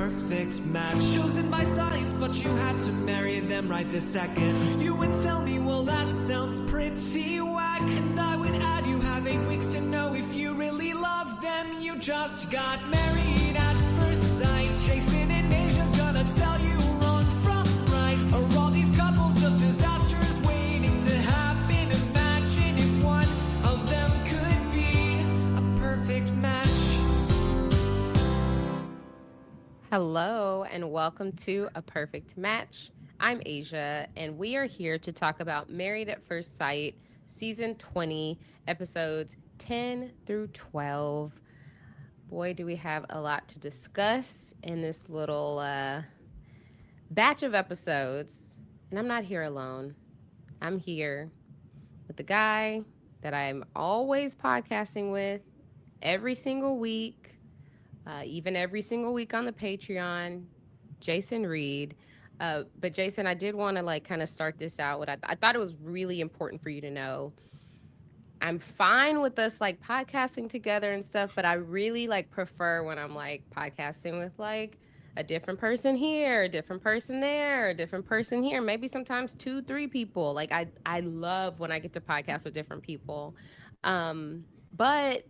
perfect match. Chosen by science, but you had to marry them right this second. You would tell me, well, that sounds pretty whack. And I would add, you have 8 weeks to know if you really love them. You just got married at first sight. Jason and Aysha gonna tell you wrong from right. Are all these couples just disasters waiting to happen? Imagine if one of them could be a perfect match. Hello and welcome to A Perfect Match. I'm Aysha and we are here to talk about Married at First Sight, Season 20, Episodes 10 through 12. Boy, do we have a lot to discuss in this little batch of episodes. And I'm not here alone. I'm here with the guy that I'm always podcasting with every single week. Even every single week on the Patreon, Jason Reed. But Jason, I did want to kind of start this out with, I thought it was really important for you to know. I'm fine with us podcasting together and stuff, but I really prefer when I'm podcasting with a different person here, a different person there, a different person here, maybe sometimes 2-3 people. I love when I get to podcast with different people. But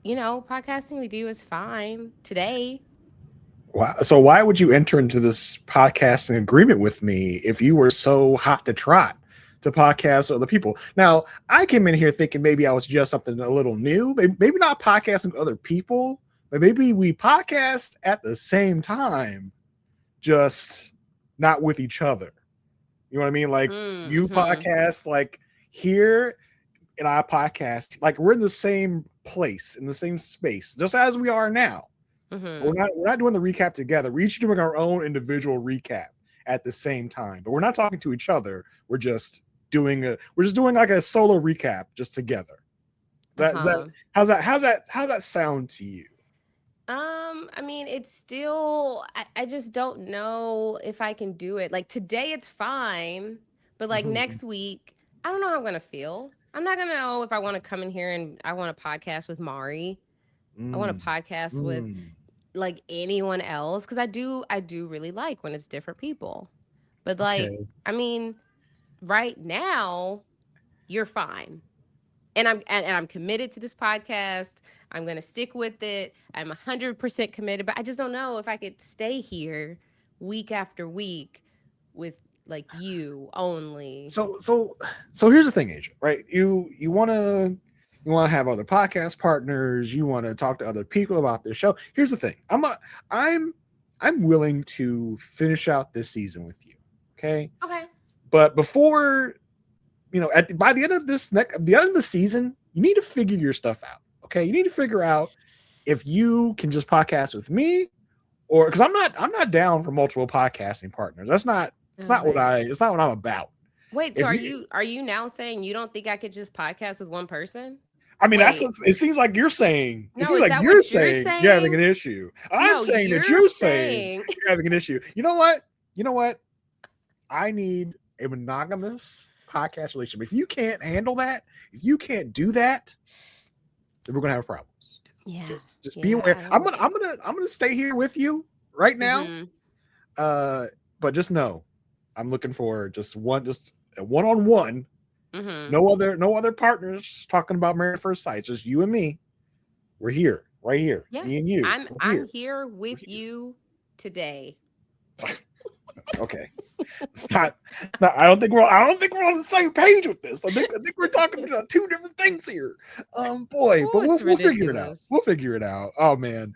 podcasting with you is fine today. Wow. So why would you enter into this podcasting agreement with me if you were so hot to trot to podcast with other people? Now, I came in here thinking maybe I was just something a little new, maybe not podcasting with other people, but maybe we podcast at the same time, just not with each other. You know what I mean? You podcast here and I podcast, we're in the same place, in the same space, just as we are now. We're not doing the recap together. We're each doing our own individual recap at the same time, but we're not talking to each other. We're just doing a solo recap just together. How's that sound to you? I mean, it's still, I just don't know if I can do it. Today it's fine, but next week, I don't know how I'm gonna feel. I'm not gonna know if I want to come in here and I want to podcast with Mari. I want to podcast with anyone else because I do really like when it's different people. But I mean, right now, you're fine, and I'm committed to this podcast. I'm gonna stick with it. I'm 100% committed, but I just don't know if I could stay here week after week with you only. So here's the thing, Aysha, right? You want to have other podcast partners. You want to talk to other people about this show. Here's the thing. I'm willing to finish out this season with you. Okay. But before, by the end of the end of the season, you need to figure your stuff out. Okay. You need to figure out if you can just podcast with me, or because I'm not down for multiple podcasting partners. It's not what I'm about. Wait, so are you now saying you don't think I could just podcast with one person? I mean, that's what it seems like you're saying. It seems like you're saying you're having an issue. I'm saying that you're saying you're having an issue. You know what? I need a monogamous podcast relationship. If you can't handle that, if you can't do that, then we're gonna have problems. Yeah. Just be aware. I'm gonna stay here with you right now. But just know, I'm looking for just a one-on-one. No other partners talking about Married at First Sight. Just you and me. We're here, right here. Yeah. Me and you. I'm here with you today. Okay. It's not. I don't think we're on the same page with this. I think we're talking about two different things here. But we'll figure it out. We'll figure it out. Oh man.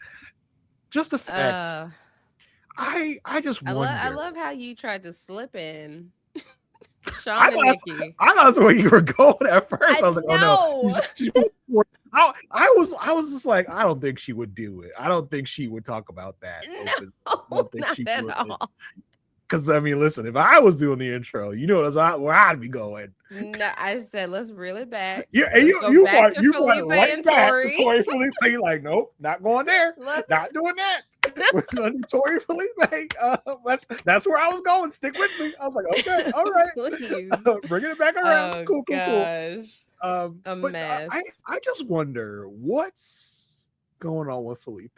Just the fact. I just wonder. I love how you tried to slip in Sean and Nikki. I thought that's where you were going at first. I was like, oh no. I was just like, I don't think she would do it. I don't think she would talk about that. No, not at all. Because I mean, listen, if I was doing the intro, where I'd be going. No, I said let's reel it back. Yeah, and you want right back to Tori Felipe. You're like, nope, not going there. Not doing that. We're going to Tori Felipe. That's where I was going. Stick with me. I was like, okay, all right. Bringing it back around. Cool. A mess. I just wonder what's going on with Felipe.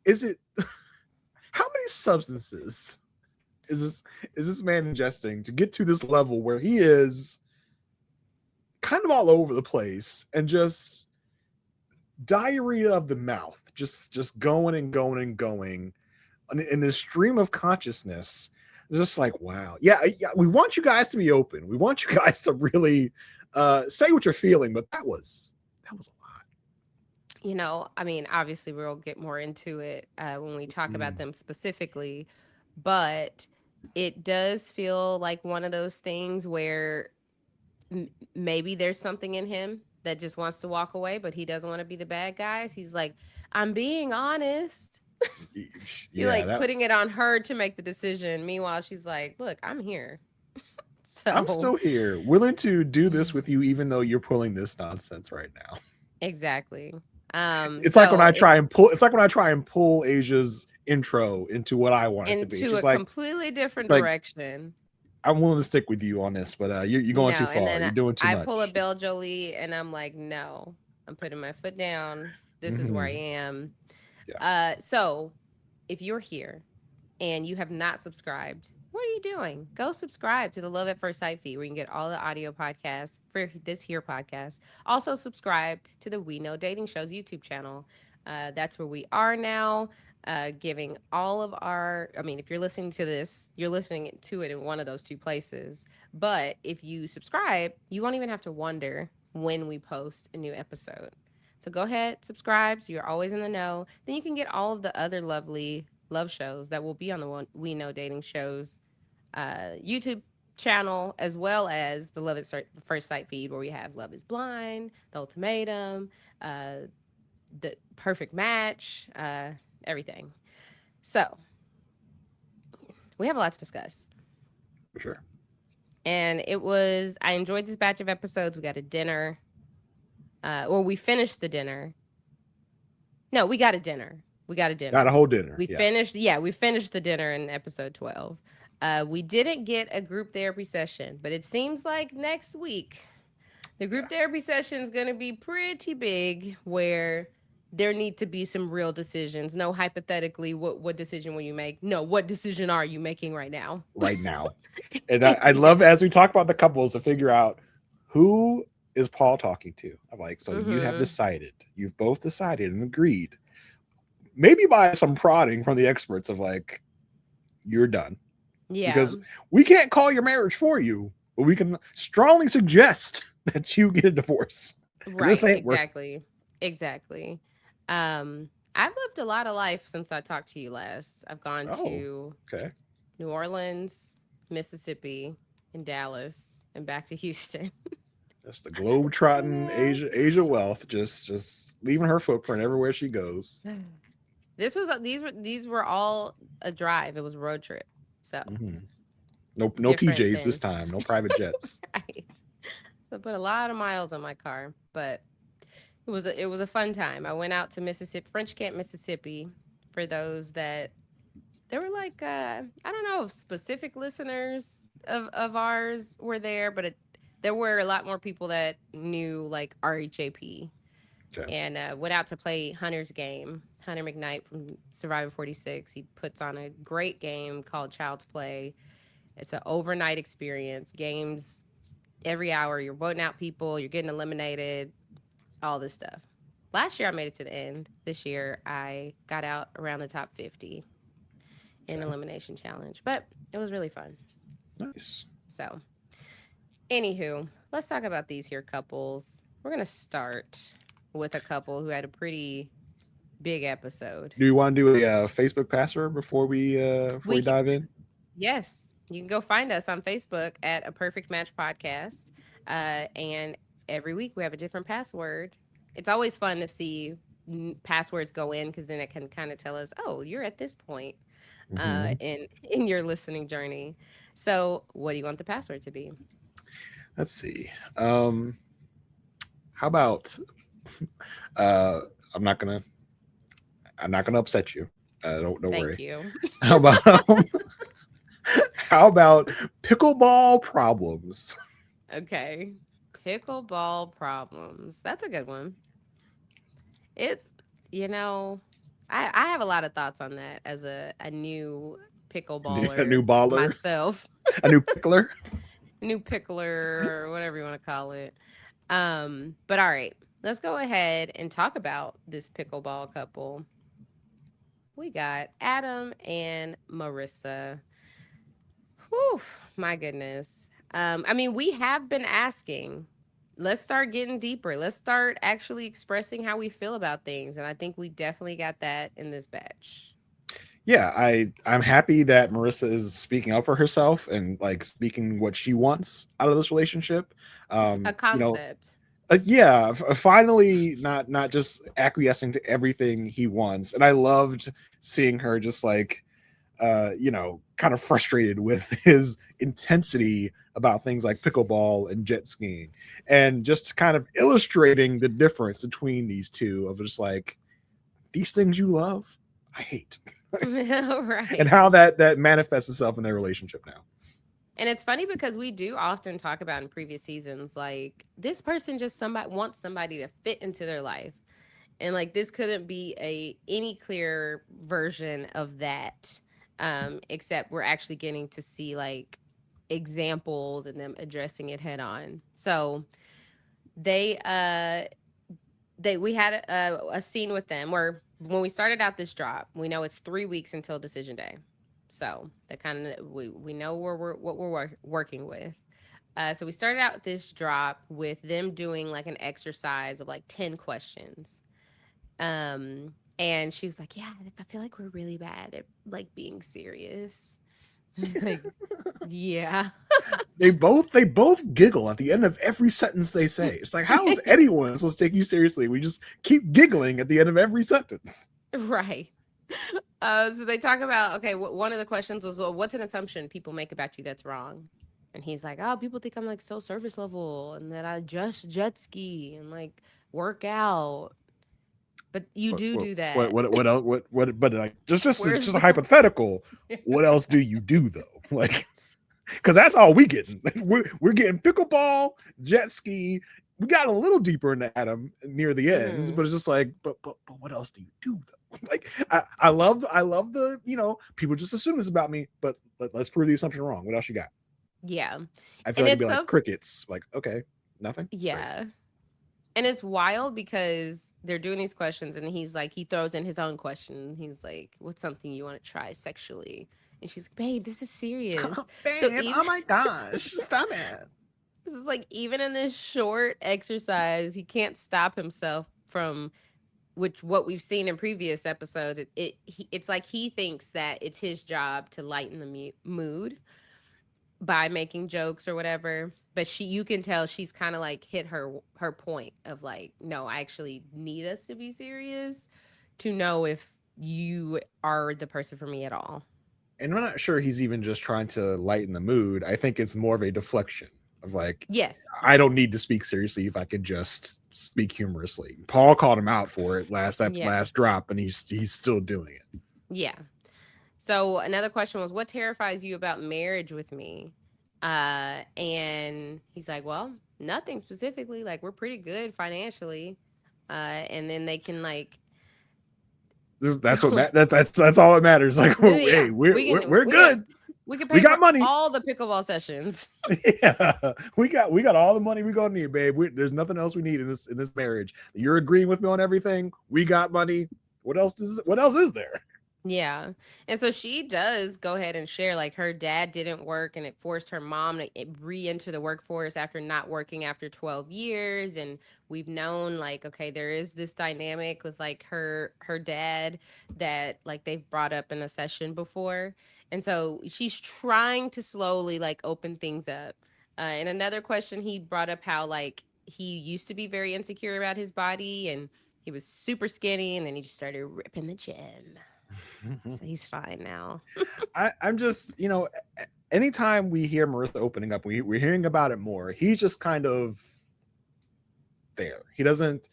Is it How many substances is this man ingesting to get to this level where he is kind of all over the place and just diarrhea of the mouth, just going and going and going in this stream of consciousness? Just like, wow, yeah, we want you guys to be open. We want you guys to really say what you're feeling, but that was a lot. You know, I mean, obviously we'll get more into it when we talk about them specifically, but it does feel like one of those things where maybe there's something in him that just wants to walk away, but he doesn't want to be the bad guy. He's like, I'm being honest. He's Yeah, like putting it on her to make the decision. Meanwhile, she's like, look, I'm here. I'm still here, willing to do this with you, even though you're pulling this nonsense right now. Exactly. It's like when I try and pull. It's like when I try and pull Asia's intro into what I want it to be. Into a completely different direction. I'm willing to stick with you on this, but you're going too far. You're doing too much. I pull a Belle Jolie, and I'm like, no, I'm putting my foot down. This is where I am. Yeah. So, if you're here and you have not subscribed, what are you doing? Go subscribe to the Love at First Sight feed where you can get all the audio podcasts for this here podcast. Also subscribe to the We Know Dating Show's YouTube channel. That's where we are now, giving all of our, I mean, if you're listening to this, you're listening to it in one of those two places. But if you subscribe, you won't even have to wonder when we post a new episode. So go ahead, subscribe so you're always in the know. Then you can get all of the other lovely love shows that will be on the We Know Dating Show's YouTube channel, as well as the Love at First Sight feed where we have Love is Blind, The Ultimatum, The Perfect Match, everything. So we have a lot to discuss. For sure. And I enjoyed this batch of episodes. We got a dinner. We finished the dinner. No, we got a dinner. Got a whole dinner. We finished the dinner in episode 12. We didn't get a group therapy session, but it seems like next week the group therapy session is going to be pretty big, where there need to be some real decisions. No, hypothetically, what decision will you make? No, what decision are you making right now? Right now. And I love, as we talk about the couples, to figure out who is Paul talking to. I'm like, so you have decided. You've both decided and agreed. Maybe by some prodding from the experts of like, you're done. Yeah. Because we can't call your marriage for you, but we can strongly suggest that you get a divorce. Right. Exactly. I've lived a lot of life since I talked to you last. I've gone to New Orleans, Mississippi, and Dallas, and back to Houston. That's the globe-trotting Asia wealth, just leaving her footprint everywhere she goes. These were all a drive. It was a road trip. So no PJs this time, no private jets. Right. So I put a lot of miles on my car, but it was a fun time. I went out to Mississippi, French Camp, Mississippi. For those that there were like I don't know if specific listeners of ours were there, but there were a lot more people that knew like RHAP. Okay. And went out to play Hunter's game. Hunter McKnight from Survivor 46. He puts on a great game called Child's Play. It's an overnight experience. Games every hour. You're voting out people. You're getting eliminated. All this stuff. Last year, I made it to the end. This year, I got out around the top 50 in Elimination Challenge. But it was really fun. Nice. So, anywho, let's talk about these here couples. We're going to start with a couple who had a pretty big episode. Do you want to do a Facebook password before we dive in? Yes. You can go find us on Facebook at A Perfect Match Podcast. And every week we have a different password. It's always fun to see passwords go in, because then it can kind of tell us, oh, you're at this point in your listening journey. So what do you want the password to be? Let's see. How about I'm not gonna upset you. Don't worry. Thank you. How about pickleball problems? Okay. Pickleball problems. That's a good one. It's, I have a lot of thoughts on that as a new A new pickleballer baller, myself, a new pickler. new pickler or whatever you want to call it. But all right, let's go ahead and talk about this pickleball couple. We got Adam and Marissa. Whew, my goodness. I mean, we have been asking. Let's start getting deeper. Let's start actually expressing how we feel about things. And I think we definitely got that in this batch. Yeah, I'm happy that Marissa is speaking up for herself and like speaking what she wants out of this relationship. A You know, concept. yeah, finally not just acquiescing to everything he wants. And I loved seeing her just like kind of frustrated with his intensity about things like pickleball and jet skiing, and just kind of illustrating the difference between these two of just like these things you love, I hate, and Right. how that manifests itself in their relationship now. And it's funny because we do often talk about in previous seasons, like this person just somebody wants somebody to fit into their life. And like this couldn't be a any clearer version of that. Except we're actually getting to see like examples and them addressing it head on. So they we had a scene with them where when we started out this drop, we know it's 3 weeks until decision day. So that kind of we know where what we're working with. So we started out this drop with them doing like an exercise of like 10 questions. And she was like, "Yeah, I feel like we're really bad at like being serious." Like, yeah. They both giggle at the end of every sentence they say. It's like, how is anyone supposed to take you seriously? We just keep giggling at the end of every sentence. Right. So they talk about, okay, one of the questions was, well, what's an assumption people make about you that's wrong? And he's like, oh, people think I'm like so surface level and that I just jet ski and like work out. But you What do what do that. what else? What? But like Where's just a the hypothetical. What else do you do though? Like, because that's all we getting. We're getting pickleball, jet ski. We got a little deeper into Adam near the end, Mhm. but it's just like, but what else do you do though? Like, I love the people just assume this about me, but let's prove the assumption wrong. What else you got? Yeah. I feel And like it'd be it's like so, crickets. Like, okay, nothing. Great. yeah. And it's wild because they're doing these questions and he's like, he throws in his own question. He's like, what's something you want to try sexually? And she's like, babe, this is serious. So Babe, even oh my gosh, stop it. this is like even in this short exercise, he can't stop himself from which what we've seen in previous episodes. It's like he thinks that it's his job to lighten the mood by making jokes or whatever. But you can tell she's kind of like hit her point of like, no, I actually need us to be serious to know if you are the person for me at all. And I'm not sure he's even just trying to lighten the mood. I think it's more of a deflection of like, Yes. I don't need to speak seriously if I could just speak humorously. Paul called him out for it Yeah. last drop, and he's still doing it. Yeah. So another question was, what terrifies you about marriage with me? And he's like, well, nothing specifically. Like we're pretty good financially. And then they can like, That's what that's all that matters. Like, yeah, hey, we're we can good. we can We pay got for money. all the pickleball sessions. Yeah, we got all the money we gonna need, babe. There's nothing else we need in this marriage. You're agreeing with me on everything. We got money. What else is there? Yeah. And so she does go ahead and share like her dad didn't work and it forced her mom to re-enter the workforce after not working after 12 years. And we've known like, okay, there is this dynamic with like her dad that like they've brought up in a session before. And so she's trying to slowly like open things up. And another question he brought up how like he used to be very insecure about his body and he was super skinny and then he just started ripping the gym. So he's fine now. I'm just, anytime we hear Marissa opening up, we're hearing about it more. He's just kind of there. He doesn't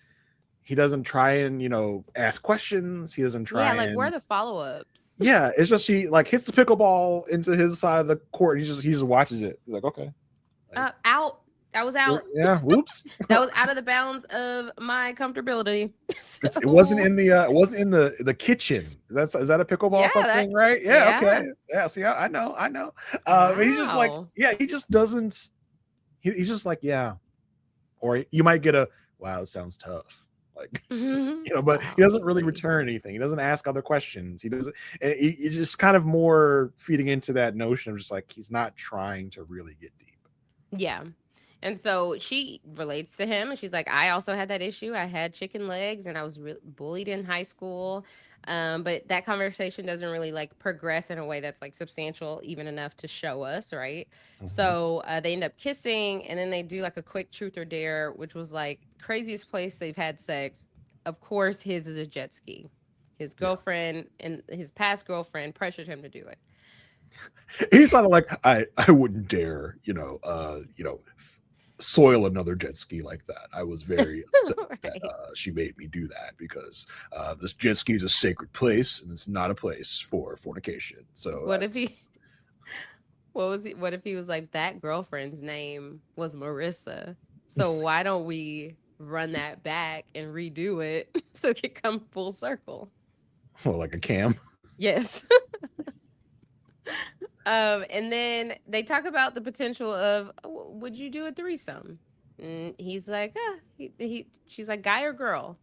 try and, ask questions. He doesn't Yeah, try like where are and the follow-ups? yeah, it's just she like hits the pickleball into his side of the court. He just watches it. He's like, okay. Like, Out That was out. Yeah, whoops. That was out of the bounds of my comfortability. It wasn't in the kitchen. Is that a pickleball something, right? Yeah, okay. Yeah, see, I know. He's just like, Wow. yeah, he just doesn't. He's just like, yeah. Or you might get a, wow, it sounds tough. Like, but he doesn't really return anything. He doesn't ask other questions. He doesn't. He just kind of more feeding into that notion of just like he's not trying to really get deep. Yeah. And so she relates to him and she's like, I also had that issue. I had chicken legs and I was bullied in high school. But that conversation doesn't really like progress in a way that's like substantial, even enough to show us, right? Mm-hmm. So they end up kissing and then they do like a quick truth or dare, which was like craziest place they've had sex. Of course, his is a jet ski. His girlfriend and his past girlfriend pressured him to do it. He's kind of like, I wouldn't dare, soil another jet ski like that. I was very upset Right. that she made me do that because this jet ski is a sacred place and it's not a place for fornication. So what if he was like, that girlfriend's name was Marissa, so why don't we run that back and redo it so it could come full circle? Well, like a cam. Yes. And then they talk about the potential of, would you do a threesome? And he's like, she's like, guy or girl?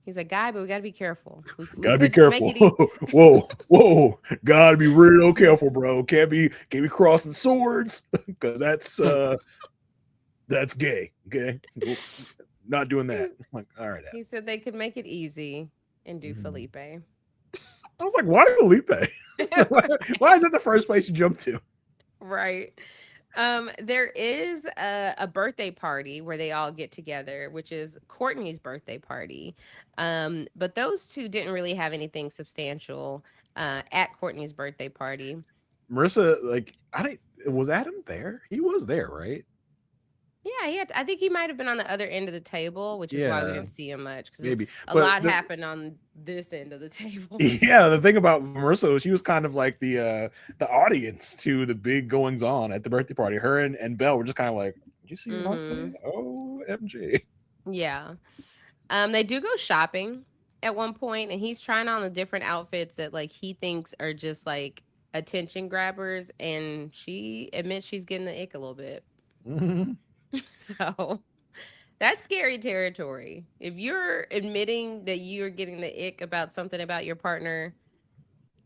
He's like, guy, but we gotta be careful. We Gotta be careful. Whoa, gotta be real careful, bro. Can't be crossing swords because that's gay. Okay, not doing that. I'm like, all right. He said they could make it easy and do Felipe. I was like, why Felipe? Why is that the first place you jump to? Right. There is a birthday party where they all get together, which is Courtney's birthday party. But those two didn't really have anything substantial at Courtney's birthday party. Marissa, like, was Adam there? He was there, right? Yeah, I think he might have been on the other end of the table, which is why we didn't see him much. Maybe a lot happened on this end of the table. Yeah, the thing about Marissa, she was kind of like the audience to the big goings on at the birthday party. Her and Belle were just kind of like, "Did you see Martha? OMG." Yeah. They do go shopping at one point, and he's trying on the different outfits that like he thinks are just like attention grabbers, and she admits she's getting the ick a little bit. Mm-hmm. So that's scary territory. If you're admitting that you're getting the ick about something about your partner,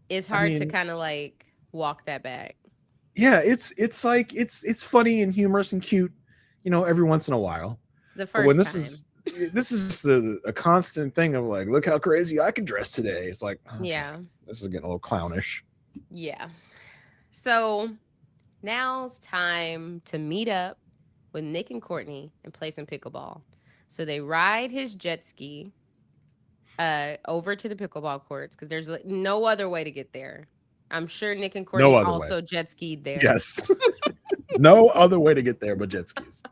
it's hard to kind of like walk that back. Yeah, it's like it's funny and humorous and cute, every once in a while. The first but when time. this is just a constant thing of like, look how crazy I can dress today. It's like, okay, yeah, this is getting a little clownish. Yeah. So now's time to meet up with Nick and Courtney and play some pickleball. So they ride his jet ski over to the pickleball courts because there's no other way to get there. I'm sure Nick and Courtney also jet skied there. Yes. No other way to get there but jet skis.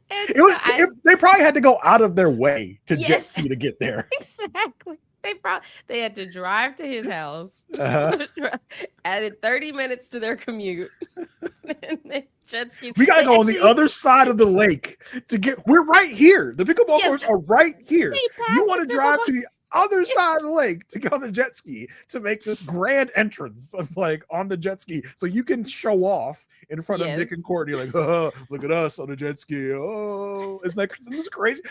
They probably had to go out of their way to jet ski to get there. Exactly. They had to drive to his house. Added 30 minutes to their commute. And then jet ski. We gotta go on the other side of the lake to get. We're right here. The pickleball courts are right here. You want to drive to the other side of the lake to get on the jet ski to make this grand entrance of like on the jet ski, so you can show off in front of Nick and Courtney, like, oh, look at us on the jet ski. Oh, isn't this crazy?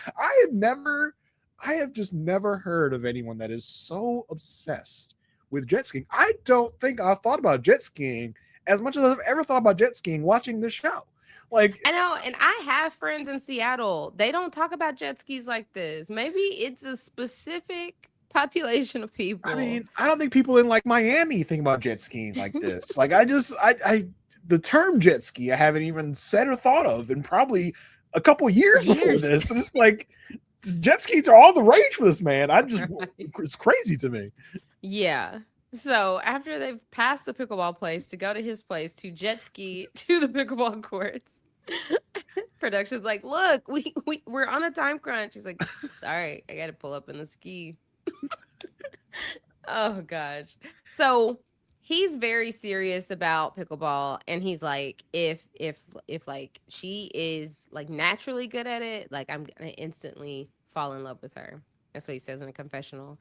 I have just never heard of anyone that is so obsessed with jet skiing. I don't think I've thought about jet skiing as much as I've ever thought about jet skiing watching this show. Like, I know, and I have friends in Seattle. They don't talk about jet skis like this. Maybe it's a specific population of people. I mean, I don't think people in like Miami think about jet skiing like this. Like, the term jet ski I haven't even said or thought of in probably a couple years before this. And it's like, jet skis are all the rage for this man. It's crazy to me. Yeah. So after they've passed the pickleball place to go to his place to jet ski to the pickleball courts, production's like, look, we're on a time crunch. He's like, sorry, I got to pull up in the ski. Oh gosh. So he's very serious about pickleball, and he's like, if like she is like naturally good at it, like I'm gonna instantly fall in love with her. That's what he says in a confessional.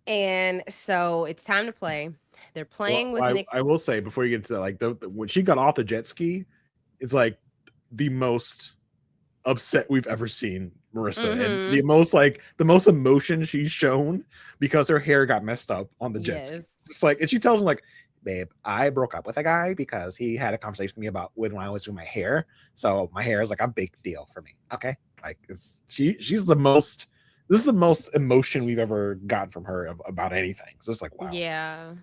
And so it's time to play. They're Well, playing with Nick. I will say before you get to that, like when she got off the jet ski, it's like the most upset we've ever seen Marissa, and Mm-hmm. the most emotion she's shown because her hair got messed up on the jet ski. Yes. It's like, and she tells him like, babe, I broke up with a guy because he had a conversation with me about when I was doing my hair. So my hair is like a big deal for me. Okay. Like she's the most, this is the most emotion we've ever gotten from her about anything. So it's like, wow. Yeah.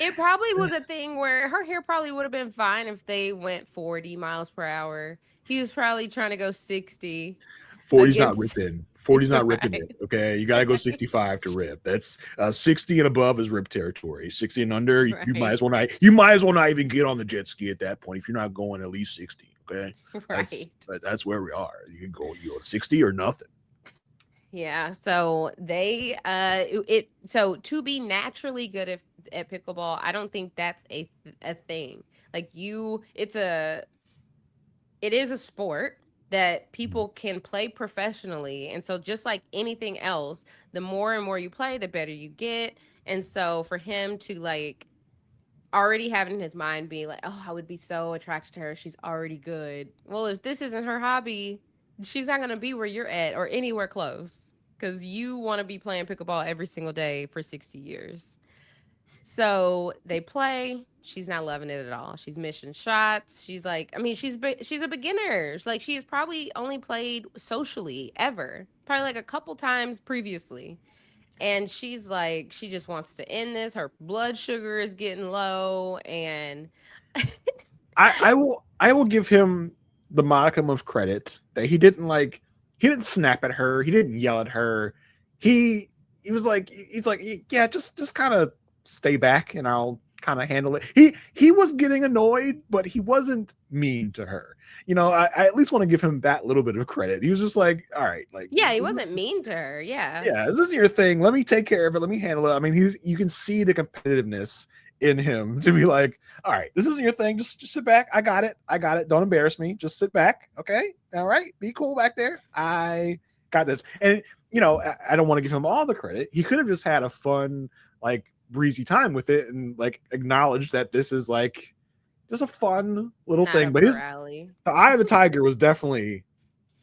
It probably was a thing where her hair probably would have been fine if they went 40 miles per hour. He was probably trying to go 60 40's not against ripping. 40's not ripping right. it. Okay. You got to go 65 to rip. That's 60 and above is rip territory. 60 and under, you might Right. you might as well not even get on the jet ski at that point if you're not going at least 60. Okay. Right. That's where we are. You can go 60 or nothing. Yeah. So they so to be naturally good at pickleball, I don't think that's a thing. Like it is a sport that people can play professionally. And so just like anything else, the more and more you play, the better you get. And so for him to like already having in his mind being like, oh, I would be so attracted to her. She's already good. Well, if this isn't her hobby, she's not going to be where you're at or anywhere close because you want to be playing pickleball every single day for 60 years. So they play. She's not loving it at all. She's missing shots. She's like, I mean, she's a beginner. Like she's probably only played socially ever, probably like a couple times previously. And she's like, she just wants to end this. Her blood sugar is getting low, and I will give him the modicum of credit that he didn't snap at her, he didn't yell at her. He was like, he's like, yeah, just kind of stay back and I'll kind of handle it. He was getting annoyed, but he wasn't mean to her. I at least want to give him that little bit of credit. He was just like, all right, like yeah, he wasn't mean to her. Yeah. yeah, this is your thing. Let me take care of it. Let me handle it. I mean, you can see the competitiveness in him to be like, all right, this isn't your thing. Just sit back. I got it. I got it. Don't embarrass me. Just sit back. Okay. All right. Be cool back there. I got this. And I don't want to give him all the credit. He could have just had a fun, like breezy time with it and like acknowledge that this is like just a fun little Not thing. up But her alley. the eye of the tiger was definitely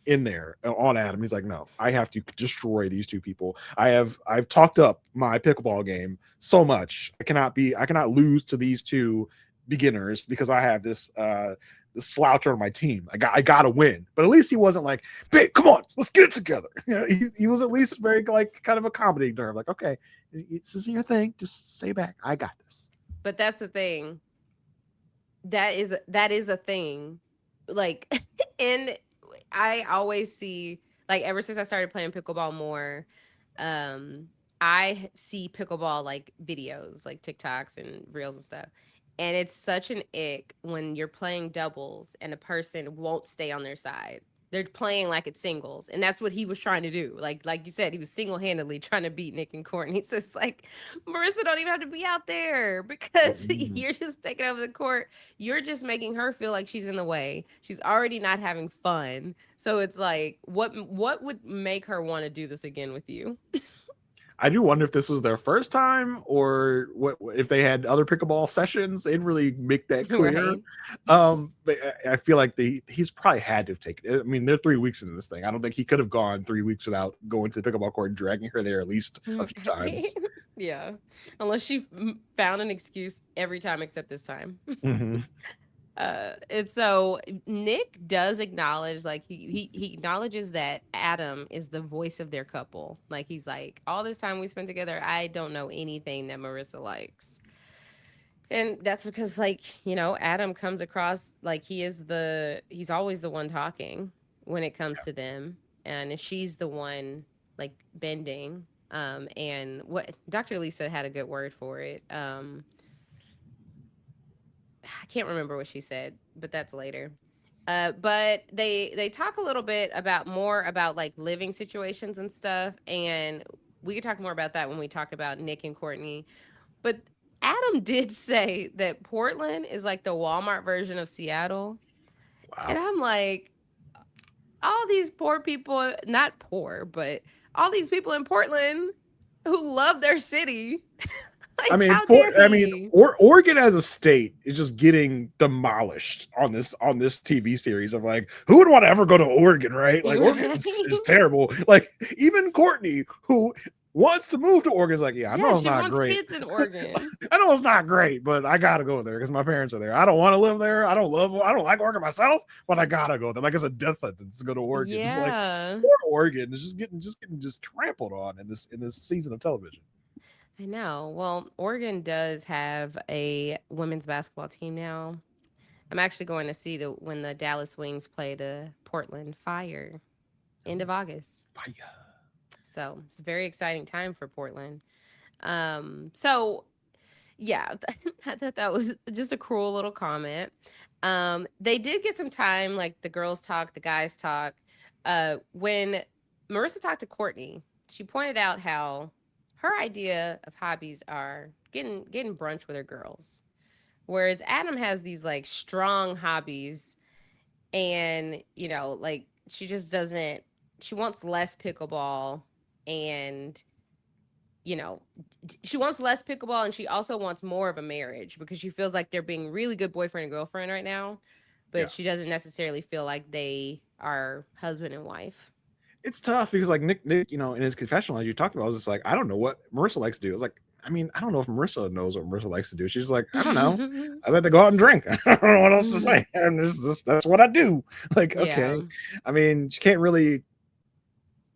in there on Adam. He's like, no, I have to destroy these two people. I've talked up my pickleball game so much. I cannot lose to these two beginners because I have this slouch on my team. I gotta win. But at least he wasn't like, babe, come on, let's get it together. He was at least very like kind of accommodating to her. Like, okay, this isn't your thing. Just stay back. I got this. But that's the thing. That is a thing. Like, and I always see, like, ever since I started playing pickleball more, I see pickleball like videos, like TikToks and reels and stuff. And it's such an ick when you're playing doubles and a person won't stay on their side. They're playing like it's singles. And that's what he was trying to do. Like you said, he was single-handedly trying to beat Nick and Courtney. So it's like, Marissa don't even have to be out there because you're just taking over the court. You're just making her feel like she's in the way. She's already not having fun. So it's like, what would make her want to do this again with you? I do wonder if this was their first time or what if they had other pickleball sessions. They didn't really make that clear. Right. But I feel like he's probably had to have taken it. I mean, they're 3 weeks into this thing. I don't think he could have gone 3 weeks without going to the pickleball court and dragging her there at least a few times. Yeah. Unless she found an excuse every time except this time. Mm-hmm. And so Nick does acknowledge, like he acknowledges that Adam is the voice of their couple. Like he's like, all this time we spent together, I don't know anything that Marissa likes. And that's because, like, Adam comes across like he's always the one talking when it comes to them. And she's the one like bending. And what Dr. Lisa had a good word for it. I can't remember what she said, but that's later. But they talk a little bit more about like living situations and stuff, and we can talk more about that when we talk about Nick and Courtney. But Adam did say that Portland is like the Walmart version of Seattle. Wow. And I'm like, all these poor people, not poor, but all these people in Portland who love their city. Like, how dare he? Oregon as a state is just getting demolished on this TV series of like, who would want to ever go to Oregon, right? Like, Oregon is terrible. Like, even Courtney, who wants to move to Oregon, is like, yeah, I know it's not great. Kids in Oregon. I know it's not great, but I gotta go there because my parents are there. I don't want to live there. I don't like Oregon myself, but I gotta go there. Like, it's a death sentence to go to Oregon. Yeah. Like, poor Oregon is just getting trampled on in this season of television. I know. Well, Oregon does have a women's basketball team now. I'm actually going to see when the Dallas Wings play the Portland Fire, end of August. Fire. So it's a very exciting time for Portland. So yeah, I thought that was just a cruel little comment. They did get some time, like the girls talk, the guys talk. When Marissa talked to Courtney, she pointed out how her idea of hobbies are getting brunch with her girls, whereas Adam has these like strong hobbies, and like she just doesn't. She wants less pickleball, and she wants less pickleball, and she also wants more of a marriage because she feels like they're being really good boyfriend and girlfriend right now, but she doesn't necessarily feel like they are husband and wife. It's tough because like Nick, in his confessional, as you talked about, was just like, I don't know what Marissa likes to do. It's like, I mean, I don't know if Marissa knows what Marissa likes to do. She's like, I don't know. I like to go out and drink. I don't know what else to say. And that's what I do. Like, okay. I mean, she can't really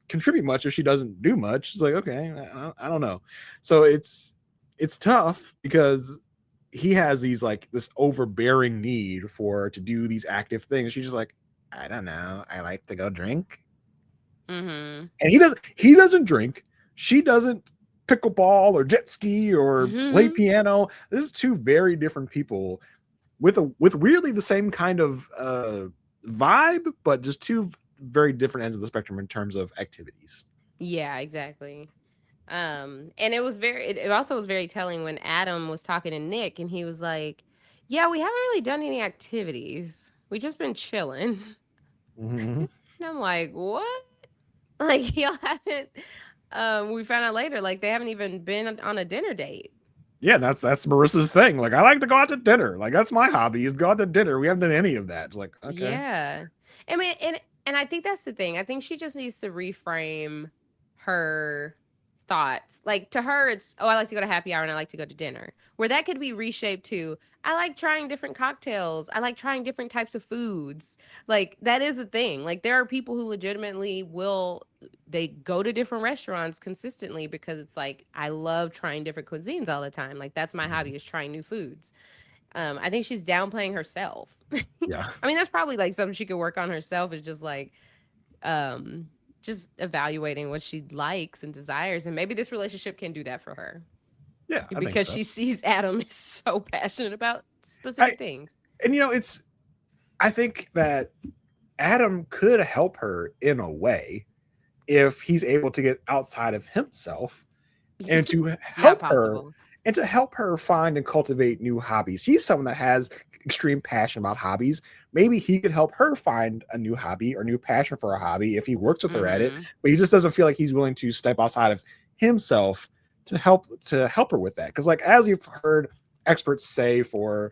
contribute much if she doesn't do much. It's like, okay, I don't know. So it's tough because he has these like this overbearing need for her to do these active things. She's just like, I don't know. I like to go drink. Mm-hmm. And he doesn't drink. She doesn't pickleball or jet ski or play piano. There's two very different people with weirdly the same kind of vibe, but just two very different ends of the spectrum in terms of activities. Yeah, exactly. And it also was very telling when Adam was talking to Nick, and he was like, yeah, we haven't really done any activities. We just been chilling. Mm-hmm. And I'm like, what? Like, y'all haven't, we found out later, like, they haven't even been on a dinner date. Yeah, that's Marissa's thing. Like, I like to go out to dinner. Like, that's my hobby, is go out to dinner. We haven't done any of that. It's like, okay. Yeah. I mean, and I think that's the thing. I think she just needs to reframe her thoughts. Like, to her, it's, oh, I like to go to happy hour and I like to go to dinner. Where that could be reshaped to, I like trying different cocktails. I like trying different types of foods. Like, that is a thing. Like, there are people who legitimately they go to different restaurants consistently because it's like, I love trying different cuisines all the time. Like, that's my hobby, is trying new foods. I think she's downplaying herself. Yeah. I mean, that's probably like something she could work on herself, is just like, just evaluating what she likes and desires. And maybe this relationship can do that for her. Yeah. Because she sees Adam is so passionate about specific things. And, I think that Adam could help her in a way if he's able to get outside of himself and to help her find and cultivate new hobbies. He's someone that has extreme passion about hobbies. Maybe he could help her find a new hobby or new passion for a hobby if he works with her at it, but he just doesn't feel like he's willing to step outside of himself to help her with that. Because like, as you've heard experts say for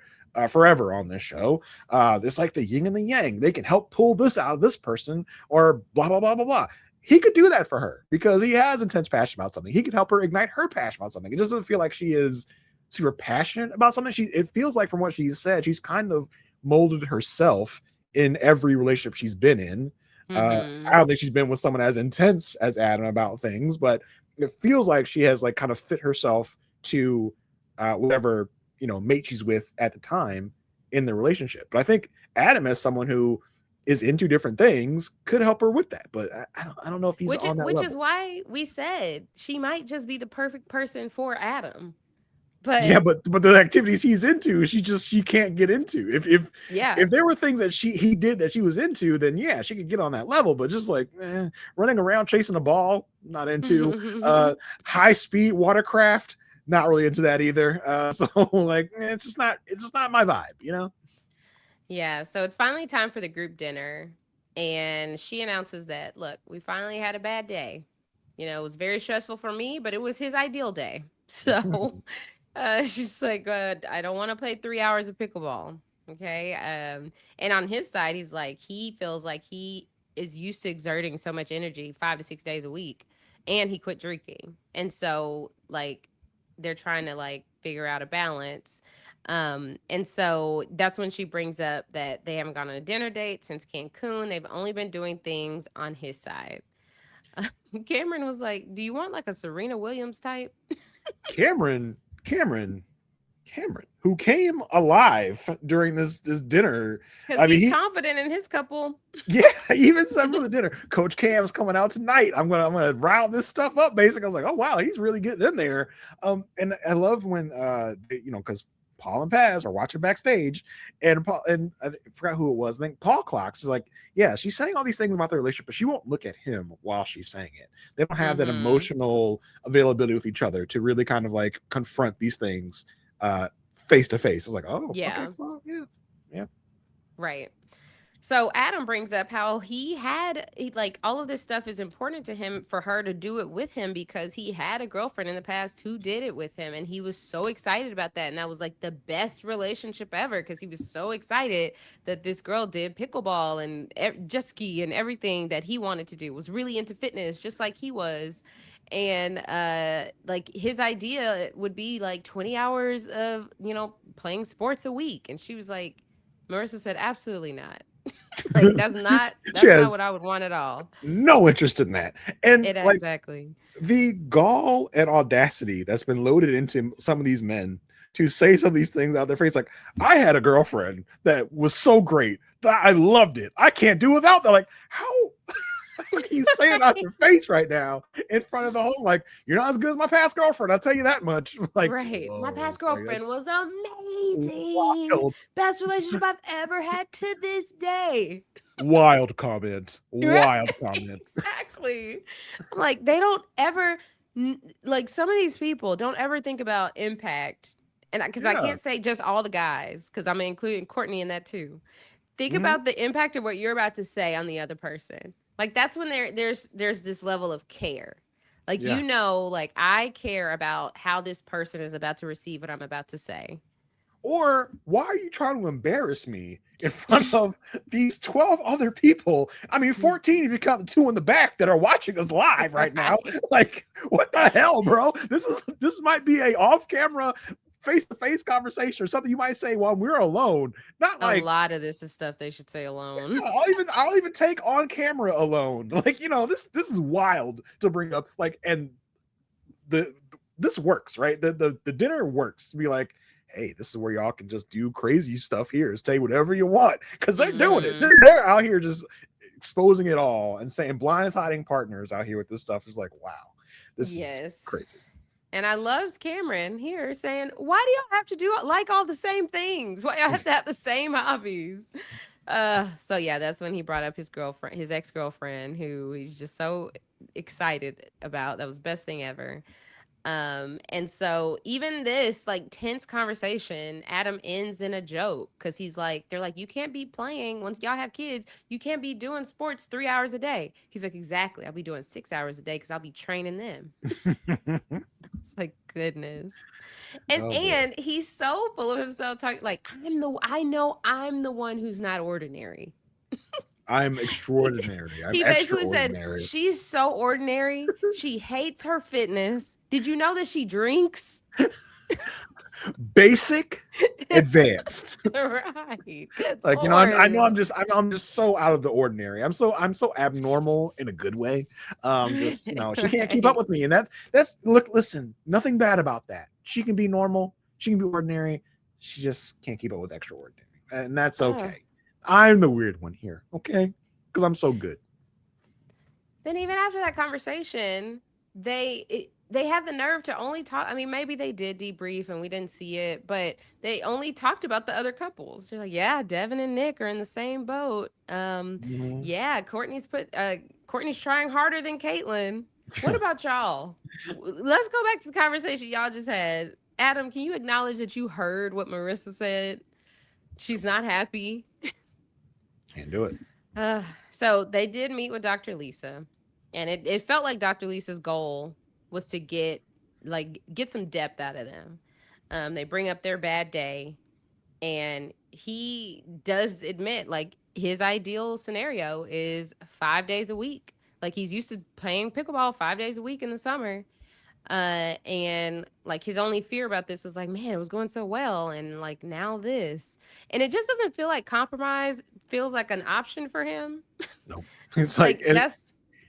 forever on this show, it's like the yin and the yang. They can help pull this out of this person, or blah blah blah blah blah. He could do that for her because he has intense passion about something. He could help her ignite her passion about something. It doesn't feel like she is super passionate about something. It feels like, from what she's said, she's kind of molded herself in every relationship she's been in. I don't think she's been with someone as intense as Adam about things, but it feels like she has like kind of fit herself to whatever mate she's with at the time in the relationship. But I think Adam, as someone who is into different things, could help her with that. But I don't know if he's on that level. Which is why we said she might just be the perfect person for Adam. But yeah, but the activities he's into, she can't get into. If there were things that he did that she was into, then yeah, she could get on that level. But just like running around chasing a ball, not into. High speed watercraft, not really into that either. So like, it's just not my vibe, you know? Yeah, so it's finally time for the group dinner. And she announces that, look, we finally had a bad day. It was very stressful for me, but it was his ideal day. So she's like, I don't want to play 3 hours of pickleball. Okay. And on his side, he's like, he feels like he is used to exerting so much energy 5 to 6 days a week. And he quit drinking. And so, like, they're trying to like figure out a balance. And so that's when she brings up that they haven't gone on a dinner date since Cancun. They've only been doing things on his side. Cameron was like, "Do you want like a Serena Williams type?" Cameron, Cameron, Cameron, who came alive during this dinner. Because I mean, he's confident in his couple. yeah, he even said for the dinner, Coach Cam's coming out tonight. I'm gonna round this stuff up. Basically, I was like, oh wow, he's really getting in there. And I love when because Paul and Paz are watching backstage, and Paul and I forgot who it was. I think Paul Clocks is like, yeah, she's saying all these things about their relationship, but she won't look at him while she's saying it. They don't have that emotional availability with each other to really kind of like confront these things face to face. It's like, oh, Yeah. okay, well, yeah. Right. So Adam brings up how like all of this stuff is important to him for her to do it with him because he had a girlfriend in the past who did it with him, and he was so excited about that, and that was like the best relationship ever because he was so excited that this girl did pickleball and jet ski and everything that he wanted to do, was really into fitness just like he was. And like his idea would be like 20 hours of playing sports a week, and she was like, Marissa said, absolutely not. Like that's not what I would want at all. No interest in that. And like, exactly. The gall and audacity that's been loaded into some of these men to say some of these things out their face, like, I had a girlfriend that was so great that I loved it. I can't do without that. Like, how you say it out your face right now in front of the whole, like, you're not as good as my past girlfriend, I'll tell you that much. Like, right. My past girlfriend was amazing. Wild. Best relationship I've ever had to this day. Wild comment. Wild comment. Exactly. I'm like, they don't ever, like, some of these people don't ever think about impact. And because I can't say just all the guys, because I'm including Courtney in that too. Think about the impact of what you're about to say on the other person. Like, that's when there's this level of care. Like, like, I care about how this person is about to receive what I'm about to say. Or why are you trying to embarrass me in front of these 12 other people? I mean, 14 if you count the two in the back that are watching us live right now. Like, what the hell, bro? This might be a off-camera, face-to-face conversation or something you might say while we're alone. Not like a lot of this is stuff they should say alone. Yeah, I'll even take on camera alone. Like, this is wild to bring up. Like, and this works, right? The dinner works to be like, hey, this is where y'all can just do crazy stuff here. Say whatever you want because they're doing it. They're out here just exposing it all and saying blindsiding partners out here with this stuff. Is like, wow, this is crazy. And I loved Cameron here saying, why do y'all have to do like all the same things? Why y'all have to have the same hobbies? So yeah, that's when he brought up his ex-girlfriend, who he's just so excited about. That was the best thing ever. And so even this like tense conversation, Adam ends in a joke because they're like, you can't be playing once y'all have kids. You can't be doing sports 3 hours a day. He's like, exactly. I'll be doing 6 hours a day because I'll be training them. It's like, goodness. And he's so full of himself, talking like, I know I'm the one who's not ordinary. I'm extraordinary. He basically said, she's so ordinary. She hates her fitness. Did you know that she drinks? Basic, advanced. Right. Good like, Lord. I'm just so out of the ordinary. I'm so abnormal in a good way. Just, she can't keep up with me. And that's listen, nothing bad about that. She can be normal. She can be ordinary. She just can't keep up with extraordinary. And that's okay. I'm the weird one here, okay? Because I'm so good. Then even after that conversation, they had the nerve to only talk. I mean, maybe they did debrief and we didn't see it, but they only talked about the other couples. They're like, yeah, Devin and Nick are in the same boat. Yeah, Courtney's trying harder than Caitlin. What about y'all? Let's go back to the conversation y'all just had. Adam, can you acknowledge that you heard what Marissa said? She's not happy. Can't do it. So they did meet with Dr. Lisa, and it felt like Dr. Lisa's goal was to get some depth out of them. They bring up their bad day, and he does admit like his ideal scenario is 5 days a week. Like he's used to playing pickleball 5 days a week in the summer. And like his only fear about this was like, man, it was going so well, and like now this, and it just doesn't feel like compromise feels like an option for him. No, it's Like like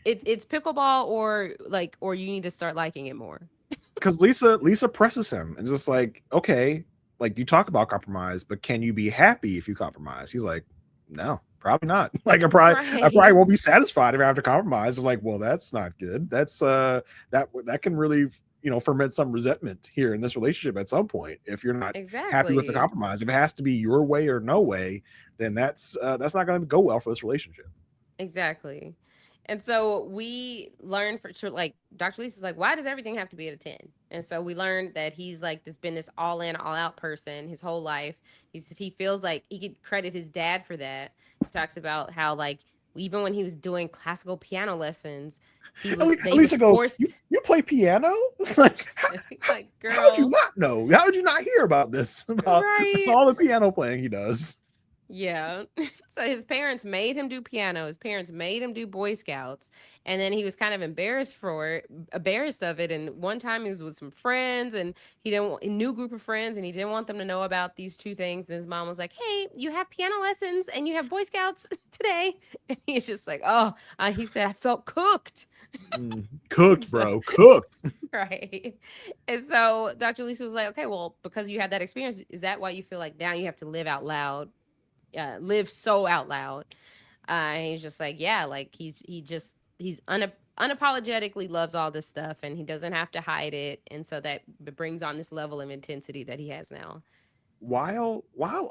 it's pickleball or you need to start liking it more. because Lisa presses him and just like, okay, like you talk about compromise, but can you be happy if you compromise? He's like, no, probably not. Like I probably won't be satisfied if I have to compromise. I'm like, well, that's not good. That's that can really ferment some resentment here in this relationship at some point if you're not happy with the compromise. If it has to be your way or no way, then that's not going to go well for this relationship. Exactly. And so we learned like Dr. Lisa's like, why does everything have to be at a 10? And so we learned that he's like been this all in, all out person his whole life. He feels like he could credit his dad for that. He talks about how like even when he was doing classical piano lessons, Lisa goes, you play piano? It's like, girl, how did you not know? How did you not hear about this? About all the piano playing he does. Yeah. So his parents made him do piano. His parents made him do Boy Scouts. And then he was kind of embarrassed of it. And one time he was with some friends and a new group of friends, and he didn't want them to know about these two things. And his mom was like, hey, you have piano lessons and you have Boy Scouts today. And he's just like, he said, I felt cooked. Cooked, bro. Cooked. Right. And so Dr. Lisa was like, okay, well, because you had that experience, is that why you feel like now you have to live out loud? Live so out loud. And he's just like, yeah, like he's unapologetically loves all this stuff, and he doesn't have to hide it, and so that brings on this level of intensity that he has now. While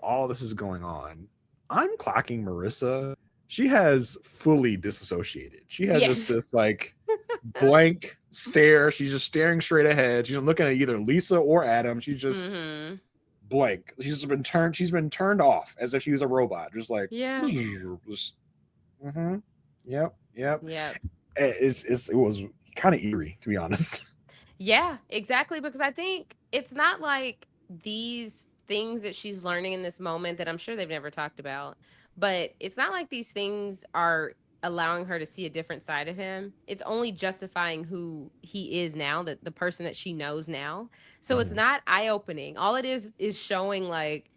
all this is going on, I'm clocking Marissa. She has fully disassociated. She has just this like blank stare. She's just staring straight ahead. She's looking at either Lisa or Adam. She's just blank. She's been turned off as if she was a robot. Just like, yep. It was kind of eerie, to be honest. Yeah, exactly. Because I think it's not like these things that she's learning in this moment that I'm sure they've never talked about, but it's not like these things are allowing her to see a different side of him. It's only justifying who he is now, that the person that she knows now. So it's not eye-opening. All it is showing like,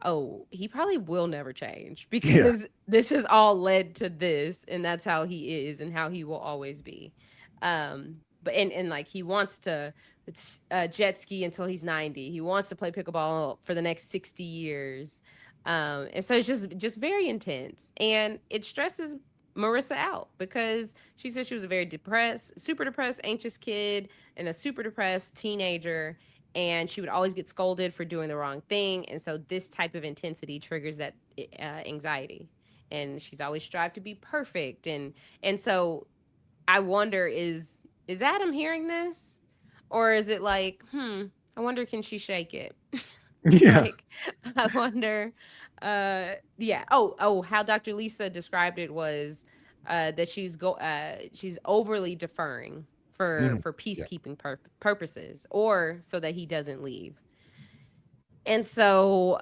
oh, he probably will never change because this has all led to this, and that's how he is and how he will always be. But like he wants to jet ski until he's 90. He wants to play pickleball for the next 60 years. And so it's just very intense, and it stresses Marissa out because she said she was a very super depressed, anxious kid and a super depressed teenager, and she would always get scolded for doing the wrong thing. And so this type of intensity triggers that anxiety, and she's always strived to be perfect. And so I wonder, is Adam hearing this, or is it like, I wonder, can she shake it? Yeah. Like, I wonder. Yeah. Oh, how Dr. Lisa described it was that she's overly deferring for peacekeeping purposes, or so that he doesn't leave. And so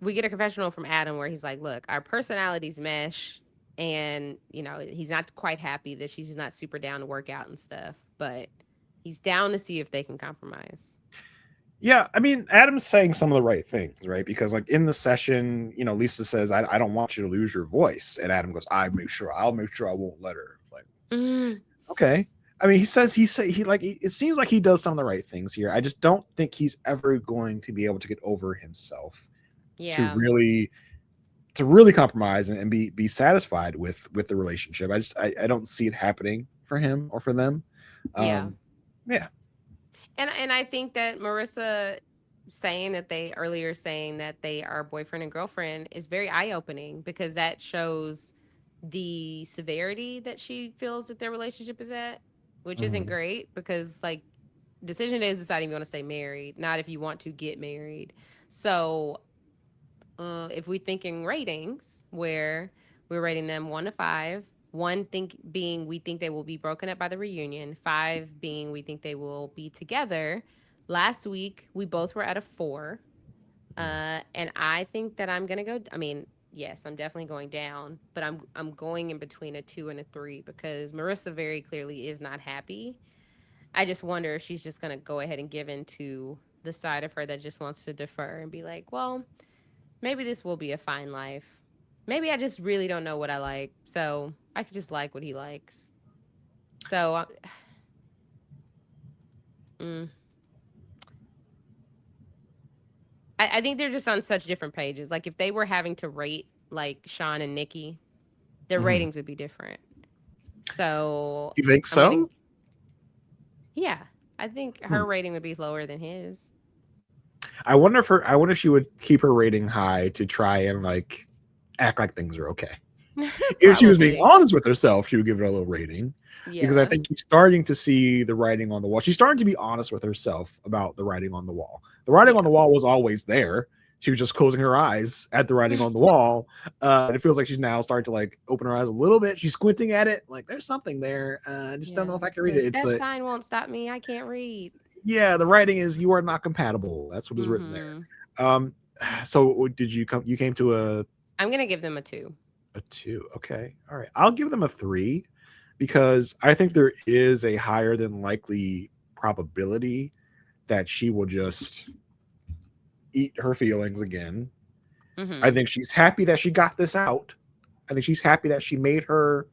we get a confessional from Adam where he's like, look, our personalities mesh, and he's not quite happy that she's not super down to work out and stuff, but he's down to see if they can compromise. Yeah, I mean, Adam's saying some of the right things, right? Because like in the session, Lisa says, I don't want you to lose your voice. And Adam goes, I'll make sure I won't let her. Like, okay. I mean, it seems like he does some of the right things here. I just don't think he's ever going to be able to get over himself to really compromise and be satisfied with the relationship. I don't see it happening for him or for them. Yeah. And I think that Marissa saying that they are boyfriend and girlfriend is very eye-opening, because that shows the severity that she feels that their relationship is at, which isn't Mhm. great because like decision day is deciding if you want to stay married, not if you want to get married. So if we think in ratings, where we're rating them 1 to 5, one think being we think they will be broken up by the reunion, 5 being we think they will be together. Last week we both were at a 4, Mhm. and I think that I'm gonna go. I mean, yes, I'm definitely going down, but I'm going in between a 2 and a 3 because Marissa very clearly is not happy. I just wonder if she's just gonna go ahead and give in to the side of her that just wants to defer and be like, well, maybe this will be a fine life. Maybe I just really don't know what I like, so I could just like what he likes. So, mm, I think they're just on such different pages. Like if they were having to rate like Sean and Nikki, their Mhm. ratings would be different. So You think I'm gonna, so? yeah, I think Hmm. her rating would be lower than his. I wonder if she would keep her rating high to try and like act like things are okay. If she was being Probably, honest with herself, she would give it a low rating because I yeah. think she's starting to see the writing on the wall. She's starting to be honest with herself about the writing on the wall. The writing on Yeah. the wall was always there. She was just closing her eyes at the writing on the wall. And it feels like she's now starting to like open her eyes a little bit. She's squinting at it, like there's something there. I just don't know Yeah. if I can read it. It's That a sign won't stop me. I can't read. yeah. The writing is you are not compatible. That's what is written there. Mm-hmm. Um, so did you come? You came to I'm gonna give them a 2. a 2. Okay. All right. I'll give them a 3 because I think there is a higher than likely probability that she will just eat her feelings again. I Mm-hmm. think she's happy that she got this out. I think she's happy that she made her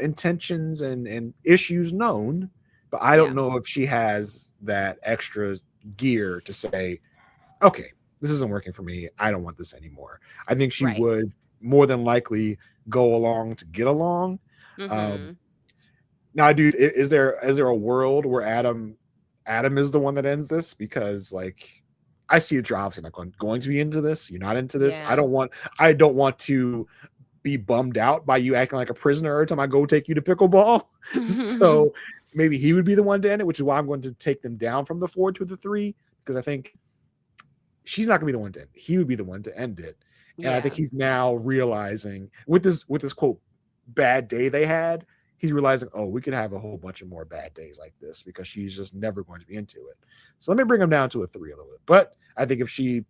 intentions and issues known. But I don't Yeah. know if she has that extra gear to say, okay, this isn't working for me. I don't want this anymore. I think she Right. would more than likely go along to get along. Um, Mm-hmm. now, dude, is there a world where Adam is the one that ends this? Because like I see it, you're obviously not going to be into this. You're not into this. Yeah. I don't want to be bummed out by you acting like a prisoner every time I go take you to pickleball. So maybe he would be the one to end it, which is why I'm going to take them down from the 4 to the 3 because I think she's not gonna be the one to end it. He would be the one to end it. And I think Yeah. he's now realizing with this quote bad day they had, he's realizing, oh, we could have a whole bunch of more bad days like this because she's just never going to be into it. So let me bring him down to a 3 a little bit. But I think if she,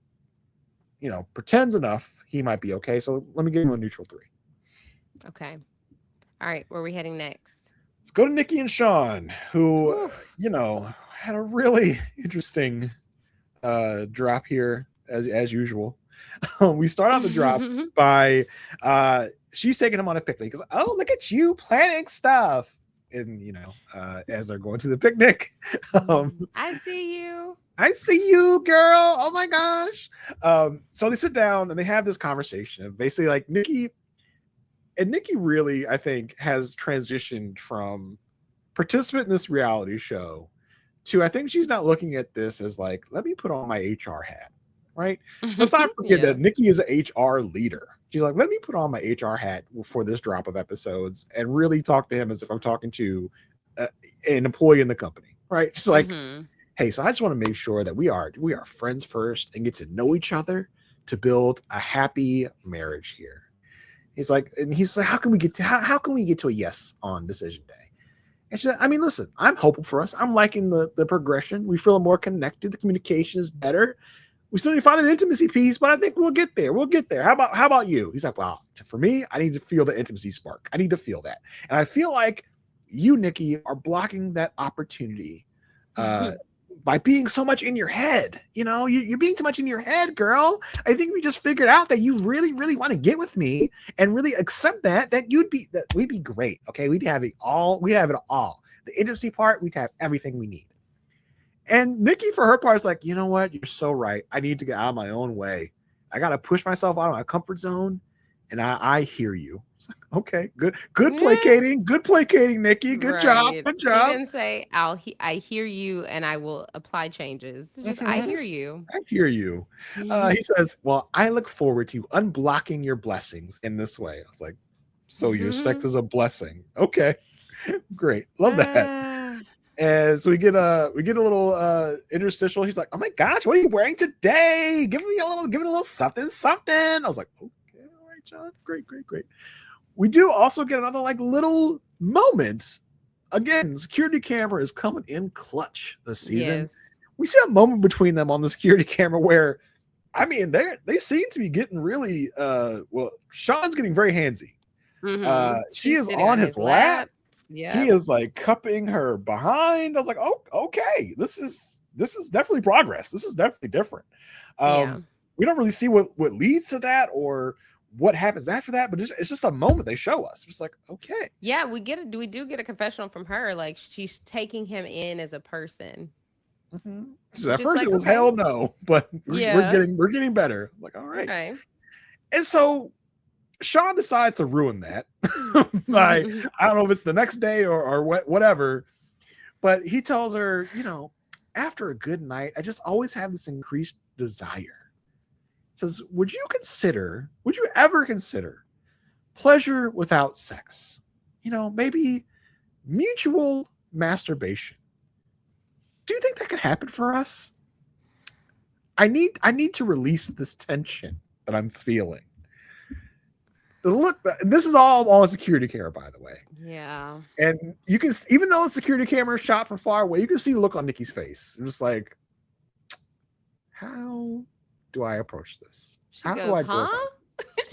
pretends enough, he might be okay. So let me give him a neutral 3. Okay. All right. Where are we heading next? Let's go to Nikki and Sean, who, Oof. had a really interesting drop here as usual. We start out the drop by she's taking him on a picnic because oh look at you planning stuff and as they're going to the picnic um I see you. I see you girl, oh my gosh. So they sit down and they have this conversation of basically like Nikki really I think has transitioned from participant in this reality show to I think she's not looking at this as like, let me put on my HR hat, right? Let's not forget Yeah. that Nikki is an HR leader. She's like, let me put on my HR hat for this drop of episodes and really talk to him as if I'm talking to an employee in the company, right? She's like, Mm-hmm. hey, so I just want to make sure that we are friends first and get to know each other to build a happy marriage here. He's like, how can we get to a yes on decision day? And she said, I mean, listen, I'm hopeful for us. I'm liking the progression. We feel more connected. The communication is better. We still need to find an intimacy piece, but I think we'll get there. We'll get there. How about you? He's like, well, for me, I need to feel the intimacy spark. I need to feel that. And I feel like you, Nikki, are blocking that opportunity uh, by being so much in your head. You're being too much in your head, girl. I think we just figured out that you really, really want to get with me and really accept that we'd be great. Okay. We have it all. The intimacy part, we'd have everything we need. And Nikki, for her part, is like, you know what? You're so right. I need to get out of my own way. I got to push myself out of my comfort zone. And I hear you. It's like, okay, good placating, Nikki. Good job. Right. Good She job. didn't say I hear you and I will apply changes. It's just I Mhm. hear you. I hear you. He says, well, I look forward to unblocking your blessings in this way. I was like, So your sex is a blessing. Okay, great, love that. And so we get a little interstitial. He's like, "Oh my gosh, what are you wearing today? Give it a little something, something." I was like, "Okay, all right, John, great. We do also get another like little moment. Again, security camera is coming in clutch this season. Yes. We see a moment between them on the security camera where, I mean, they seem to be getting really well. Sean's getting very handsy. She She's is sitting on his lap. Yeah. He is like cupping her behind. I was like, "Oh, okay. This is definitely progress. This is definitely different." We don't really see what leads to that or what happens after that, but it's just a moment they show us. Just like, okay. Yeah, we do get a confessional from her. Like she's taking him in as a person. At first it was hell no, but we're getting better. Like, all right. Okay. And so Sean decides to ruin that. I don't know if it's the next day or whatever, but he tells her, after a good night, I just always have this increased desire. He says, would you ever consider pleasure without sex? Maybe mutual masturbation. Do you think that could happen for us? I need to release this tension that I'm feeling. This is all on security camera, by the way. Yeah. And you can, even though the security camera is shot from far away, you can see the look on Nikki's face. I'm just like, how do I approach this? She goes, huh?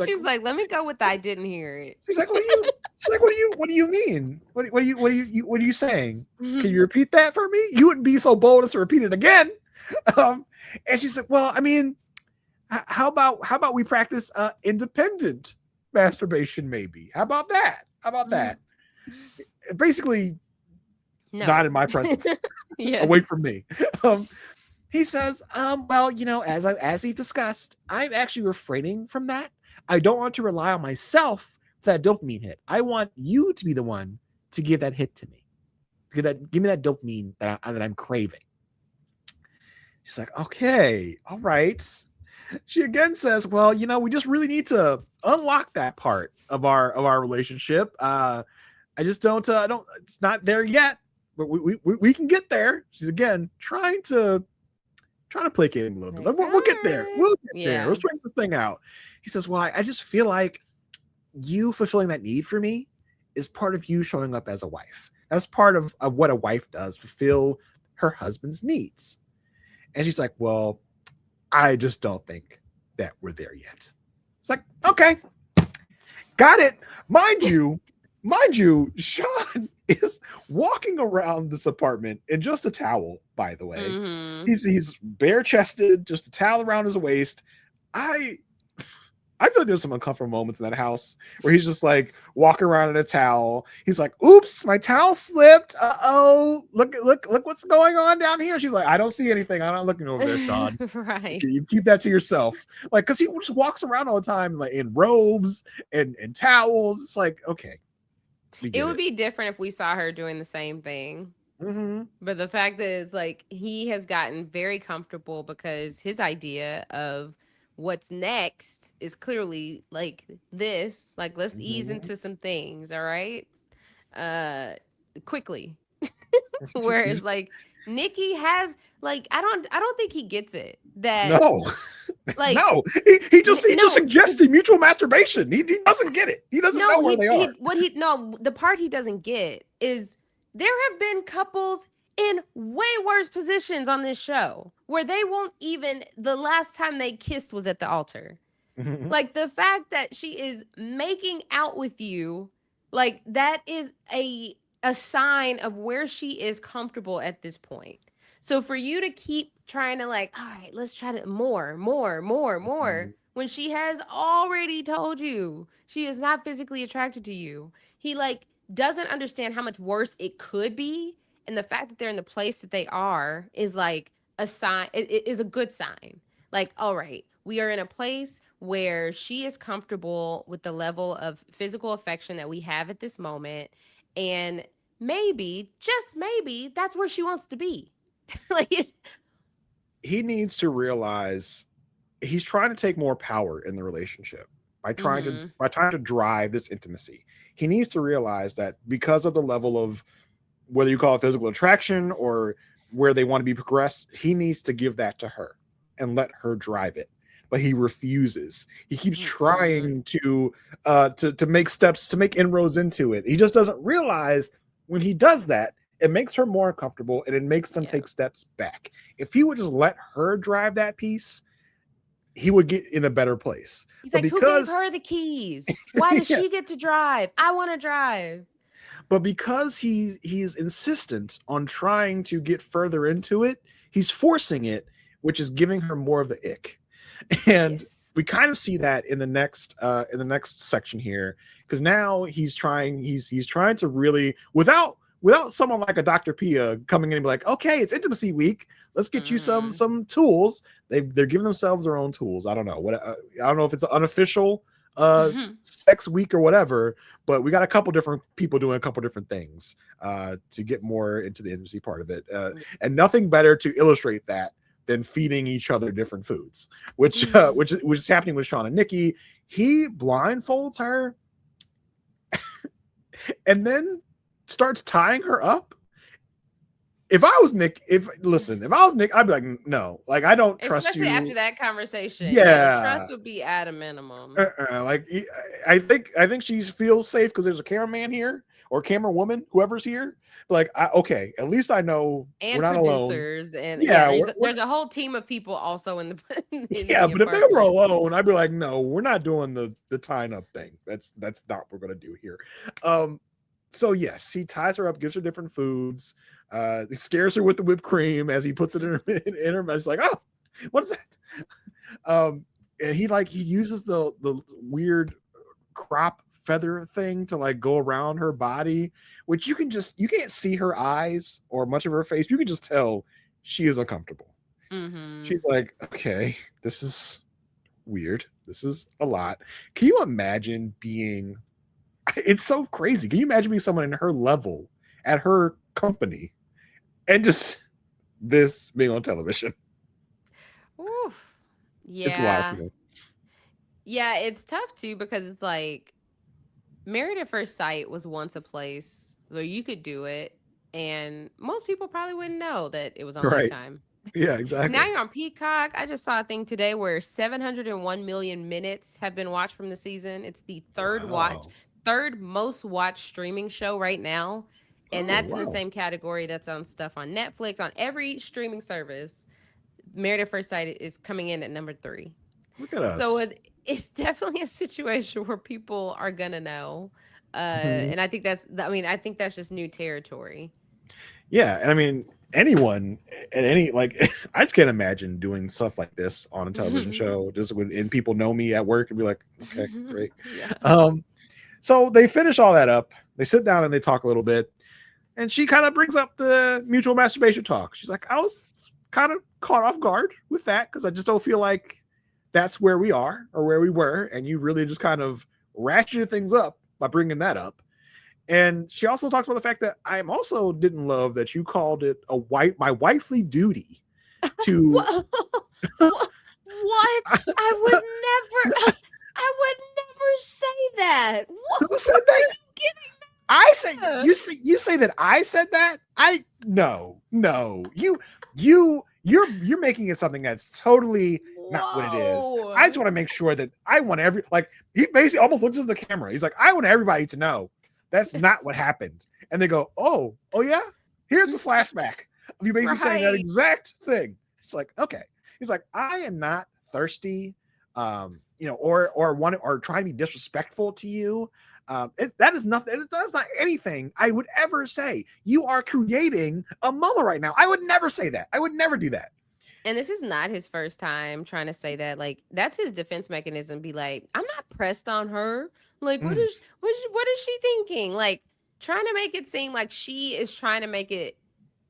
She's like, let me go with the I didn't hear it. She's like, what do you mean? What are you saying? Can you repeat that for me? You wouldn't be so bold as to repeat it again. And she said, well, I mean, how about we practice independent masturbation, maybe? How about that? Basically, not in my presence. Away from me. He says, well, as we've discussed, I'm actually refraining from that. I don't want to rely on myself for that dopamine hit. I want you to be the one to give that hit to me. Give me that dopamine that I'm craving. She's like, okay, all right. She again says, well, we just really need to unlock that part of our relationship. I just don't it's not there yet, but we can get there. She's again trying to placate him a little bit. We'll get there. There. Let's try this thing out. He says, well, I just feel like you fulfilling that need for me is part of you showing up as a wife. That's part of what a wife does, fulfill her husband's needs. And she's like, well, I just don't think that we're there yet. It's like, okay, got it. Mind you, Sean is walking around this apartment in just a towel, by the way. He's bare-chested, just a towel around his waist. I feel like there's some uncomfortable moments in that house where he's just like walking around in a towel. He's like, oops, my towel slipped. Uh-oh. Look what's going on down here. She's like, I don't see anything. I'm not looking over there, Sean. Right. You keep that to yourself. Like, because he just walks around all the time, like in robes and towels. It's like, okay. It would be different if we saw her doing the same thing. But the fact is, like, he has gotten very comfortable because his idea of what's next is clearly like this. Like, let's ease into some things, all right? Quickly. Whereas, like, Nikki has, like, I don't think he gets it. That no, like no, he just suggested mutual masturbation. He doesn't get it. He doesn't know where they are. The part he doesn't get is there have been couples in way worse positions on this show where they won't even, the last time they kissed was at the altar. Like, the fact that she is making out with you, like, that is a sign of where she is comfortable at this point. So for you to keep trying to, like, all right, let's try to more, when she has already told you she is not physically attracted to you, he, like, doesn't understand how much worse it could be. And the fact that they're in the place that they are is like a sign. It is a good sign. Like, all right, we are in a place where she is comfortable with the level of physical affection that we have at this moment. And maybe, just maybe, that's where she wants to be. Like, he needs to realize he's trying to take more power in the relationship Mm-hmm. by trying to drive this intimacy. He needs to realize that because of the level of whether you call it physical attraction or where they want to be progressed, he needs to give that to her and let her drive it. But he refuses. He keeps Mm-hmm. trying to make steps, to make inroads into it. He just doesn't realize when he does that, it makes her more uncomfortable and it makes them Yeah. take steps back. If he would just let her drive that piece, he would get in a better place. He's But like, who gave because her the keys? Why does yeah, she get to drive? I want to drive. but because he's insistent on trying to get further into it, he's forcing it, which is giving her more of the ick. And Yes. we kind of see that in the next section here, because now he's trying to really without someone like a Dr. Pia coming in and be like, okay, it's intimacy week, let's get you Mm-hmm. some tools. They're giving themselves their own tools. I don't know what I don't know if it's an unofficial sex week or whatever, but we got a couple different people doing a couple different things to get more into the intimacy part of it, and nothing better to illustrate that than feeding each other different foods, which is happening with Sean and Nikki. He blindfolds her and then starts tying her up. If I was Nick, if I was Nick, I'd be like, no, like I don't trust Especially you. after that conversation. Yeah, the Yeah, trust would be at a minimum. like I think she feels safe because there's a cameraman here or camera woman, whoever's here. Like, okay, at least I know we're And not alone. producers. And yeah, Yeah, there's a whole team of people also in the in yeah, the but if they were apartment. alone, I'd be like, no, we're not doing the tying up thing. That's not what we're gonna do here. So yes, he ties her up, gives her different foods, he scares her with the whipped cream as he puts it in her mouth. She's like, oh, what is that? And he uses the weird crop feather thing to like go around her body, which you can't see her eyes or much of her face. You can just tell she is uncomfortable. Mm-hmm. She's like, okay, this is weird. This is a lot. Can you imagine being it's so crazy. Can you imagine being someone in her level at her company and just this being on television? Oof. It's wild to Yeah. me. Yeah, it's tough too because it's like Married at First Sight was once a place where you could do it, and most people probably wouldn't know that it was on Right. Lifetime. Yeah, Now exactly. you're on Peacock. I just saw a thing today where 701 million minutes have been watched from the season. It's the Wow. third most watched streaming show right now. And Oh, that's in the wow. same category that's on stuff on Netflix, on every streaming service. Married at First Sight is coming in at number 3. Look at So us. it's definitely a situation where people are gonna know. Mhm. And I think that's just new territory. Yeah, and I mean anyone at any like I just can't imagine doing stuff like this on a television show just when and people know me at work and be like, okay, great. Yeah. Um so they finish all that up. They sit down and they talk a little bit. And she kind of brings up the mutual masturbation talk. She's like, I was kind of caught off guard with that because I just don't feel like that's where we are or where we were. And you really just kind of ratcheted things up by bringing that up. And she also talks about the fact that I also didn't love that you called it my wifely duty to. What? What? I would never. I would never say that. Who said Where are that? you getting I say that? you say that I said that. I no you're making it something that's totally not what it is. I just Whoa. want to make sure that I want he basically almost looks at the camera. He's like, I want everybody to know that's not That's what happened. And they go, oh yeah, here's the flashback of you basically saying that right. exact thing. It's like, okay. He's like, I am not thirsty, or want or trying to be disrespectful to you. That is nothing. That's not anything I would ever say. You are creating a mama right now. I would never say that. I would never do that. And this is not his first time trying to say that. Like that's his defense mechanism. Be like, I'm not pressed on her. Like, Mm, what is she thinking? Like trying to make it seem like she is trying to make it.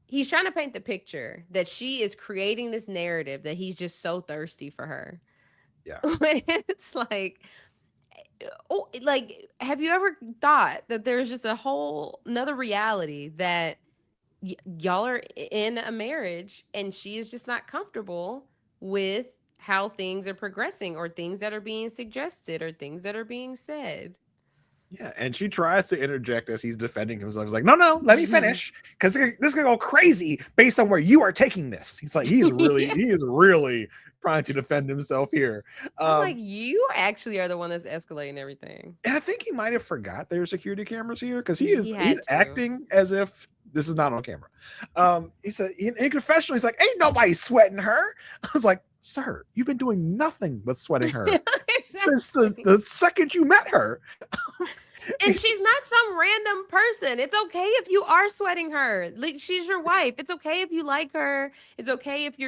He's trying to paint the picture that she is creating this narrative that he's just so thirsty for her. yeah. When it's like, oh, like, have you ever thought that there's just a whole another reality that y'all are in a marriage and she is just not comfortable with how things are progressing or things that are being suggested or things that are being said. Yeah, and she tries to interject as he's defending himself. He's like, no, let me finish, because this is gonna go crazy based on where you are taking this. He's like, Yeah. he is really trying to defend himself here. I'm like, you actually are the one that's escalating everything. And I think he might have forgot there are security cameras here, because He he's had to. acting as if this is not on camera. He said in confessional, he's like, ain't nobody sweating her. I was like, sir, you've been doing nothing but sweating her since Exactly. the second you met her. And she's not some random person. It's okay if you are sweating her. Like, she's your wife. It's okay if you like her. It's okay if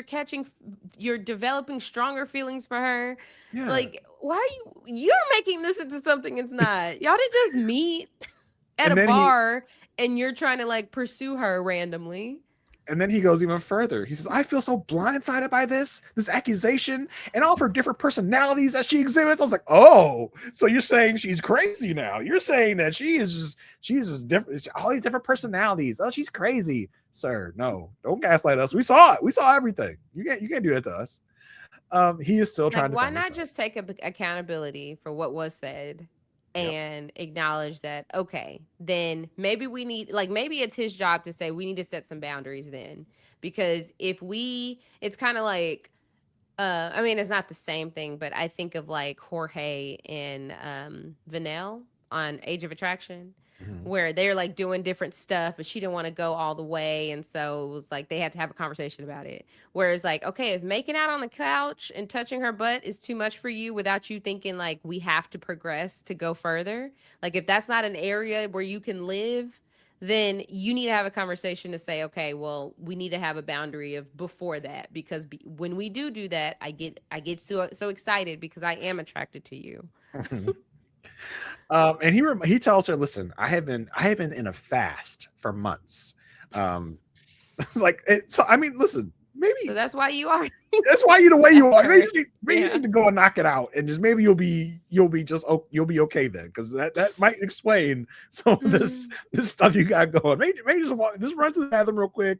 you're developing stronger feelings for her. Yeah. Like, why are you're making this into something it's not. Y'all didn't just meet at a And then he bar and you're trying to like pursue her randomly. And then he goes even further. He says, I feel so blindsided by this accusation and all of her different personalities that she exhibits. I was like, oh, so you're saying she's crazy now. You're saying that she's just different, all these different personalities. Oh, she's crazy. Sir, no, don't gaslight us. We saw it. We saw everything. You can't do that to us. He is still trying Like, to why defend not himself. just take accountability for what was said Yep. and acknowledge that, okay, then maybe maybe it's his job to say we need to set some boundaries then. Because it's kind of like, I mean, it's not the same thing, but I think of like Jorge and Vanel on Age of Attraction, Mhm. where they're like doing different stuff, but she didn't want to go all the way. And so it was like they had to have a conversation about it. Whereas, like, okay, if making out on the couch and touching her butt is too much for you without you thinking like we have to progress to go further, like if that's not an area where you can live, then you need to have a conversation to say, okay, well, we need to have a boundary of before that, because when we do that, I get so excited because I am attracted to you. And he tells her, listen, I have been in a fast for months. It's like so I mean, listen, maybe So that's why you are that's why you're the way you are. after her. Maybe you Yeah. need to go and knock it out, and just maybe you'll be okay then, because that might explain some of this stuff you got going. Maybe just run to the bathroom real quick,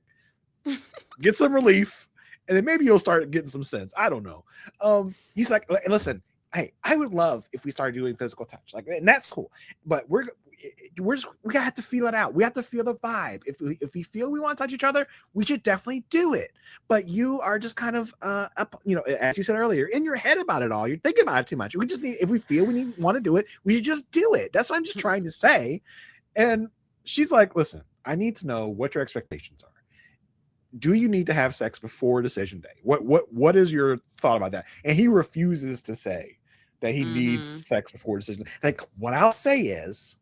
get some relief, and then maybe you'll start getting some sense. I don't know. He's like, listen, hey, I would love if we started doing physical touch, like, and that's cool, but we gotta have to feel it out. We have to feel the vibe. If we feel we want to touch each other, we should definitely do it. But you are just kind of up, as you said earlier, in your head about it all. You're thinking about it too much. We just need, if we feel want to do it, we should just do it. That's what I'm just trying to say. And she's like, listen, I need to know what your expectations are. Do you need to have sex before decision day? What is your thought about that? And he refuses to say that he needs sex before decision. Like, what I'll say is,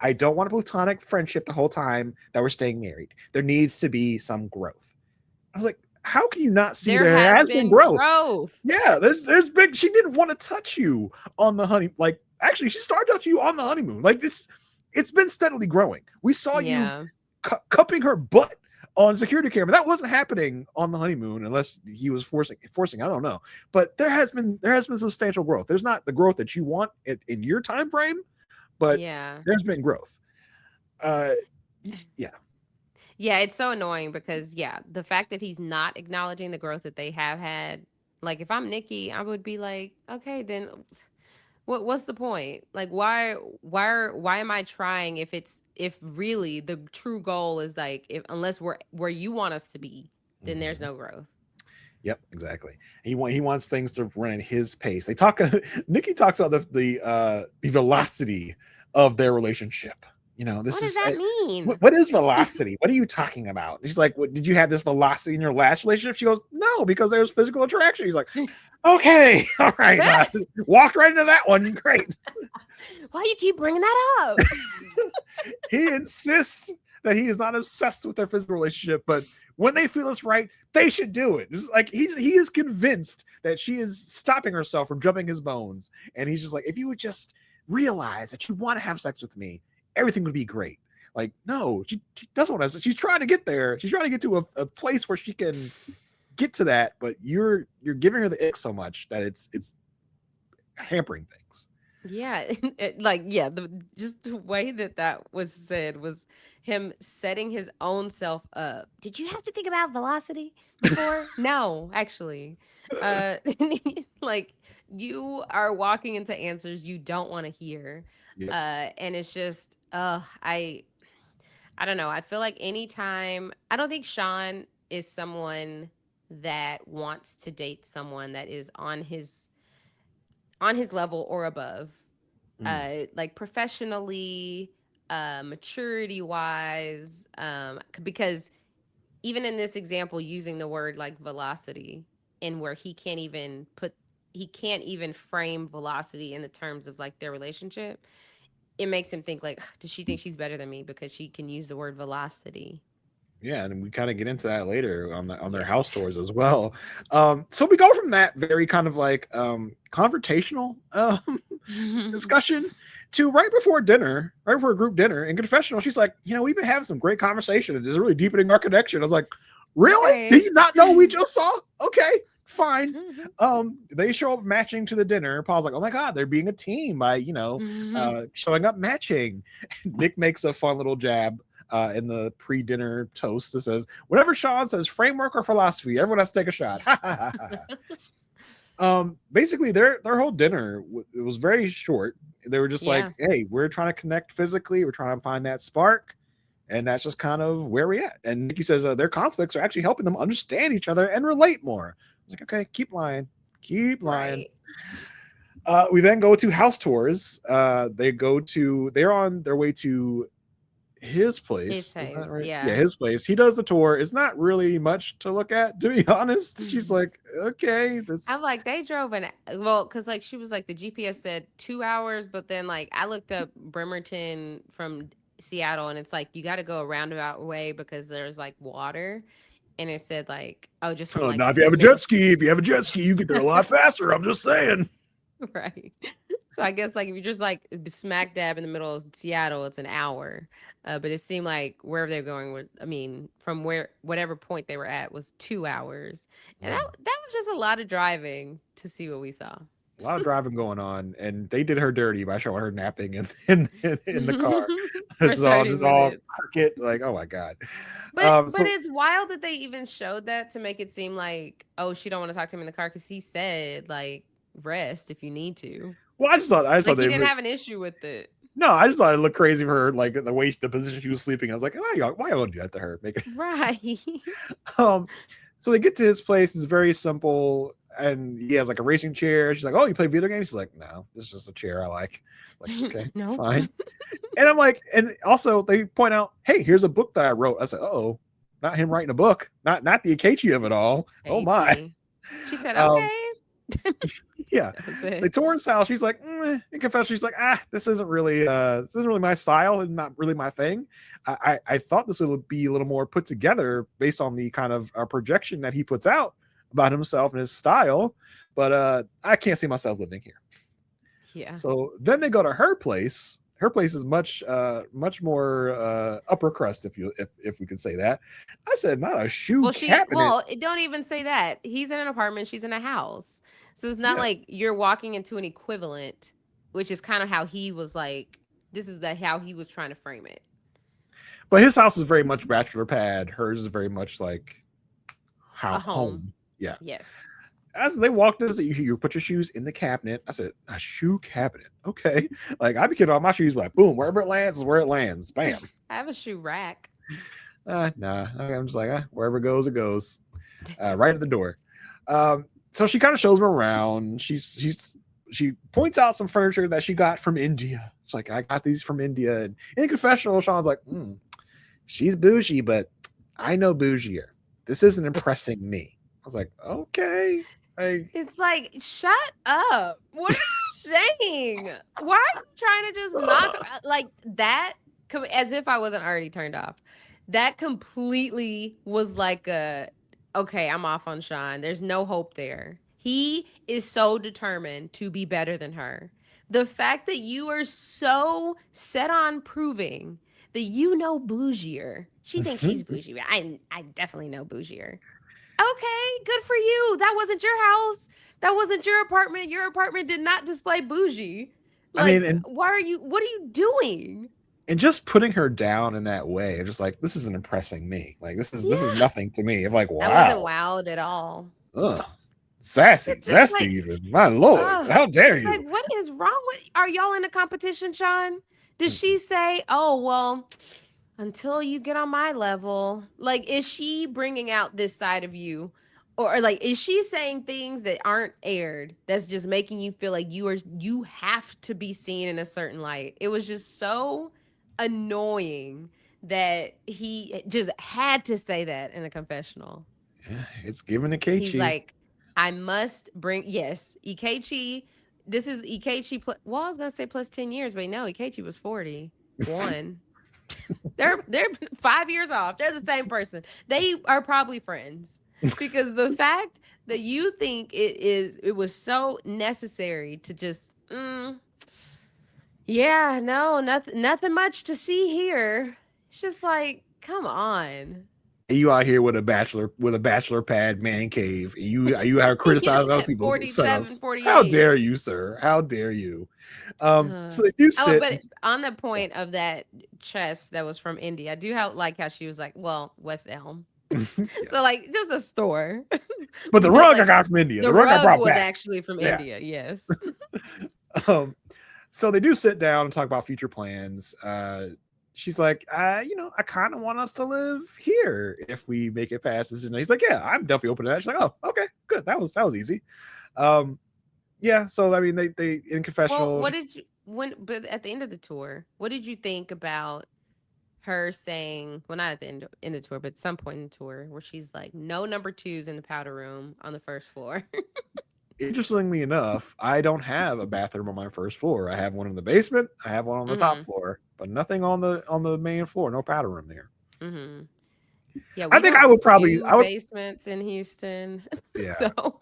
I don't want a platonic friendship the whole time that we're staying married. There needs to be some growth. I was like, how can you not see there has been growth? Yeah, there's big. She didn't want to touch you on the honey. Like, actually, she started touching you on the honeymoon. Like, it's been steadily growing. We saw you cupping her butt on security camera. That wasn't happening on the honeymoon, unless he was forcing. I don't know, but there has been substantial growth. There's not the growth that you want in your time frame, but there's been growth. Yeah. Yeah, it's so annoying because the fact that he's not acknowledging the growth that they have had. Like, if I'm Nikki, I would be like, okay, then what's the point? Like, why am I trying if really the true goal is like, if unless we're where you want us to be, then there's no growth. Yep, exactly. He wants things to run at his pace. Nikki talks about the velocity of their relationship. What does that mean? What is velocity? What are you talking about? She's like, did you have this velocity in your last relationship? She goes, no, because there's physical attraction. He's like, okay, all right. Walked right into that one. Great. Why you keep bringing that up? He insists that he is not obsessed with their physical relationship, but when they feel it's right, they should do it. It's like he is convinced that she is stopping herself from jumping his bones. And he's just like, if you would just realize that you want to have sex with me, everything would be great. Like, no, she doesn't want to. She's trying to get there. She's trying to get to a place where she can get to that, but you're giving her the ick so much that it's hampering things. Yeah, just the way that was said was him setting his own self up. Did you have to think about velocity before? No, actually. Like you are walking into answers you don't want to hear. Yep. And it's just I don't know. I feel like anytime I don't think Sean is someone that wants to date someone that is on his level or above. Like professionally, maturity wise, because even in this example using the word like velocity, and where he can't even frame velocity in the terms of like their relationship, it makes him think like, does she think she's better than me because she can use the word velocity? Yeah, and we kind of get into that later on their house Yes. tours as well. So we go from that very kind of like confrontational discussion to right before dinner, right before a group dinner in confessional. She's like, we've been having some great conversation and it's really deepening our connection. I was like, really? Right. Did you not know we just saw? Okay, fine. They show up matching to the dinner. Paul's like, oh my god, they're being a team by showing up matching. Nick makes a fun little jab in the pre-dinner toast that says, whatever Sean says, framework or philosophy, everyone has to take a shot. Basically their whole dinner, it was very short. They were just like, hey, we're trying to connect physically, we're trying to find that spark, and that's just kind of where we at. And Nikki says their conflicts are actually helping them understand each other and relate more. It's like, okay, keep lying. Right. We then go to house tours. They're on their way to his place. Right? Yeah, his place. He does the tour. It's not really much to look at, to be honest. She's like, okay. I'm like, they drove because like she was like, the GPS said 2 hours, but then like I looked up Bremerton from Seattle, and it's like you got to go a roundabout way because there's like water, and it said like, oh, just from like. Now if you have a jet ski, you get there a lot faster. I'm just saying. Right. So I guess like if you're just like smack dab in the middle of Seattle, it's an hour. But it seemed like wherever they're going from whatever point they were at was 2 hours. And that was just a lot of driving to see what we saw. A lot of driving going on, and they did her dirty by showing her napping in the car. It's all cricket, like, oh my god. But it's wild that they even showed that to make it seem like, oh, she don't want to talk to him in the car, because he said like, rest if you need to. Well, I just thought he didn't have an issue with it. No, I just thought it looked crazy for her, like the position she was sleeping. I was like, why y'all gonna do that to her? Right. So they get to his place. It's very simple, and he has like a racing chair. She's like, oh, you play video games? She's like, no, this is just a chair I like. Okay, no, fine. And I'm like, and also they point out, hey, here's a book that I wrote. I said, oh, not him writing a book, not the Akechi of it all. Oh my. She said, okay. Yeah, they tour his house. She's like, in confession, she's like, this isn't really my style and not really my thing. I thought this would be a little more put together based on the kind of projection that he puts out about himself and his style, but I can't see myself living here. Yeah. So then they go to her place. Her place is much more upper crust, if we could say that. I said, not a shoe cabinet. Well, don't even say that. He's in an apartment. She's in a house. So it's not like you're walking into an equivalent, which is kind of how he was like, this is how he was trying to frame it. But his house is very much bachelor pad. Hers is very much like a home. Yeah. Yes. As they walked in, you put your shoes in the cabinet. I said, a shoe cabinet. Okay. Like, I be kidding on my shoes, like, boom, wherever it lands is where it lands. Bam. I have a shoe rack. Nah. I'm just like, wherever it goes, it goes. Right at the door. So she kind of shows me around. She points out some furniture that she got from India. It's like, I got these from India. And in confessional, Sean's like, she's bougie, but I know bougier. This isn't impressing me. I was like, okay. It's like, shut up. What are you saying? Why are you trying to just knock like that? As if I wasn't already turned off. That completely was like okay, I'm off on Sean. There's no hope there. He is so determined to be better than her. The fact that you are so set on proving that you know bougier. She thinks she's bougie. I definitely know bougier. Okay, good for you. That wasn't your house. That wasn't your apartment. Your apartment did not display bougie. Like, what are you doing? And just putting her down in that way, just like, this isn't impressing me. Like, this is nothing to me. I'm like, wow. I wasn't wowed at all. Ugh. Sassy, It's just zesty, like, even. My lord, how dare it's you? like, what is wrong with? Are y'all in a competition, Sean? Did she say, "Oh well"? Until you get on my level, like, is she bringing out this side of you, or like, is she saying things that aren't aired that's just making you feel like you have to be seen in a certain light? It was just so annoying that he just had to say that in a confessional. Yeah, it's giving a He's Keiichi. like, I must bring, yes, Ikechi. This is Ikechi. Well, I was gonna say plus 10 years, but no, Ikechi was 41. They're 5 years off. They're the same person. They are probably friends because the fact that you think it was so necessary to just yeah, no, nothing much to see here. It's just like, come on. You out here with a bachelor pad man cave. And you out criticizing other At people's 47, setups. How 48. dare you, sir? How dare you? Uh, So they do oh, sit. but on the point of that chess that was from India, I do like how she was like, well, West Elm. So Yes. like just a store. But the But rug I like got from India. the The rug I rug brought was back. actually from Yeah. India, yes. So they do sit down and talk about future plans. She's like, I kind of want us to live here if we make it past this. And he's like, yeah, I'm definitely open to that. She's like, oh, okay, good. That was easy. Yeah. So I mean, they in confessional. Well, but at the end of the tour, what did you think about her saying, well, not at the end of the tour, but at some point in the tour, where she's like, no number twos in the powder room on the first floor? Interestingly enough, I don't have a bathroom on my first floor. I have one in the basement. I have one on the top floor, but nothing on the main floor. No powder room there. Yeah, I we think don't I would basements in Houston. Yeah. So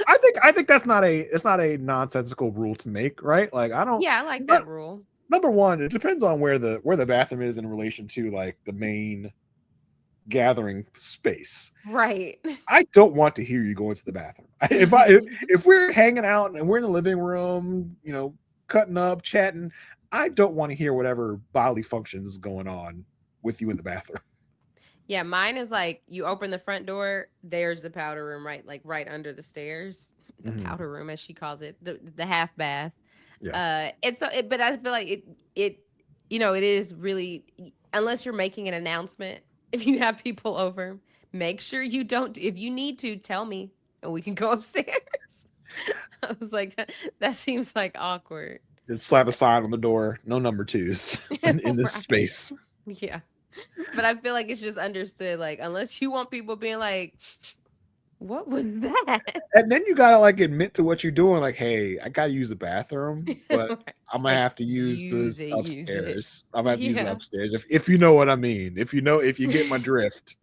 I think that's not a nonsensical rule to make, right? Like I don't. yeah, I like that rule. Number one, it depends on where the bathroom is in relation to like the main gathering space. Right. I don't want to hear you go into the bathroom. If we're hanging out and we're in the living room, cutting up, chatting, I don't want to hear whatever bodily functions is going on with you in the bathroom. Yeah, mine is like you open the front door, there's the powder room right under the stairs. The powder room, as she calls it, the half bath. Yeah. But I feel like it is really, unless you're making an announcement, if you have people over, make sure you don't. If you need to, tell me and we can go upstairs. I was like, that seems like awkward. Just slap a sign on the door, no number twos in this space. Yeah. But I feel like it's just understood, like, unless you want people being like, what was that? And then you gotta like admit to what you're doing, like, hey, I gotta use the bathroom, but right. I'm gonna have to use the upstairs. I'm gonna have to use it upstairs. If you know what I mean. If you get my drift,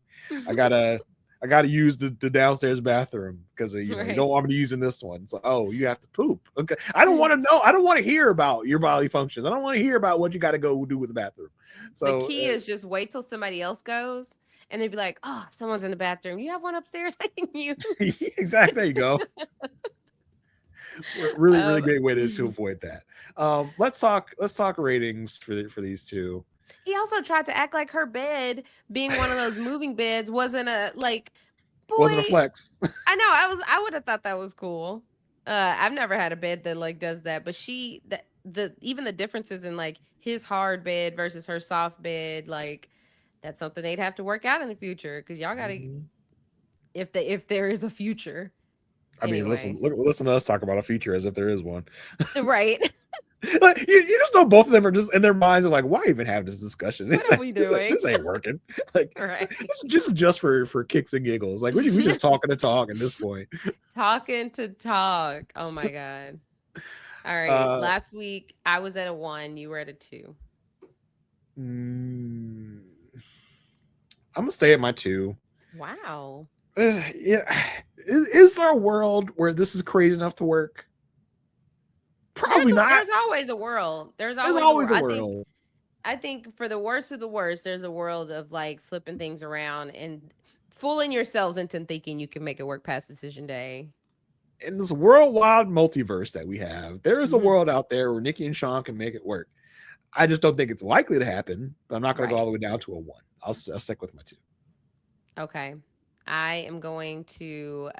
I gotta use the downstairs bathroom because you don't want me using this one. So you have to poop. Okay. I don't want to know. I don't want to hear about your bodily functions. I don't want to hear about what you got to go do with the bathroom. So the key is just wait till somebody else goes and they'd be like, oh, someone's in the bathroom. You have one upstairs I can use. Exactly. There you go. Really great way to avoid that. Let's talk ratings for these two. He also tried to act like her bed, being one of those moving beds, wasn't a wasn't a flex. I know. I would have thought that was cool. I've never had a bed that like does that, but even the differences in like his hard bed versus her soft bed, like that's something they'd have to work out in the future because y'all gotta if there is a future. I mean, listen to us talk about a future as if there is one. Right. Like you just know both of them are just in their minds are like, why even have this discussion? What are we doing? This ain't working. Like, right. It's just for kicks and giggles. Like we just talking to talk at this point. Talking to talk. Oh my god. All right. Last week I was at a 1. You were at a 2. I'm gonna stay at my 2. Wow. Yeah. Is there a world where this is crazy enough to work? Probably not. There's always a world. There's always a world. I think for the worst of the worst, there's a world of like flipping things around and fooling yourselves into thinking you can make it work past decision day. In this worldwide multiverse that we have, there is a world out there where Nikki and Sean can make it work. I just don't think it's likely to happen, but I'm not going to go all the way down to a 1. I'll stick with my 2. Okay. I am going to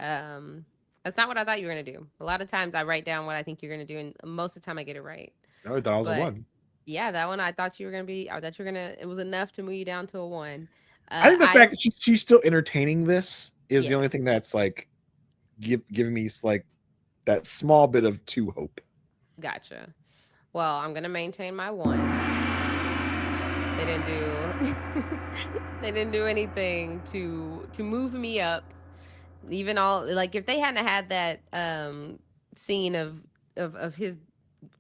That's not what I thought you were gonna do. A lot of times I write down what I think you're gonna do, and most of the time I get it right. No, I thought I was a But one. yeah, that one I thought you were gonna be. I thought you were gonna. It was enough to move you down to a one. I think the I fact that she's still entertaining this is the only thing yes, that's like giving me like that small bit of two hope. gotcha. Well, I'm gonna maintain my one. They didn't do. They didn't do anything to move me up. Even all like if they hadn't had that scene of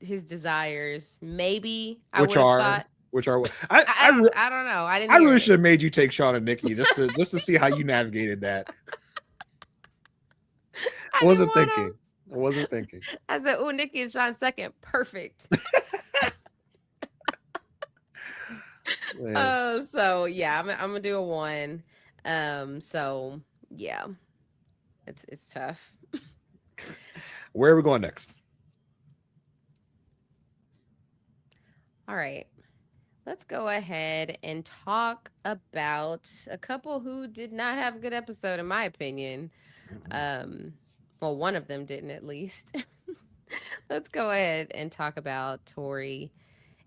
his desires, maybe I Which would have are thought. which are I don't know. I didn't I hear really it. should have made you take Sean and Nikki just to see how you navigated that. I I didn't wasn't want thinking. him. I wasn't thinking. I said, "Oh, Nikki and Sean second, perfect." Man. So yeah, I'm gonna do a one. So yeah, it's tough. Where are we going next? All right. Let's go ahead and talk about a couple who did not have a good episode, in my opinion. Um, well, one of them didn't, at least. Let's go ahead and talk about Tori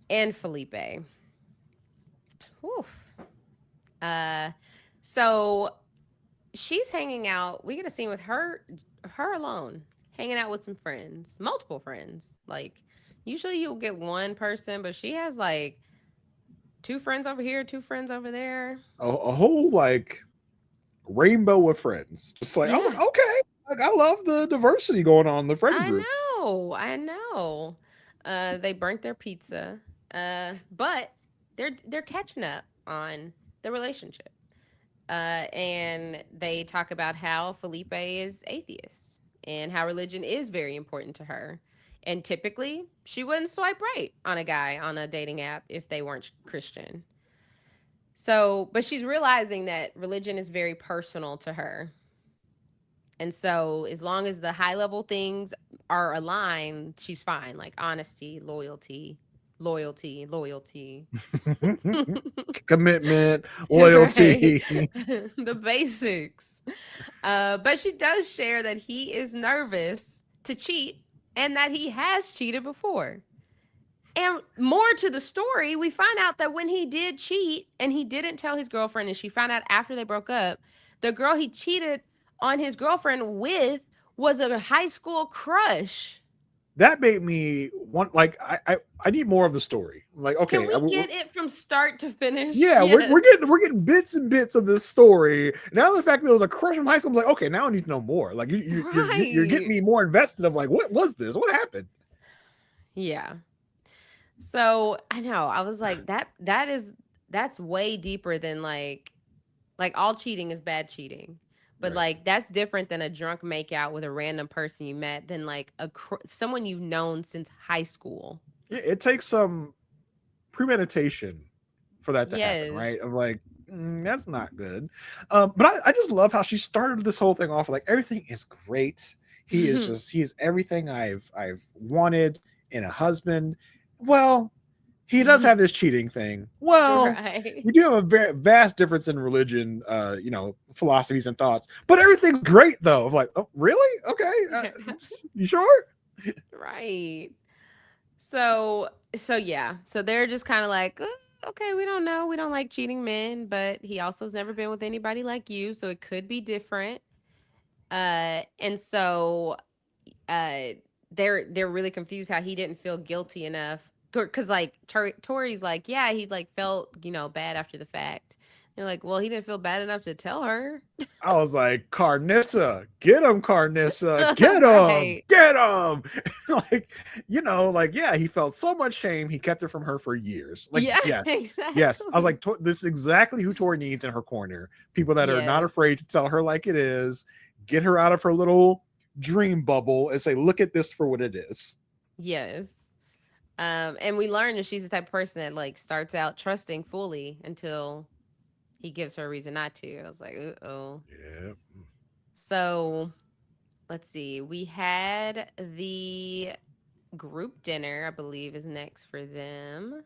and Felipe. Whew. Uh, so she's hanging out. We get a scene with her alone, hanging out with some friends, multiple friends. Like usually you'll get one person, but she has like two friends over here, two friends over there. A whole like rainbow of friends. Just like I was like, Yeah, okay, like I love the diversity going on in the friend I group. know. I know. They burnt their pizza. But they're catching up on the relationship. And they talk about how Felipe is atheist and how religion is very important to her. And typically, she wouldn't swipe right on a guy on a dating app if they weren't Christian. So, but she's realizing that religion is very personal to her. And so, as long as the high level things are aligned, she's fine. Like honesty, loyalty, loyalty, loyalty. Commitment, Right. loyalty. The basics. But she does share that he is nervous to cheat and that he has cheated before. And more to the story, we find out that when he did cheat and he didn't tell his girlfriend, and she found out after they broke up, the girl he cheated on his girlfriend with was a high school crush. That made me want like I need more of the story. Like Can okay, we get it from start to finish? yeah, Yes. we're getting bits and bits of this story. Now the fact that it was a crush from high school, I'm like, okay, now I need to know more. Like you're getting Right. me more invested of like what was this? What happened? Yeah. So I know. I was like, that's way deeper than like all cheating is bad cheating. But Right. like that's different than a drunk makeout with a random person you met than like someone you've known since high school. It takes some premeditation for that to happen, Yes. right? Of like, that's not good. But I just love how she started this whole thing off like everything is great. He is everything I've wanted in a husband. Well, he does have this cheating thing. Well, Right. we do have a very vast difference in religion, philosophies and thoughts. But everything's great though. I'm like, oh, really? Okay, you sure? Right. So yeah. So they're just kind of like, okay, we don't know. We don't like cheating men, but he also has never been with anybody like you, so it could be different. And so uh they're really confused how he didn't feel guilty enough because like Tori's like, yeah, he like felt bad after the fact. They're like, well, he didn't feel bad enough to tell her. I was like, Carnissa, get him, Carnissa, Right. get him. Like, like, yeah, he felt so much shame. He kept it from her for years. Like, Yeah, yes. I was exactly. like, this is exactly who Tori needs in her corner. People that are not Yes. afraid to tell her like it is, get her out of her little dream bubble and say, look at this for what it is. Yes. And we learned that she's the type of person that like starts out trusting fully until he gives her a reason not to. I was like, oh. Yeah. So let's see. We had the group dinner, I believe, is next for them.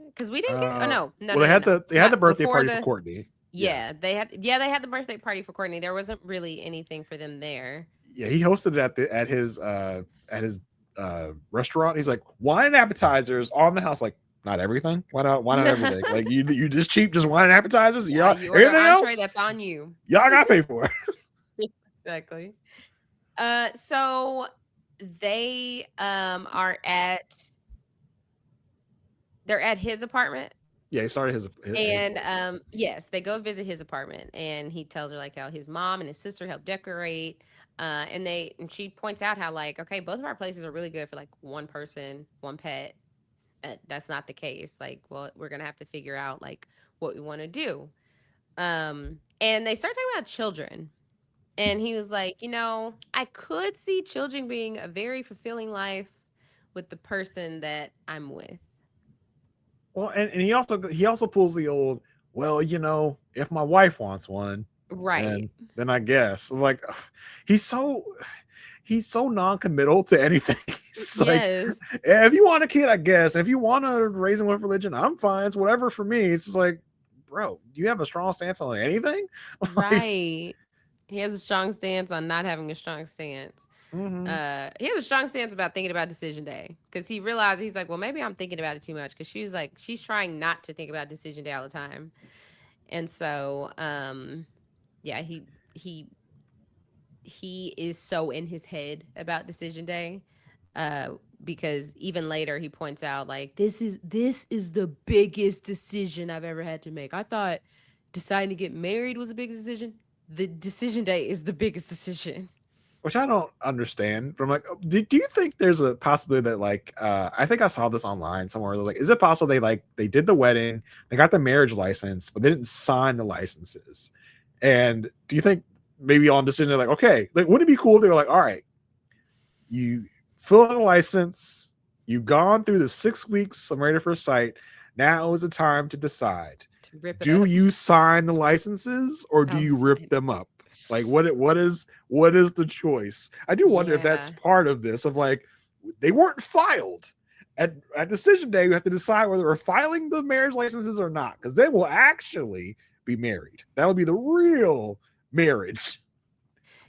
Because we didn't get. Oh no, no, Well, no, no, no. they had the Not birthday before party for the. Courtney. They had the birthday party for Courtney. There wasn't really anything for them there. Yeah, he hosted it at his restaurant. He's like, wine and appetizers on the house. Like, not everything. Why not everything? Like you just cheap, just wine and appetizers. Yeah, Y'all you order everything entree, else, that's on you. y'all gotta pay for it. Exactly. So they they're at his apartment. Yeah, he started his And yes, they go visit his apartment, and he tells her like how his mom and his sister helped decorate. And she points out how, like, okay, both of our places are really good for like one person, one pet. That's not the case. Like, well, we're gonna have to figure out like what we want to do. And they start talking about children. And he was like, I could see children being a very fulfilling life with the person that I'm with. Well, and he also pulls the old, well, if my wife wants one, Right. then I guess. Like, he's so non-committal to anything. He's like, Yes. if you want a kid, I guess. If you want to raise him with religion, I'm fine. It's whatever for me. It's just like, bro, do you have a strong stance on anything? Like, Right. He has a strong stance on not having a strong stance. He has a strong stance about thinking about decision day, because he realized, he's like, well, maybe I'm thinking about it too much, because she's trying not to think about decision day all the time. And so yeah, he is so in his head about decision day, because even later he points out like, this is the biggest decision I've ever had to make. I thought deciding to get married was a big decision. The decision day is the biggest decision. which I don't understand. But I'm like, do you think there's a possibility that like I think I saw this online somewhere. Like, is it possible they did the wedding, they got the marriage license, but they didn't sign the licenses? And do you think maybe on decision they're like, okay, like wouldn't it be cool if they were like, all right, you fill out a license, you've gone through the 6 weeks of Married at First Sight. Now is the time to decide. Do you sign the licenses or do you rip them up? Like what is the choice? I do wonder if that's part of this, of like, they weren't filed at decision day. We have to decide whether we're filing the marriage licenses or not, because they will actually be married. That'll be the real marriage.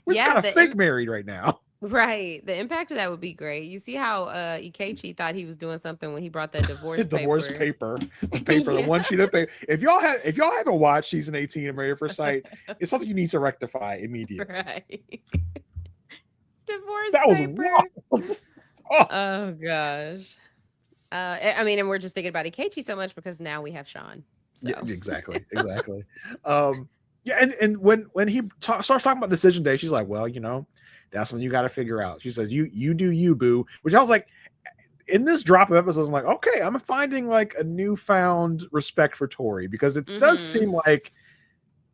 We're just kind of fake married right now. Right. The impact of that would be great. You see how Ikechi thought he was doing something when he brought that divorce paper. The one sheet of paper. If y'all haven't watched season 18 of Married at First Sight, it's something you need to rectify immediately. Right. Divorce that paper. Was wild. Oh gosh. I mean, and we're just thinking about Ikechi so much because now we have Sean. So. Yeah, exactly. Yeah, and when he starts talking about decision day, she's like, well, that's when you got to figure out. She says, you do you, boo. Which I was like, in this drop of episodes, I'm like, okay, I'm finding like a newfound respect for Tori, because it does seem like,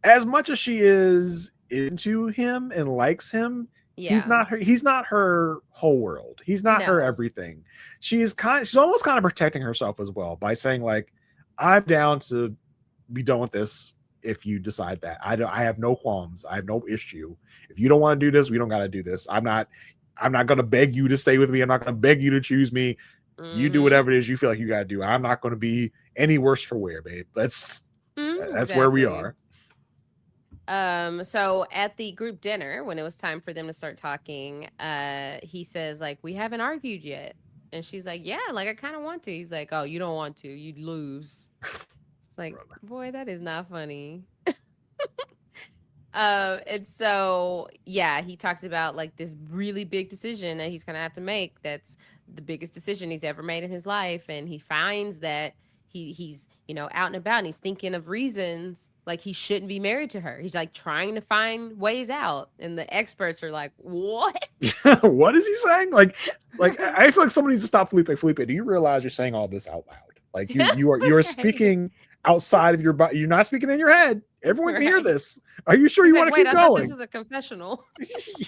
as much as she is into him and likes him, he's not her whole world. He's not her everything. She's almost kind of protecting herself as well by saying like, I'm down to be done with this. If you decide that, I have no qualms. I have no issue. If you don't want to do this, we don't got to do this. I'm not going to beg you to stay with me. I'm not going to beg you to choose me. You do whatever it is you feel like you got to do. I'm not going to be any worse for wear, babe. That's where we are. So at the group dinner, when it was time for them to start talking, he says like, we haven't argued yet. And she's like, yeah, like I kind of want to. He's like, oh, you don't want to, you'd lose. Like, boy, that is not funny. And so, yeah, he talks about like this really big decision that he's gonna have to make. That's the biggest decision he's ever made in his life. And he finds that he's out and about, and he's thinking of reasons like he shouldn't be married to her. He's like trying to find ways out, and the experts are like, what? What is he saying? Like I feel like somebody needs to stop Felipe. Felipe, do you realize you're saying all this out loud? Like you are speaking outside of your body. You're not speaking in your head. Everyone can hear this. Are you sure you want to keep going? This was a confessional.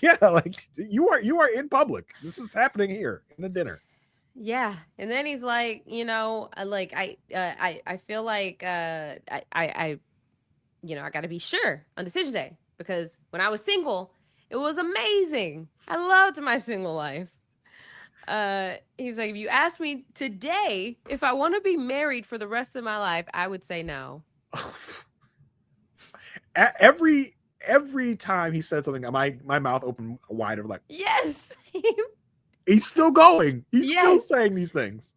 Yeah, like you are in public. This is happening here in a dinner. Yeah, and then he's like, like I feel like I got to be sure on decision day, because when I was single, it was amazing. I loved my single life. He's like, if you ask me today if I want to be married for the rest of my life, I would say no. every time he said something, my mouth opened wider. Like, yes. he's still going. He's still Yes. saying these things.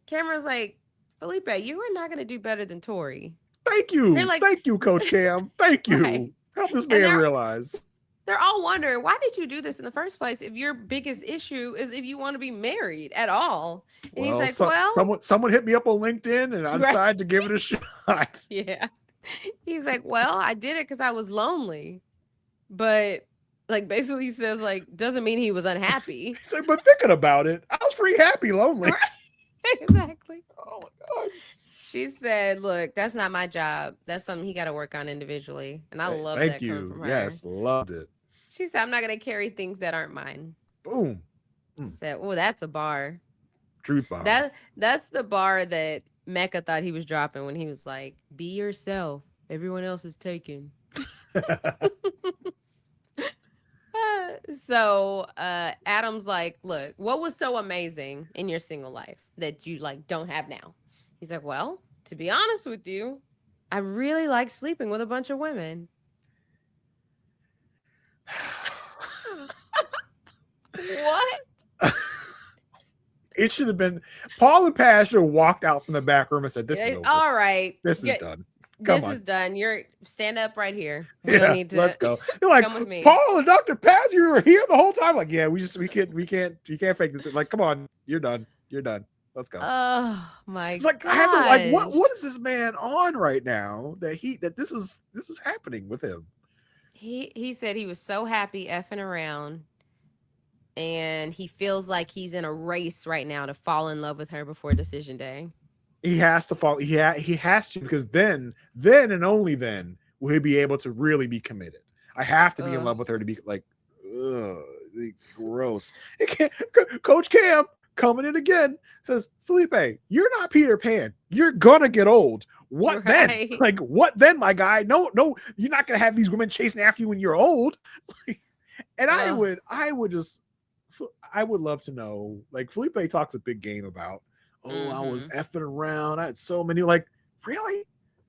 Cameron's like, Felipe, you are not going to do better than Tori. Thank you. They're like- Thank you, Coach Cam. Thank you. Right. Help this man realize. They're all wondering, why did you do this in the first place if your biggest issue is if you want to be married at all? And he's like, someone hit me up on LinkedIn and I decided to give it a shot. Yeah. He's like, well, I did it because I was lonely. But like basically he says, like, doesn't mean he was unhappy. He's like, but thinking about it, I was pretty happy lonely. Right. Exactly. Oh my God. She said, look, that's not my job. That's something he got to work on individually. And I love that coming from her. Yes, loved it. She said, I'm not going to carry things that aren't mine. Boom. Said, oh, that's a bar. Truth bomb. That's the bar that Mecca thought he was dropping when he was like, be yourself. Everyone else is taken. So Adam's like, look, what was so amazing in your single life that you like don't have now? He's like, well, to be honest with you, I really like sleeping with a bunch of women. What? It should have been Paul and Pastor walked out from the back room and said, this is over. All right. This is done. This is done. You're stand up right here. We don't need to let's go. You're like, come with me. Paul and Dr. Paz, you were here the whole time. Like, yeah, you can't fake this. Like, come on, you're done. Let's go. Oh my! It's like, I have to like, what is this man on right now that this is happening with him? He said he was so happy effing around, and he feels like he's in a race right now to fall in love with her before decision day. He has to fall. He has to, because then and only then will he be able to really be committed. I have to be in love with her to be like, gross. It can't. Coach Cam coming in again says, Felipe, you're not Peter Pan. You're gonna get old. What then? Like, what then, my guy? No, you're not gonna have these women chasing after you when you're old. And I would love to know. Like, Felipe talks a big game about. I was effing around. I had so many. Like, really?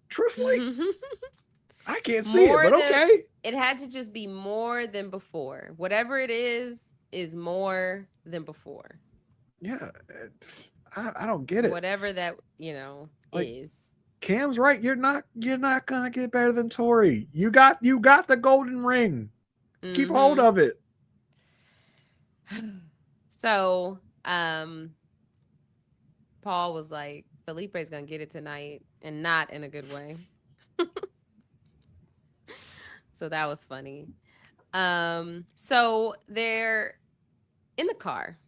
Truthfully? I can't see it, but okay. It had to just be more than before. Whatever it is more than before. Yeah. I don't get it. Whatever that, like, is. Cam's right. You're not gonna get better than Tori. You got the golden ring. Keep hold of it. So, Paul was like, Felipe's gonna get it tonight, and not in a good way. So that was funny. So they're in the car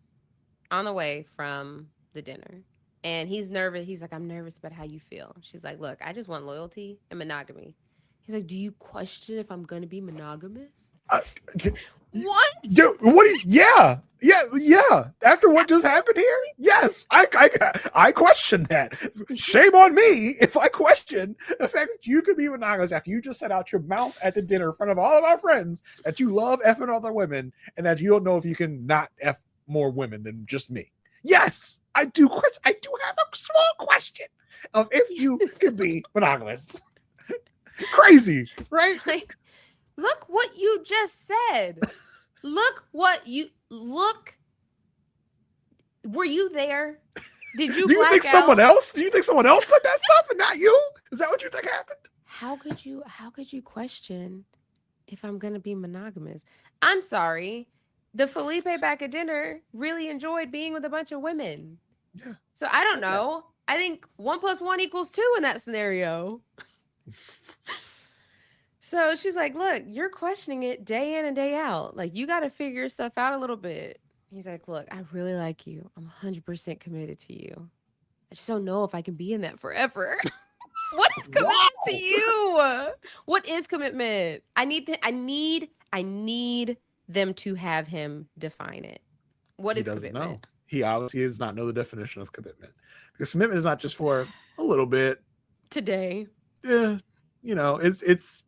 on the way from the dinner, and he's nervous. He's like, I'm nervous about how you feel. She's like, look, I just want loyalty and monogamy. He's like, do you question if I'm gonna be monogamous? What? Dude, yeah. After what just happened here, yes, I question that. Shame on me if I question the fact that you could be monogamous after you just set out your mouth at the dinner in front of all of our friends that you love effing other women and that you don't know if you can not F more women than just me. Yes, I do. I do have a small question of if you can be monogamous. Crazy, right? Like, look what you just said. Were you there? Did you? Do you think someone else? Do you think someone else said that stuff and not you? Is that what you think happened? How could you question if I'm gonna be monogamous? I'm sorry. The Felipe back at dinner really enjoyed being with a bunch of women. Yeah. So I don't know. I think 1 + 1 = 2 in that scenario. So she's like, look, you're questioning it day in and day out. Like, you got to figure stuff out a little bit. He's like, look, I really like you. I'm 100% committed to you. I just don't know if I can be in that forever. What is commitment to you? What is commitment? I need them to have him define it. What is commitment? Know. He obviously does not know the definition of commitment, because commitment is not just for a little bit. Today. Yeah. It's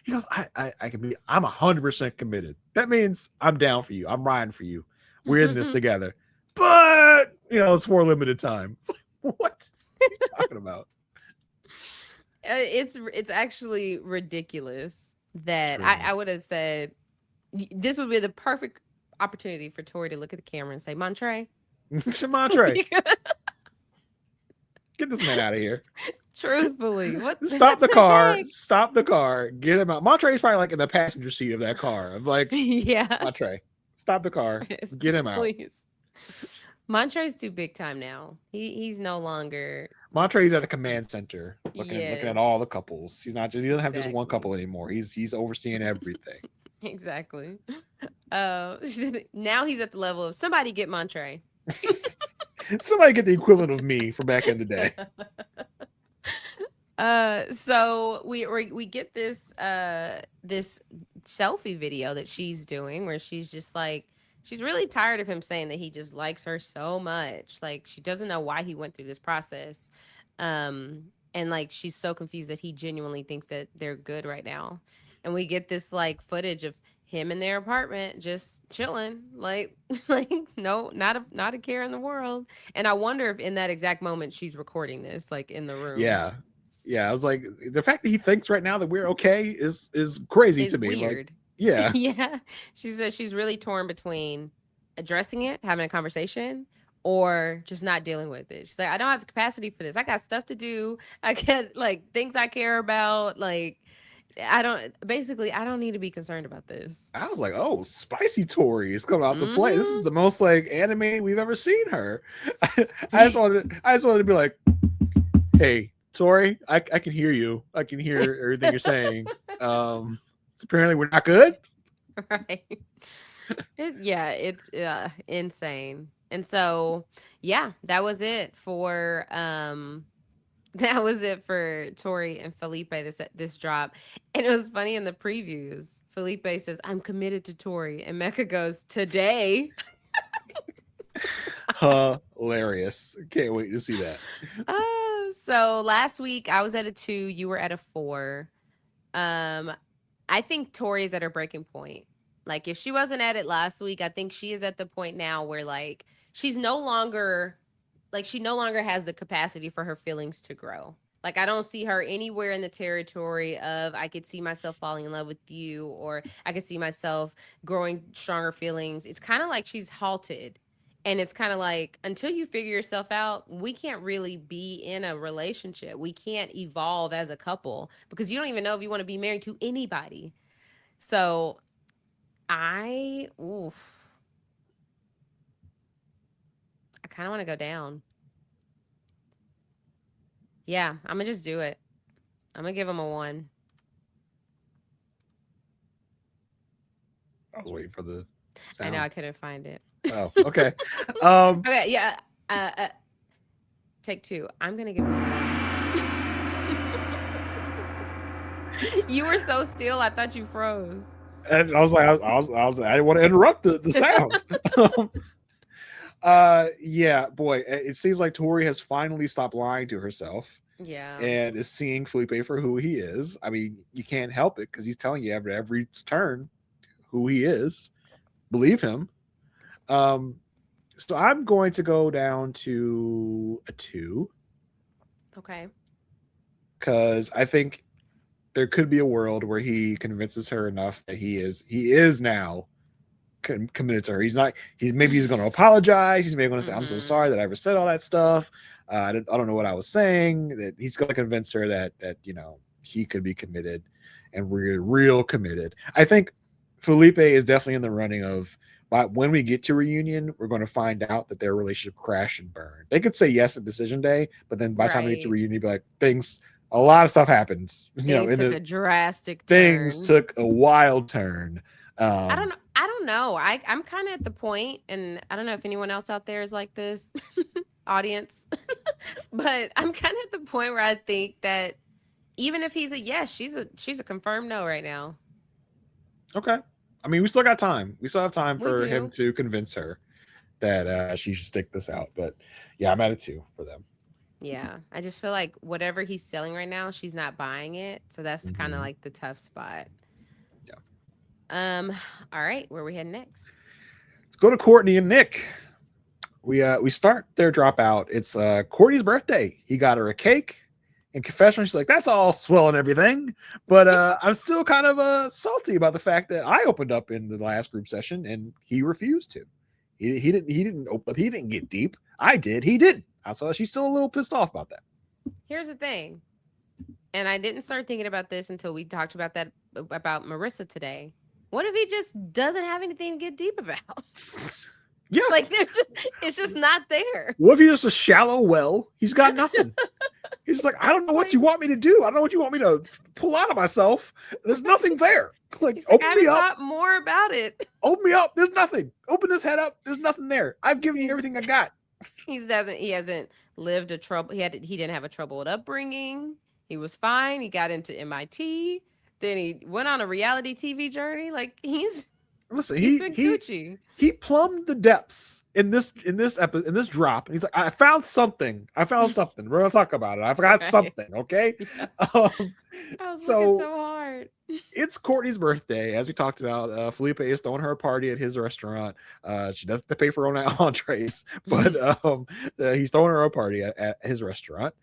he goes, I'm 100% committed. That means I'm down for you. I'm riding for you. We're in this together. But, it's for a limited time. What are you talking about? It's actually ridiculous that Extremely. I would have said this would be the perfect opportunity for Tori to look at the camera and say, Montre. Montre, get this man out of here. Truthfully, what? Stop the the car. heck? Stop the car. Get him out. Montre is probably like in the passenger seat of that car. I'm like, Yeah. Montre, stop the car. Get him out. Please. Montre's too big time now. He's no longer. Montre's at a command center, looking at all the couples. He doesn't have just one couple anymore. He's overseeing everything. Exactly. Now he's at the level of somebody get Montre. Somebody get the equivalent of me from back in the day. So we get this this selfie video that she's doing where she's just like, she's really tired of him saying that he just likes her so much. Like, she doesn't know why he went through this process. And like, she's so confused that he genuinely thinks that they're good right now. And we get this like footage of him in their apartment just chilling, like no, not a care in the world. And I wonder if in that exact moment she's recording this, like in the room. Yeah, I was like, the fact that he thinks right now that we're okay is crazy to me. Weird. Like, yeah. Yeah. She says she's really torn between addressing it, having a conversation, or just not dealing with it. She's like, I don't have the capacity for this. I got stuff to do. I got like things I care about. Like, I don't need to be concerned about this. I was like, oh, spicy Tori is coming out to play. This is the most like anime we've ever seen her. I just wanted to be like, hey, Tori, I can hear you. I can hear everything you're saying. Apparently we're not good. Right. It's insane. And so, yeah, that was it for Tori and Felipe this drop. And it was funny in the previews. Felipe says, I'm committed to Tori. And Mecca goes, today. Hilarious. Can't wait to see that. So last week I was at a 2, you were at a 4. I think Tori's at her breaking point. Like, if she wasn't at it last week, I think she is at the point now where like she no longer has the capacity for her feelings to grow. Like, I don't see her anywhere in the territory of I could see myself falling in love with you, or I could see myself growing stronger feelings. It's kind of like she's halted. And it's kind of like, until you figure yourself out, we can't really be in a relationship. We can't evolve as a couple because you don't even know if you want to be married to anybody. So I kind of want to go down. Yeah, I'm going to just do it. I'm going to give him a 1. I was waiting for the sound. I know, I couldn't find it. Oh, okay. Okay, yeah. Take 2. I'm gonna give it a 1. You were so still, I thought you froze. And I was like, I didn't want to interrupt the sound. Yeah, boy, it seems like Tori has finally stopped lying to herself. Yeah. And is seeing Felipe for who he is. I mean, you can't help it because he's telling you every turn who he is. Believe him. So I'm going to go down to a 2. Okay. Because I think there could be a world where he convinces her enough that he is now committed to her. He's going to apologize. He's maybe going to say, I'm so sorry that I ever said all that stuff. I don't know what I was saying. That he's going to convince her that he could be committed and real committed. I think Felipe is definitely in the running of, but when we get to reunion, we're going to find out that their relationship crashed and burned. They could say yes at decision day, but then by the time we get to reunion, be like, a lot of stuff happens. Things took a drastic turn. Things took a wild turn. I don't know. I'm kind of at the point, and I don't know if anyone else out there is like this, audience, but I'm kind of at the point where I think that even if he's a yes, she's a confirmed no right now. Okay. I mean, we still got time. We still have time for him to convince her that she should stick this out. But yeah, I'm at a 2 for them. Yeah, I just feel like whatever he's selling right now, she's not buying it. So that's kind of like the tough spot. Yeah. All right, where are we heading next? Let's go to Courtney and Nick. We start their dropout. It's Courtney's birthday. He got her a cake In confession, she's like, that's all swell and everything, but I'm still kind of salty about the fact that I opened up in the last group session and he refused to. He didn't open up. He didn't get deep. I did. He didn't. So she's still a little pissed off about that. Here's the thing, and I didn't start thinking about this until we talked about Marissa today. What if he just doesn't have anything to get deep about? Yeah, like it's just not there. What if he's just a shallow well? He's got nothing. He's just like, I don't know what you want me to do. I don't know what you want me to pull out of myself. There's nothing there. Like, open me up. Thought more about it. Open me up. There's nothing. Open this head up. There's nothing there. I've given you everything I got. He hasn't lived a trouble. He didn't have a troubled upbringing. He was fine. He got into MIT. Then he went on a reality TV journey. Like he's been Gucci. He plumbed the depths in this episode, in this drop. And he's like, I found something. We're gonna talk about it. I forgot something. Okay. Yeah. I was looking so hard. It's Courtney's birthday, as we talked about. Felipe is throwing her a party at his restaurant. She doesn't have to pay for her own entrees, but he's throwing her a party at his restaurant.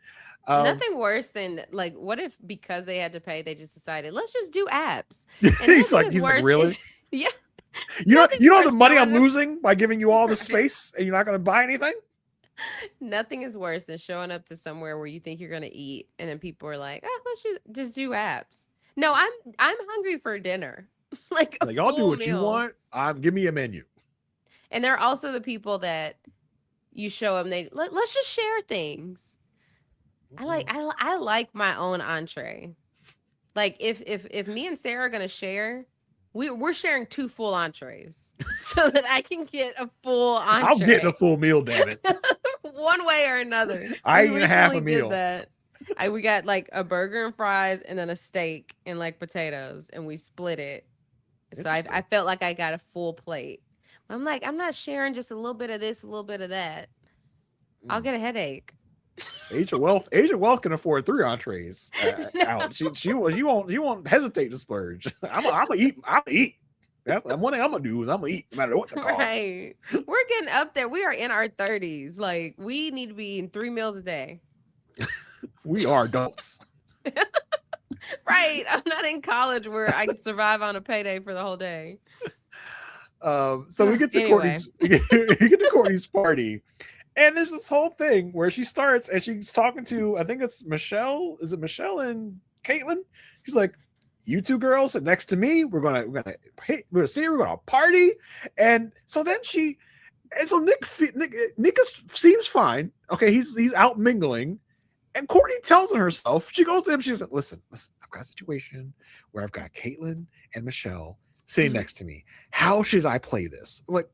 Nothing worse than like, what if because they had to pay, they just decided let's just do abs. he's like, really? Yeah. You know the money I'm losing by giving you all the space, and you're not going to buy anything. Nothing is worse than showing up to somewhere where you think you're going to eat, and then people are like, "Oh, let's just do abs." No, I'm hungry for dinner. like y'all do what meal. You want. Give me a menu. And they're also the people that you show them. Let's just share things. I like my own entree. Like if me and Sarah are gonna share, we're sharing 2 full entrees so that I can get a full entree. I'm getting a full meal, damn it. One way or another. I eat half a meal. We got like a burger and fries and then a steak and like potatoes, and we split it. So I felt like I got a full plate. I'm like, I'm not sharing just a little bit of this, a little bit of that. I'll get a headache. Aysha Wealth can afford 3 entrees. Out. She won't hesitate to splurge. I'm gonna eat. That's one thing I'm gonna do is I'm gonna eat no matter what the cost. Right. We're getting up there. We are in our 30s. Like we need to be eating 3 meals a day. We are adults. Right. I'm not in college where I can survive on a payday for the whole day. So we get to Courtney's party. And there's this whole thing where she starts and she's talking to, I think it's Michelle. Is it Michelle and Caitlin? She's like, you 2 girls sit next to me. We're gonna party. And so then Nick seems fine. Okay, he's out mingling. And Courtney tells herself, she goes to him, she's like, listen, I've got a situation where I've got Caitlin and Michelle sitting next to me. How should I play this? I'm like,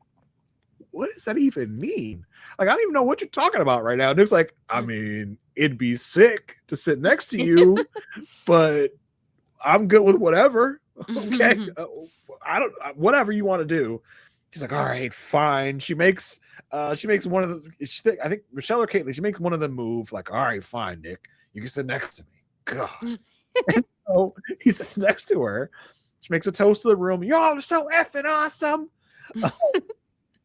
what does that even mean? Like, I don't even know what you're talking about right now. And it's like, I mean, it'd be sick to sit next to you, but I'm good with whatever. Okay. Whatever you want to do. She's like, all right, fine. She makes one of the, I think Michelle or Caitlin, she makes one of them move like, all right, fine, Nick, you can sit next to me. God. And so he sits next to her. She makes a toast to the room. Y'all are so effing awesome.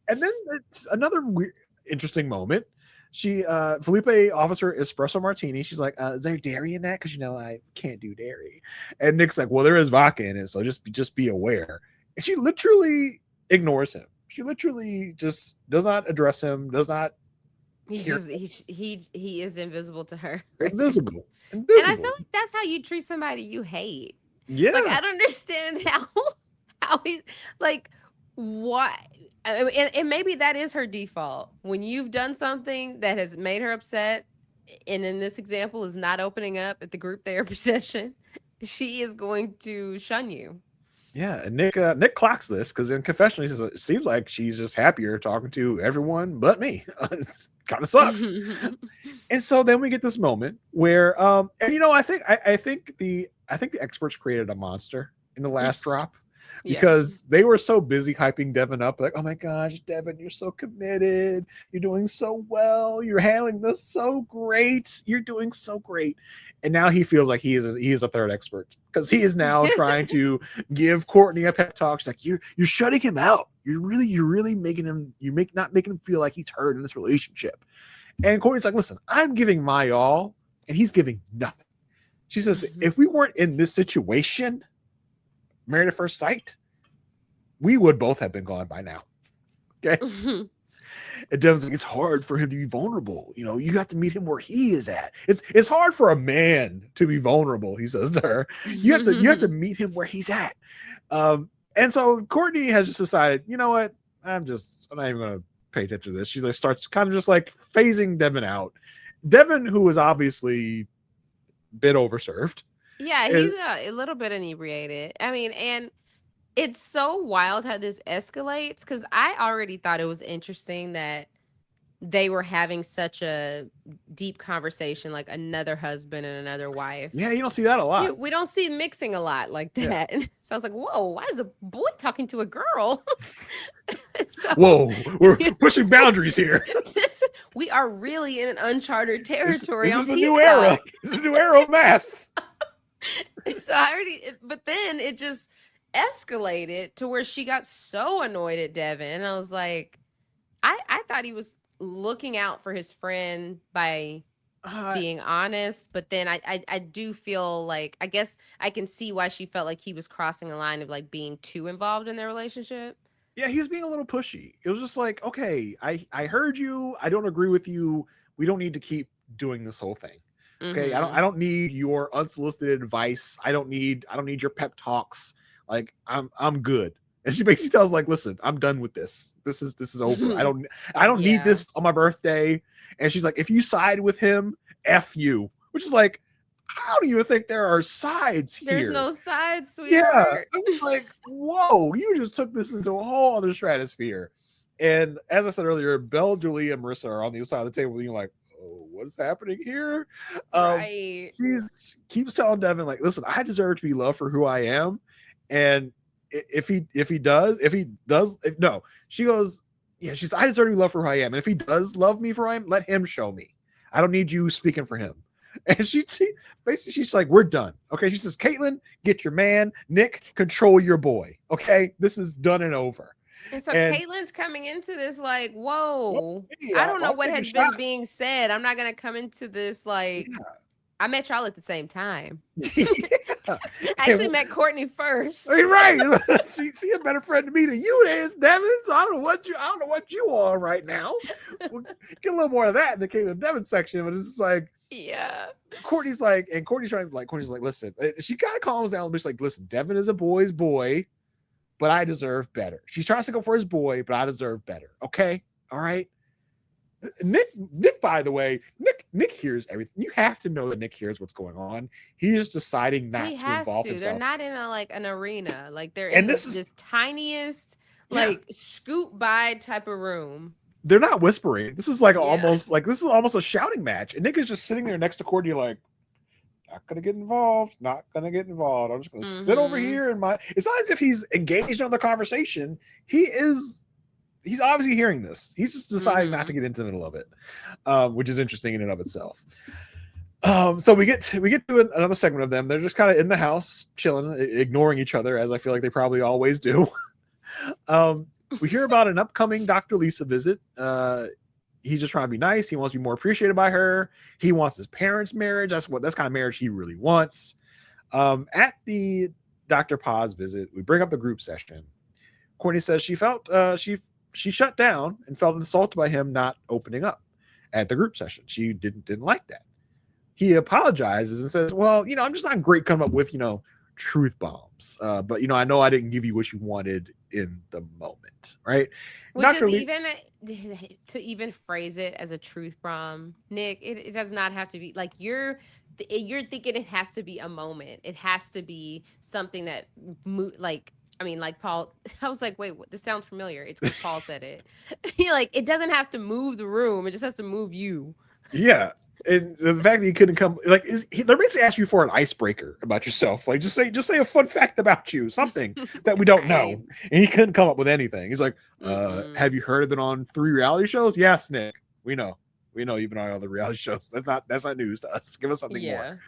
And then it's another weird, interesting moment. Felipe offers her espresso martini. She's like, is there dairy in that? Because I can't do dairy. And Nick's like, well, there is vodka in it, so just be aware. And she literally ignores him. She literally just does not address him. Does not. He is invisible to her. Invisible. And I feel like that's how you treat somebody you hate. Yeah. Like I don't understand how he's like why. And maybe that is her default. When you've done something that has made her upset, and in this example is not opening up at the group therapy session, she is going to shun you. Yeah, and Nick clocks this because in confession, it seems like she's just happier talking to everyone but me. It kind of sucks. And so then we get this moment where, and I think the experts created a monster in the last drop. Because they were so busy hyping Devin up, like, oh my gosh, Devin, you're so committed. You're doing so well. You're handling this so great. You're doing so great. And now he feels like he is a third expert because he is now trying to give Courtney a pep talk. She's like, you're shutting him out. You're really making him, not making him feel like he's heard in this relationship. And Courtney's like, listen, I'm giving my all, and he's giving nothing. She says, if we weren't in this situation, married at first sight, we would both have been gone by now. Okay. And Devin's like, it's hard for him to be vulnerable. You know, you got to meet him where he is at. It's hard for a man to be vulnerable, he says to her. You have to meet him where he's at. And so Courtney has just decided, you know what? I'm not even gonna pay attention to this. She like starts kind of just like phasing Devin out. Devin, who is obviously a bit overserved. Yeah, he's a little bit inebriated. I mean, and it's so wild how this escalates, because I already thought it was interesting that they were having such a deep conversation, like another husband and another wife. Yeah, you don't see that a lot. We don't see mixing a lot like that. Yeah. So I was like, whoa, why is a boy talking to a girl? Whoa, we're pushing boundaries here. We are really in an uncharted territory. This is a new era. This is a new era of MAFS. But then it just escalated to where she got so annoyed at Devin. And I was like, I thought he was looking out for his friend by being honest, but then I do feel like, I guess I can see why she felt like he was crossing a line of like being too involved in their relationship. Yeah, he's being a little pushy. It was just like, okay, I heard you. I don't agree with you. We don't need to keep doing this whole thing. Okay, I don't need your unsolicited advice. I don't need your pep talks. Like I'm good. And she basically tells like, listen, I'm done with this. This is over. I don't need this on my birthday. And she's like, if you side with him, F you. Which is like, how do you think there are sides here? There's no sides, sweetheart. Yeah. I was like, whoa, you just took this into a whole other stratosphere. And as I said earlier, Belle, Julie, and Marissa are on the other side of the table. And you're like, oh, what is happening here? Right. She's keeps telling Devin, like, listen, I deserve to be loved for who I am. And she goes, yeah, I deserve to be loved for who I am. And if he does love me for who I am, let him show me. I don't need you speaking for him. And she's like, we're done. Okay. She says, Caitlin, get your man. Nick, control your boy. Okay. This is done and over. And so Caitlin's coming into this like, whoa, I don't know what has been being said. I'm not going to come into this like, I met y'all at the same time. I actually met Courtney first. Right. She a better friend to me than you is, Devin. So I don't know what you are right now. We'll get a little more of that in the Caitlin Devin section, but it's just like, yeah. Courtney's like, listen. She kind of calms down, but she's like, listen, Devin is a boy's boy, but I deserve better. She's trying to stick up for his boy, but I deserve better. Okay, all right. Nick, by the way, Nick hears everything. You have to know that Nick hears what's going on. He's deciding not to involve himself. They're not in an arena. Like they're in this tiniest, like scoot by type of room. They're not whispering. This is almost a shouting match. And Nick is just sitting there next to Courtney, like, not gonna get involved. I'm just gonna sit over here and it's not as if he's engaged in the conversation. He's obviously hearing this. He's just deciding not to get into the middle of it, which is interesting in and of itself. So we get to another segment of them. They're just kind of in the house, chilling, ignoring each other, as I feel like they probably always do. We hear about an upcoming Dr. Lisa visit. He's just trying to be nice. He wants to be more appreciated by her. He wants his parents' marriage. That's kind of marriage he really wants. At the Dr. Paz visit, we bring up the group session. Courtney says she felt she shut down and felt insulted by him not opening up at the group session. She didn't like that. He apologizes and says, well, I'm just not great coming up with, truth bombs. But, I know I didn't give you what you wanted in the moment. Right. Which is to even phrase it as a truth bomb, Nick, it does not have to be like you're thinking it has to be a moment. It has to be something that like Paul, I was like, wait, this sounds familiar. It's because Paul said it. It doesn't have to move the room. It just has to move you. Yeah. And the fact that he couldn't come, they're basically asking you for an icebreaker about yourself. Like, just say a fun fact about you, something that we don't know. And he couldn't come up with anything. He's like, have you heard of it on 3 reality shows? Yes, Nick. We know you've been on other reality shows. That's not news to us. Give us something more.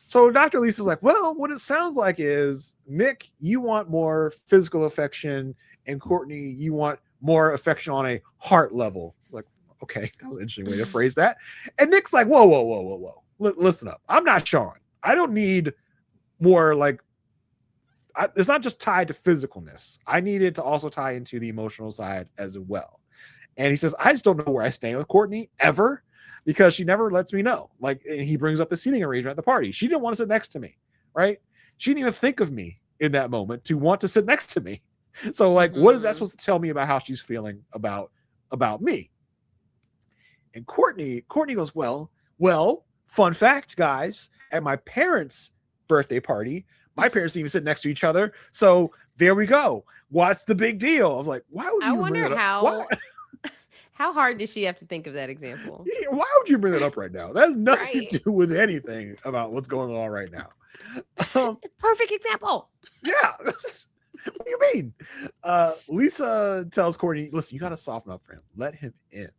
So Dr. Lisa's like, well, what it sounds like is, Nick, you want more physical affection, and Courtney, you want more affection on a heart level. Like, okay, that was an interesting way to phrase that. And Nick's like, whoa. Listen up. I'm not Sean. I don't need more like, it's not just tied to physicalness. I need it to also tie into the emotional side as well. And he says, I just don't know where I stand with Courtney ever, because she never lets me know. Like, and he brings up the seating arrangement at the party. She didn't want to sit next to me, right? She didn't even think of me in that moment to want to sit next to me. So like, what is that supposed to tell me about how she's feeling about me? And Courtney goes, well, fun fact, guys, at my parents' birthday party, my parents didn't even sit next to each other. So there we go. What's the big deal? I was like, why would you bring that up? How hard did she have to think of that example? Yeah, why would you bring that up right now? That has nothing to do with anything about what's going on right now. Perfect example. Yeah. What do you mean? Lisa tells Courtney, listen, you got to soften up for him. Let him in.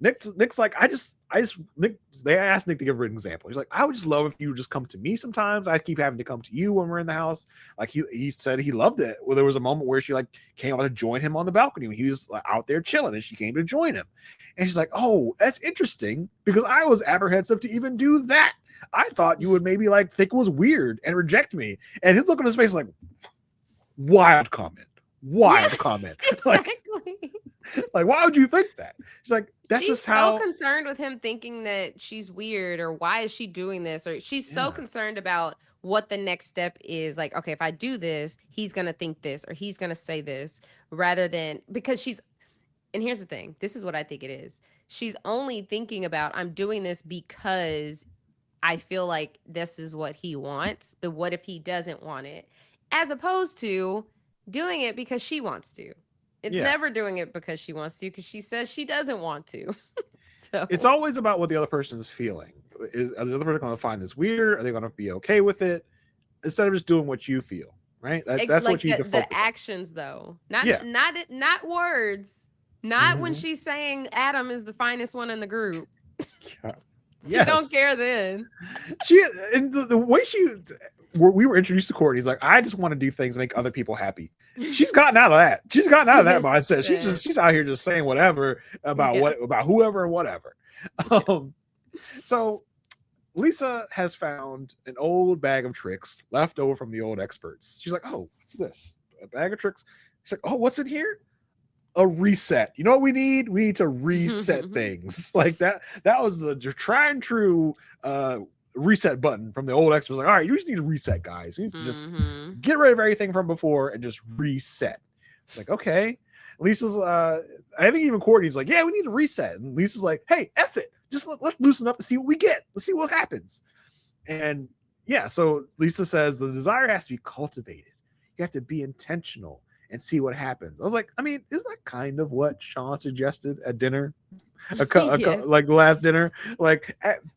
Nick's like, they asked Nick to give her an example. He's like, I would just love if you would just come to me sometimes. I keep having to come to you when we're in the house. Like he said he loved it. Well, there was a moment where she like came out to join him on the balcony when he was like, out there chilling, and she came to join him. And she's like, oh, that's interesting, because I was apprehensive to even do that. I thought you would maybe like think it was weird and reject me. And his look on his face is like, wild comment. Exactly. Like, why would you think that? She's like, that's she's just how. So concerned with him thinking that she's weird, or why is she doing this, or she's so concerned about what the next step is. Like, okay, if I do this, he's gonna think this, or he's gonna say this, rather than because she's. And here's the thing. This is what I think it is. She's only thinking about, I'm doing this because I feel like this is what he wants. But what if he doesn't want it? As opposed to doing it because she wants to. It's never doing it because she wants to, because she says she doesn't want to. So it's always about what the other person is feeling. Is the other person going to find this weird? Are they going to be okay with it? Instead of just doing what you feel, right? That's like what you need to focus on. The actions, though, not words. Not when she's saying Adam is the finest one in the group. She don't care then. And the way we were introduced to Courtney, he's like, I just want to do things to make other people happy. She's gotten out of that. She's gotten out of that mindset. She's out here just saying whatever about whoever and whatever. So Lisa has found an old bag of tricks left over from the old experts. She's like, oh, what's this? A bag of tricks. She's like, oh, what's in here? A reset. You know what we need? We need to reset things. Like that was the tried and true reset button from the old experts. Like, all right, you just need to reset, guys. We need to just get rid of everything from before and just reset. It's like, okay. Lisa's I think even Courtney's like, yeah, we need to reset. And Lisa's like, hey, F it. Just let's loosen up and see what we get. Let's see what happens. And yeah, so Lisa says the desire has to be cultivated. You have to be intentional and see what happens. I was like, I mean, isn't that kind of what Sean suggested at dinner? Like the last dinner, like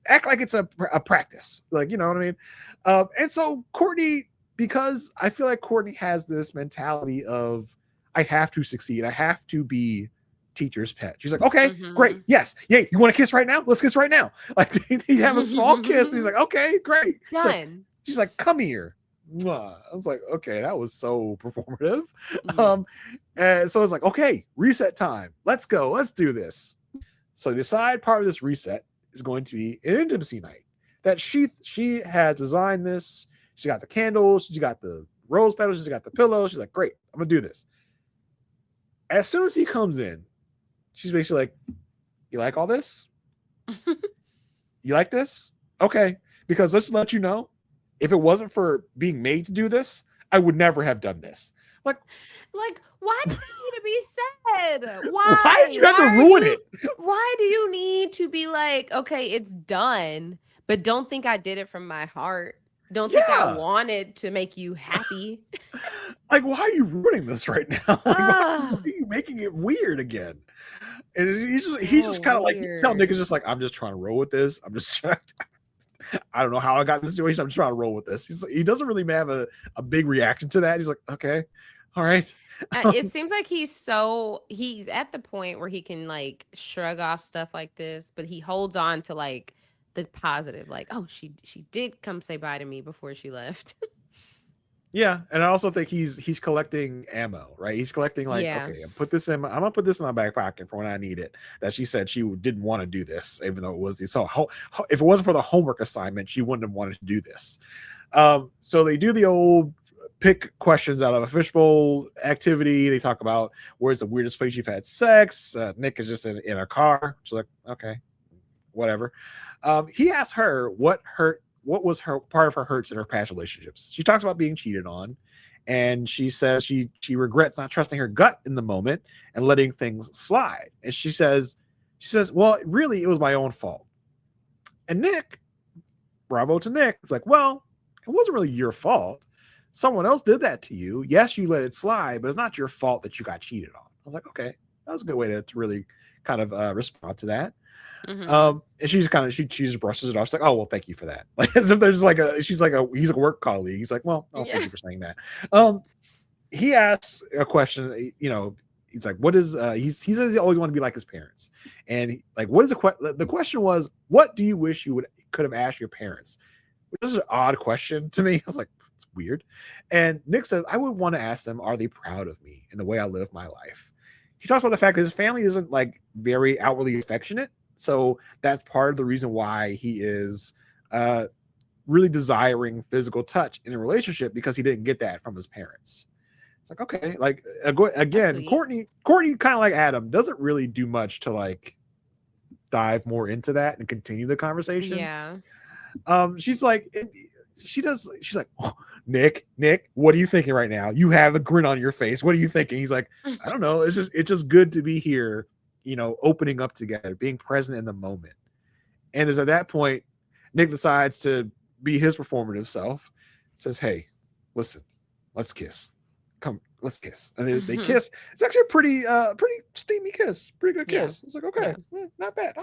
act like it's a practice, like, you know what I mean? And so Courtney, because I feel like Courtney has this mentality of, I have to succeed. I have to be teacher's pet. She's like, okay, great. Yes. Yay. You want to kiss right now? Let's kiss right now. Like they have a small kiss. And he's like, okay, great. Done. So she's like, come here. I was like, okay, that was so performative. And so it's like, okay, reset time. Let's go. Let's do this. So the side part of this reset is going to be an intimacy night. That she had designed this. She got the candles. She got the rose petals. She's got the pillows. She's like, great, I'm gonna do this. As soon as he comes in, she's basically like, you like all this? You like this? Okay, because let's let you know, if it wasn't for being made to do this, I would never have done this. Like, why does it need to be said? Why did you have to ruin it? Why do you need to be like, okay, it's done, but don't think I did it from my heart. Don't think I wanted to make you happy. Like, why are you ruining this right now? Like, why are you making it weird again? And he's just kind of like, you tell Nick is just like, I'm just trying to roll with this. I'm just trying I don't know how I got in this situation. I'm just trying to roll with this. He doesn't really have a big reaction to that. He's like, okay, all right. It seems like he's at the point where he can like shrug off stuff like this, but he holds on to like the positive, like, oh, she did come say bye to me before she left. Yeah, and I also think he's collecting ammo, right? He's collecting like, Yeah. okay, I'm gonna put this in my back pocket for when I need it. That she said she didn't want to do this, even though it was if it wasn't for the homework assignment, she wouldn't have wanted to do this. So they do the old pick questions out of a fishbowl activity. They talk about where's the weirdest place you've had sex. Nick is just in a car. She's like, okay, whatever. He asked her what was her part of her hurts in her past relationships. She talks about being cheated on, and she says she regrets not trusting her gut in the moment and letting things slide. And she says, well, really, it was my own fault. And Nick, bravo to Nick, it's like, well, it wasn't really your fault. Someone else did that to you. Yes, you let it slide, but it's not your fault that you got cheated on. I was like, okay, that was a good way to really kind of respond to that. Mm-hmm. And she just brushes it off. She's like, oh well, thank you for that. Like as if there's like he's a work colleague. He's like, well, oh, thank you for saying that. He asks a question, he's like, what is he says he always wanted to be like his parents. And like, what is the question was, what do you wish you could have asked your parents? Which is an odd question to me. I was like, it's weird. And Nick says, I would want to ask them, are they proud of me and the way I live my life? He talks about the fact that his family isn't like very outwardly affectionate. So that's part of the reason why he is really desiring physical touch in a relationship, because he didn't get that from his parents. It's like, okay, like again, Courtney kind of like Adam doesn't really do much to like dive more into that and continue the conversation. Yeah. She's like, oh, Nick, what are you thinking right now? You have a grin on your face. What are you thinking? He's like, I don't know. It's just good to be here, opening up together, being present in the moment. And is at that point, Nick decides to be his performative self, says, hey, listen, let's kiss. Come, let's kiss. And they kiss. It's actually a pretty steamy kiss. Pretty good kiss. It's like, okay, not bad.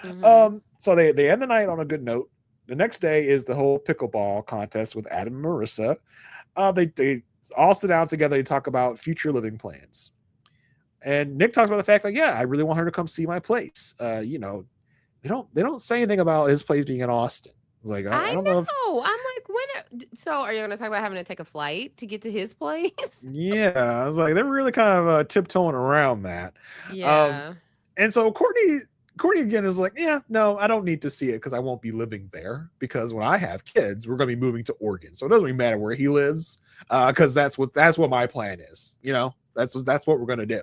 Mm-hmm. So they end the night on a good note. The next day is the whole pickleball contest with Adam and Marissa. They all sit down together. They talk about future living plans. And Nick talks about the fact like, yeah, I really want her to come see my place. They don't say anything about his place being in Austin. It's like, I don't know. I'm like, so are you going to talk about having to take a flight to get to his place? Yeah, I was like, they're really kind of tiptoeing around that. Yeah. And so Courtney again is like, yeah, no, I don't need to see it because I won't be living there, because when I have kids, we're going to be moving to Oregon. So it doesn't really matter where he lives, because that's what my plan is. That's what we're going to do.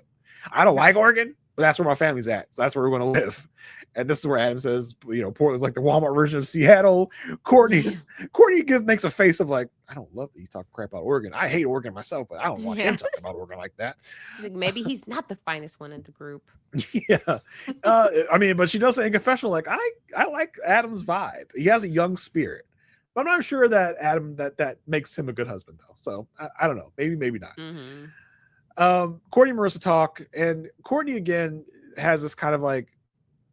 I don't like Oregon, but that's where my family's at. So that's where we're going to live. And this is where Adam says, Portland's like the Walmart version of Seattle. Courtney makes a face of like, I don't love that you talk crap about Oregon. I hate Oregon myself, but I don't want him talking about Oregon like that. She's like, maybe he's not the finest one in the group. Yeah. But she does say in confessional, like, I like Adam's vibe. He has a young spirit. But I'm not sure that Adam that makes him a good husband though. So I don't know. Maybe not. Mm-hmm. Courtney and Marissa talk, and Courtney again has this kind of like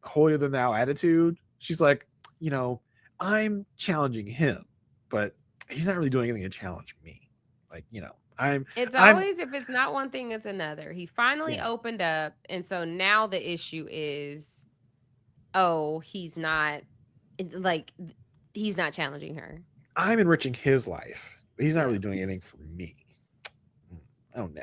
holier than thou attitude. She's like, I'm challenging him, but he's not really doing anything to challenge me. Like, it's always, if it's not one thing, it's another. He finally opened up, and so now the issue is, he's not challenging her. I'm enriching his life. He's not really doing anything for me. I don't know.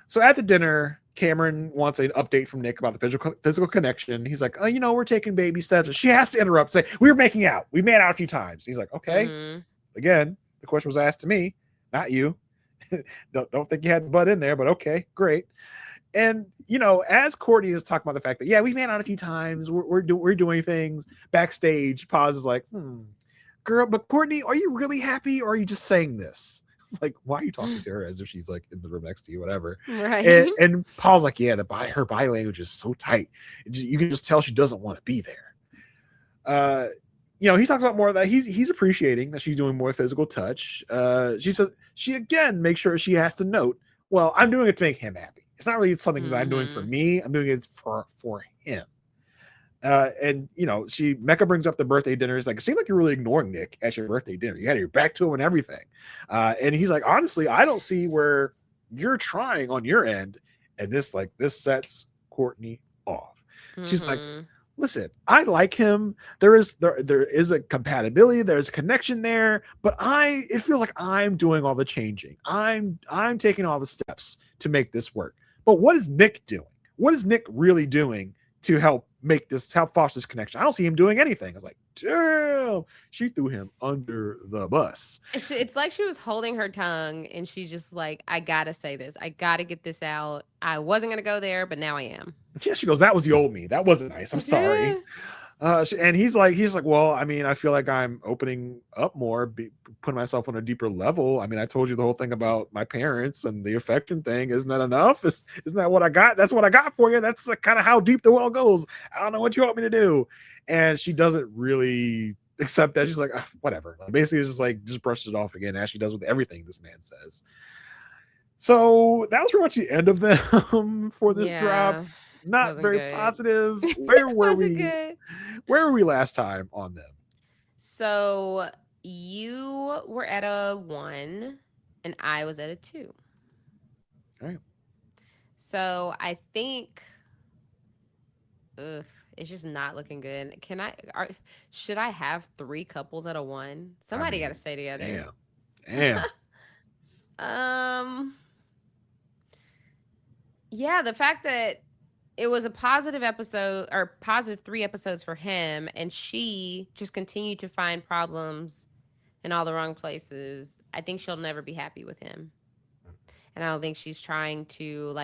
So at the dinner, Cameron wants an update from Nick about the physical connection. He's like, we're taking baby steps. She has to interrupt, say, we were making out. We made out a few times. He's like, okay. Mm-hmm. Again, the question was asked to me, not you. don't think you had the butt in there, but okay, great. And, as Courtney is talking about the fact that, we made out a few times. We're doing things backstage. Pause is like, girl, but Courtney, are you really happy, or are you just saying this? Like, why are you talking to her as if she's like in the room next to you, whatever? Right. And Paul's like, yeah, her body language is so tight. You can just tell she doesn't want to be there. He talks about more of that. He's appreciating that she's doing more physical touch. She says she again makes sure she has to note, well, I'm doing it to make him happy. It's not really something that I'm doing for me. I'm doing it for him. And Mecca brings up the birthday dinner. It's like, it seemed like you're really ignoring Nick at your birthday dinner. You had your back to him and everything. And he's like, honestly, I don't see where you're trying on your end. And this sets Courtney off. Mm-hmm. She's like, listen, I like him. There is a compatibility, there's a connection there, but it feels like I'm doing all the changing. I'm taking all the steps to make this work. But what is Nick doing? What is Nick really doing to help foster this connection? I don't see him doing anything. I was like, damn, she threw him under the bus. It's like she was holding her tongue and she's just like, I gotta say this. I gotta get this out. I wasn't gonna go there, but now I am. Yeah, she goes, that was the old me. That wasn't nice. I'm sorry. And he's like, well, I mean, I feel like I'm opening up more, putting myself on a deeper level. I mean, I told you the whole thing about my parents and the affection thing. Isn't that enough? Isn't that what I got? That's what I got for you. That's kind of how deep the well goes. I don't know what you want me to do. And she doesn't really accept that. She's like, whatever. Basically, it's just like, just brushes it off again, as she does with everything this man says. So that was pretty much the end of them for this drop. Not very good. Positive. Where were we? Where were we last time on them? So you were at a 1 and I was at a 2. All right. So I think it's just not looking good. Should I have 3 couples at a 1? Somebody got to stay together. Damn. Yeah, the fact that it was a positive episode, or positive 3 episodes for him, and she just continued to find problems in all the wrong places. I think she'll never be happy with him. And I don't think she's trying to,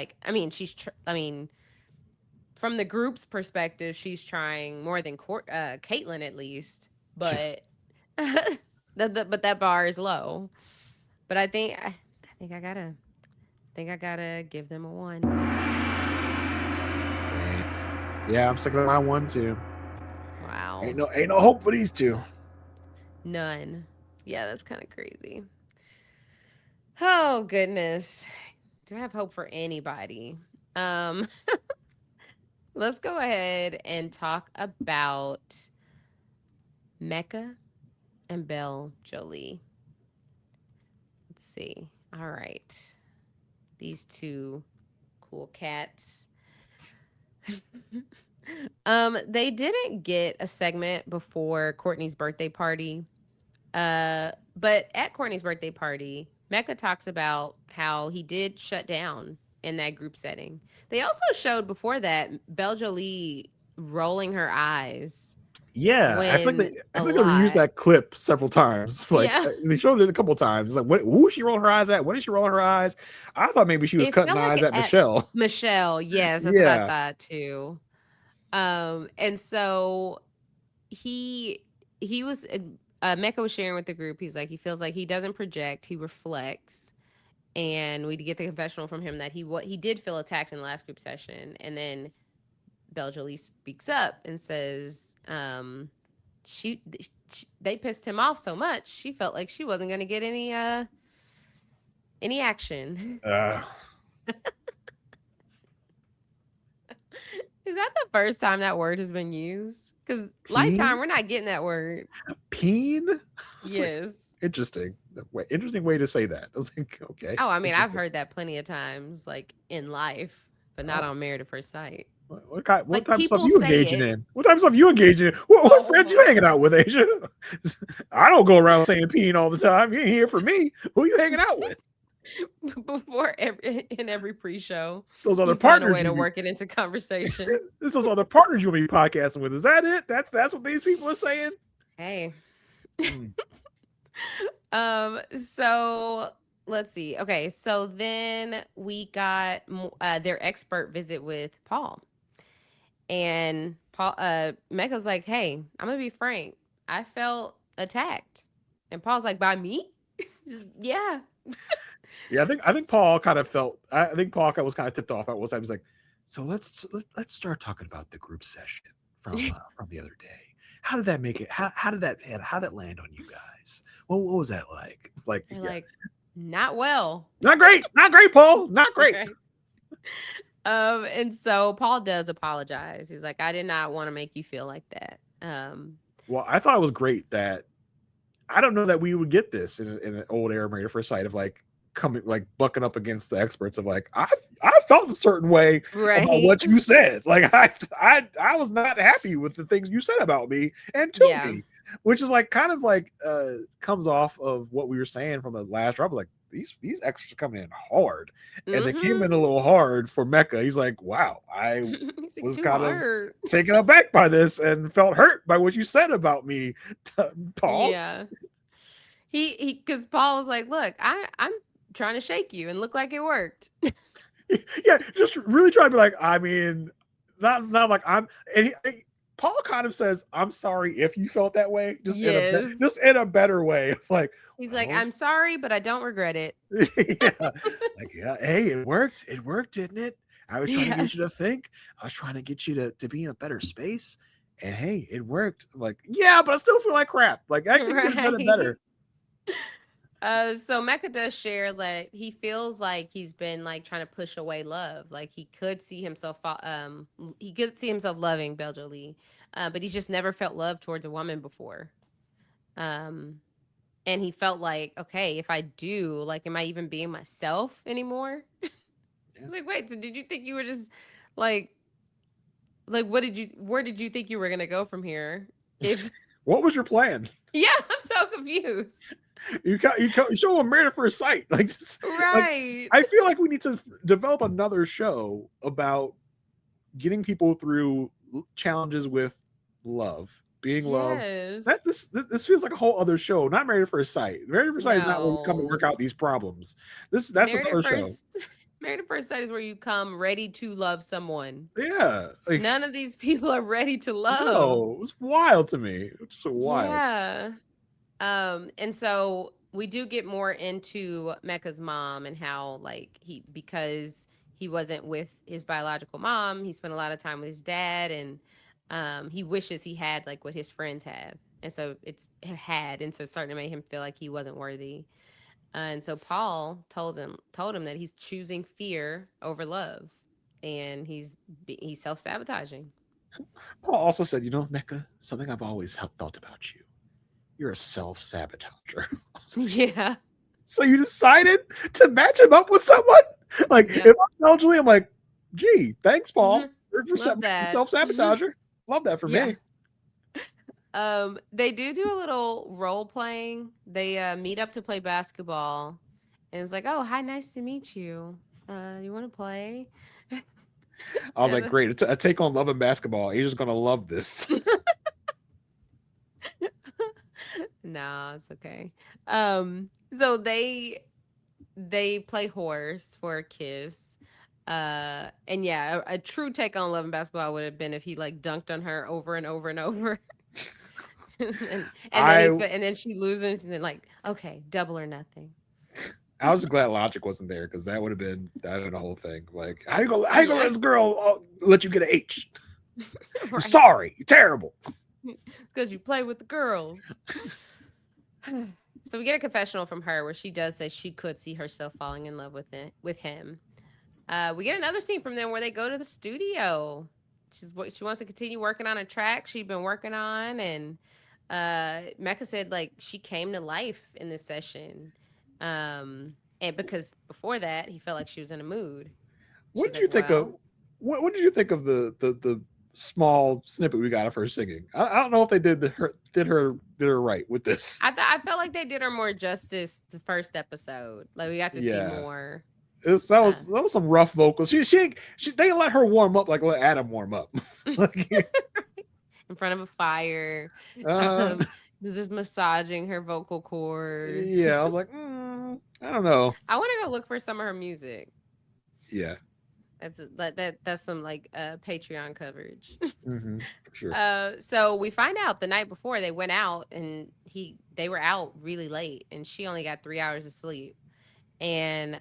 from the group's perspective, she's trying more than Caitlyn at least. But but that bar is low. But I think I gotta give them a 1. Yeah, I'm sticking with my 1 too. Wow. Ain't no hope for these 2. None. Yeah, that's kind of crazy. Oh goodness. Do I have hope for anybody? Let's go ahead and talk about Mecca and Belle Jolie. Let's see. All right. These 2 cool cats. They didn't get a segment before Courtney's birthday party. But at Courtney's birthday party, Mecca talks about how he did shut down in that group setting. They also showed before that Belle Jolie rolling her eyes. Yeah, I feel like they reused that clip several times. They showed it a couple times. It's like, who she roll her eyes at? When did she roll her eyes? I thought maybe she was cutting eyes at Michelle. Michelle, yes, that's what I thought too. And so he was Mecca was sharing with the group. He's like, he feels like he doesn't project, he reflects. And we get the confessional from him that he did feel attacked in the last group session. And then Belle Jolie speaks up and says, they pissed him off so much she felt like she wasn't going to get any action. Is that the first time that word has been used? Because Lifetime, we're not getting that word. Peen? Yes. Like, interesting way to say that. I was like, okay. Oh, I mean, I've heard that plenty of times, like in life, but not on Married at First Sight. What type of stuff you engaging in? What type of stuff you engaging in? What friends you hanging out with, Aysha? I don't go around saying peen all the time. You ain't here for me. Who you hanging out with? Before every pre-show, those other partners, a way to work it into conversation. Those other partners you'll be podcasting with. Is that it? That's what these people are saying. Hey. So let's see. Okay, so then we got their expert visit with Paul. And Paul, Mecca's like, hey, I'm gonna be frank. I felt attacked. And Paul's like, by me? Yeah. Yeah, I think Paul kind of felt. I think Paul was kind of tipped off at one time. He's like, so let's start talking about the group session from the other day. How did that make it? How did that land on you guys? What was that like? Like, not well. Not great, Paul. Not great. Okay. And so Paul does apologize. He's like, I did not want to make you feel like that. Well, I thought it was great that I don't know that we would get this in an old era Married at First Sight of like bucking up against the experts of like, I felt a certain way about Right. what you said. Like I was not happy with the things you said about me and to Yeah. me, which is like kind of like comes off of what we were saying from the last drop. Like these extras are coming in hard, and they came Mhm. in a little hard for Mecca. He's like, wow, I He's like, was too kind of hard. taken aback by this and felt hurt by what you said about me, Paul. Yeah. He because Paul was like, look, I'm trying to shake you and look like it worked. Yeah, just really trying to be like, I mean, not like I'm. And Paul kind of says, "I'm sorry if you felt that way," Yes. just in a better way. Like He's like, I'm sorry, but I don't regret it. yeah, like yeah, hey, it worked. It worked, didn't it? I was trying to get you to think. I was trying to get you to be in a better space, and hey, it worked. I'm like, yeah, but I still feel like crap. Like I could have done it better. So Mecca does share that he feels like he's been like trying to push away love. Like he could see himself loving Beljolie, but he's just never felt love towards a woman before. And he felt like, okay, if I do, like, am I even being myself anymore? It's like, wait, so did you think you were just like where did you think you were gonna go from here? If What was your plan? yeah, I'm so confused. You show a Married at First Sight. Like, Right. I feel like we need to develop another show about getting people through challenges with love, being loved. This feels like a whole other show, not Married at First Sight. Married at First Sight is not where we come to work out these problems. That's another show. Married at First Sight is where you come ready to love someone. Yeah. Like, none of these people are ready to love. No, it was wild to me. It's so wild. Yeah. And so we do get more into Mecca's mom and how like because he wasn't with his biological mom, he spent a lot of time with his dad, and he wishes he had like what his friends have. And so it's starting to make him feel like he wasn't worthy. And so Paul told him that he's choosing fear over love, and he's self-sabotaging. Paul also said, Mecca, something I've always felt about you. You're a self-sabotager. Yeah. So you decided to match him up with someone? Like, if I'm elderly, I'm like, gee, thanks, Paul. For self-sabotager. Love that for me. They do a little role playing. They meet up to play basketball, and it's like, oh, hi, nice to meet you. You want to play? I was like, great. A take on love and basketball. Asia's gonna love this. Nah, it's okay. So they play horse for a kiss. And yeah, a true take on love and basketball would have been if he like dunked on her over and over and over. and then she loses, and then like, okay, double or nothing. I was glad Logic wasn't there, because that would have been a whole thing. Like, how you gonna let this girl let you get an H? Right. Sorry, you're terrible. Because you play with the girls. So we get a confessional from her where she does say she could see herself falling in love with him. We get another scene from them where they go to the studio. She wants to continue working on a track she'd been working on, and Mecca said like she came to life in this session. And because before that he felt like she was in a mood. What did you think of the small snippet we got of her singing? I don't know if they did her right with this. I felt like they did her more justice the first episode. Like we got to see more. That was some rough vocals. She they let her warm up like let Adam warm up. In front of a fire. Just massaging her vocal cords. Yeah, I was like, I don't know. I want to go look for some of her music. Yeah. That's some like Patreon coverage. Mm-hmm, for sure. So we find out the night before they went out, and they were out really late, and she only got 3 hours of sleep. And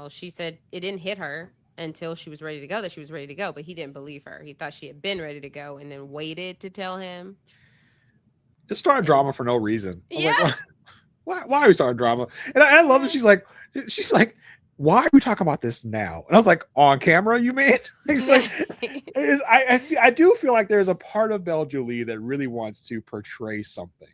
she said it didn't hit her until she was ready to go that she was ready to go, but he didn't believe her. He thought she had been ready to go and then waited to tell him. Just started drama for no reason. Like, why are we starting drama? And I love it. She's like, why are we talking about this now? And I was like, on camera, you mean? I do feel like there's a part of Beljolie that really wants to portray something.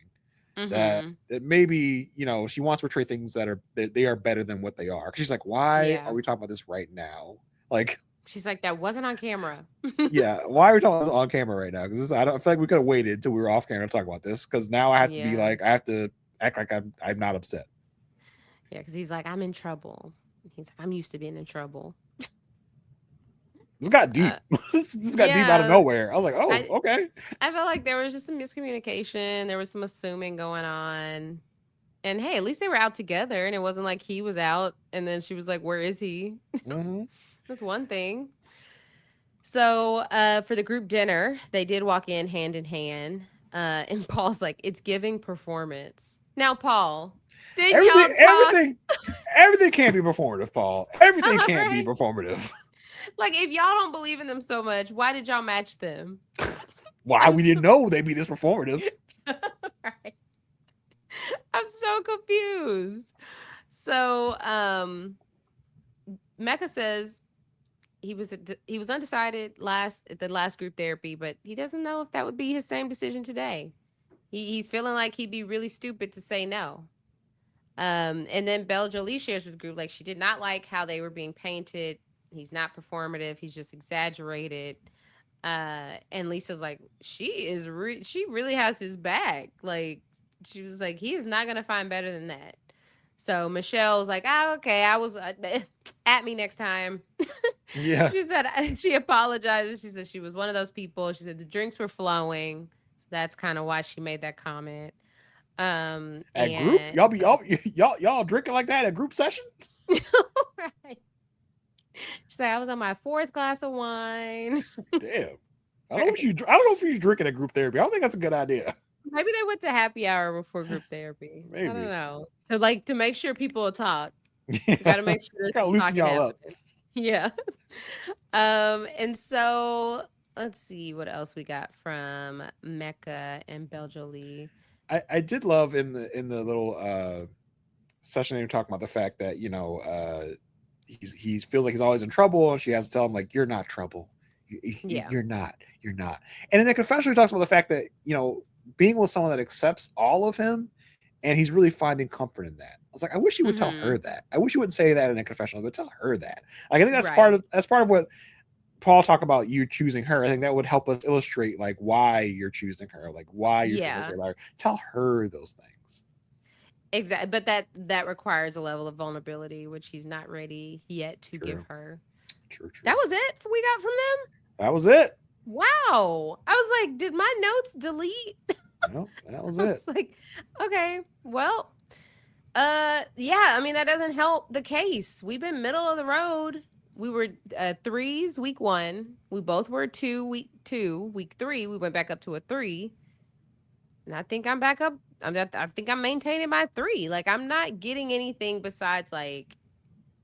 Mm-hmm. that maybe, she wants to portray things that they are better than what they are. She's like, why are Yeah. we talking about this right now? Like, She's like, that wasn't on camera. yeah, why are we talking about this on camera right now? Because I feel like we could have waited until we were off camera to talk about this. Because now I have to be Yeah. like, I have to act like I'm not upset. Yeah, because he's like, I'm in trouble. He's like, I'm used to being in trouble. This got Uh, deep. This got deep out of yeah. nowhere. I was like, oh, I okay. I felt like there was just some miscommunication. There was some assuming going on. And hey, at least they were out together and it wasn't like he was out and then she was like, where is he? Mm-hmm. That's one thing. So for the group dinner, they did walk in hand. And Paul's like, it's giving performance. Now, Paul, did Everything, y'all talk? everything, everything can't be performative, Paul. Everything can't be Right? performative. Like, if y'all don't believe in them so much, why did y'all match them? Why I'm we so didn't know they'd be this performative. right. I'm so confused. So, Mecca says he was undecided at the last group therapy, but he doesn't know if that would be his same decision today. He's feeling like he'd be really stupid to say no. And then Belle Jolie shares with the group like she did not like how they were being painted. He's not performative. He's just exaggerated. And Lisa's like, she really has his back. Like she was like, he is not gonna find better than that. So Michelle's like, oh, okay, I was at me next time. Yeah. She said she apologized. She said she was one of those people. She said the drinks were flowing. So that's kind of why she made that comment. At group, And y'all drinking like that at group session? right. She's like, I was on my fourth glass of wine. Damn. I don't know if you drinking at group therapy. I don't think that's a good idea. Maybe they went to happy hour before group therapy. I don't Maybe. know. To make sure people will talk. Yeah. Got to make sure there's Kind of some loosen talking y'all up. happening. Yeah. And so let's see what else we got from Mecca and Belle Jolie. I did love in the little session they were talking about the fact that he feels like he's always in trouble, and she has to tell him like, you're not trouble. Yeah. You're not. And in the confessional, he talks about the fact that being with someone that accepts all of him, and he's really finding comfort in that. I was like, I wish you would tell her that. I wish you wouldn't say that in a confessional, but tell her that. Like, I think that's Right. part of what Paul talked about, you choosing her. I think that would help us illustrate like why you're choosing her, like why you're feeling Yeah. okay about her. Tell her those things. Exactly. But that requires a level of vulnerability, which he's not ready yet to give her. True. That was it we got from them? That was it. Wow. I was like, did my notes delete? No, that was I it. was like, okay, well, yeah, I mean, that doesn't help the case. We've been middle of the road. We were threes week 1. We both were 2 week 2. Week 3, we went back up to a 3. And I think I'm back up. I think I'm maintaining my 3. Like, I'm not getting anything besides like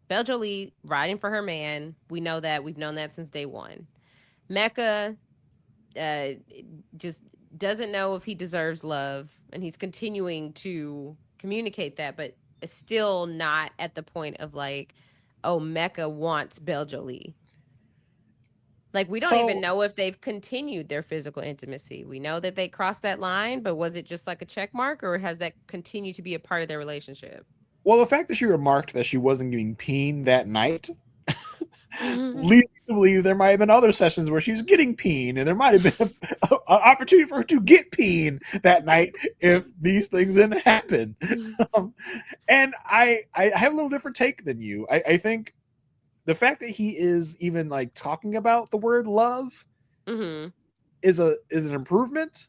Belle Jolie riding for her man. We know that. We've known that since day 1. Mecca uh, just doesn't know if he deserves love, and he's continuing to communicate that, but is still not at the point of like, oh, Mecca wants Belle Jolie. Like, we don't even So, know if they've continued their physical intimacy. We know that they crossed that line, but was it just like a check mark, or has that continued to be a part of their relationship? well, the fact that she remarked that she wasn't getting peen that night Mhm. leads me to believe there might have been other sessions where she was getting peen, and there might have been an opportunity for her to get peen that night if these things didn't happen. And I have a little different take than you. I think the fact that he is even like talking about the word love Mhm. is an improvement.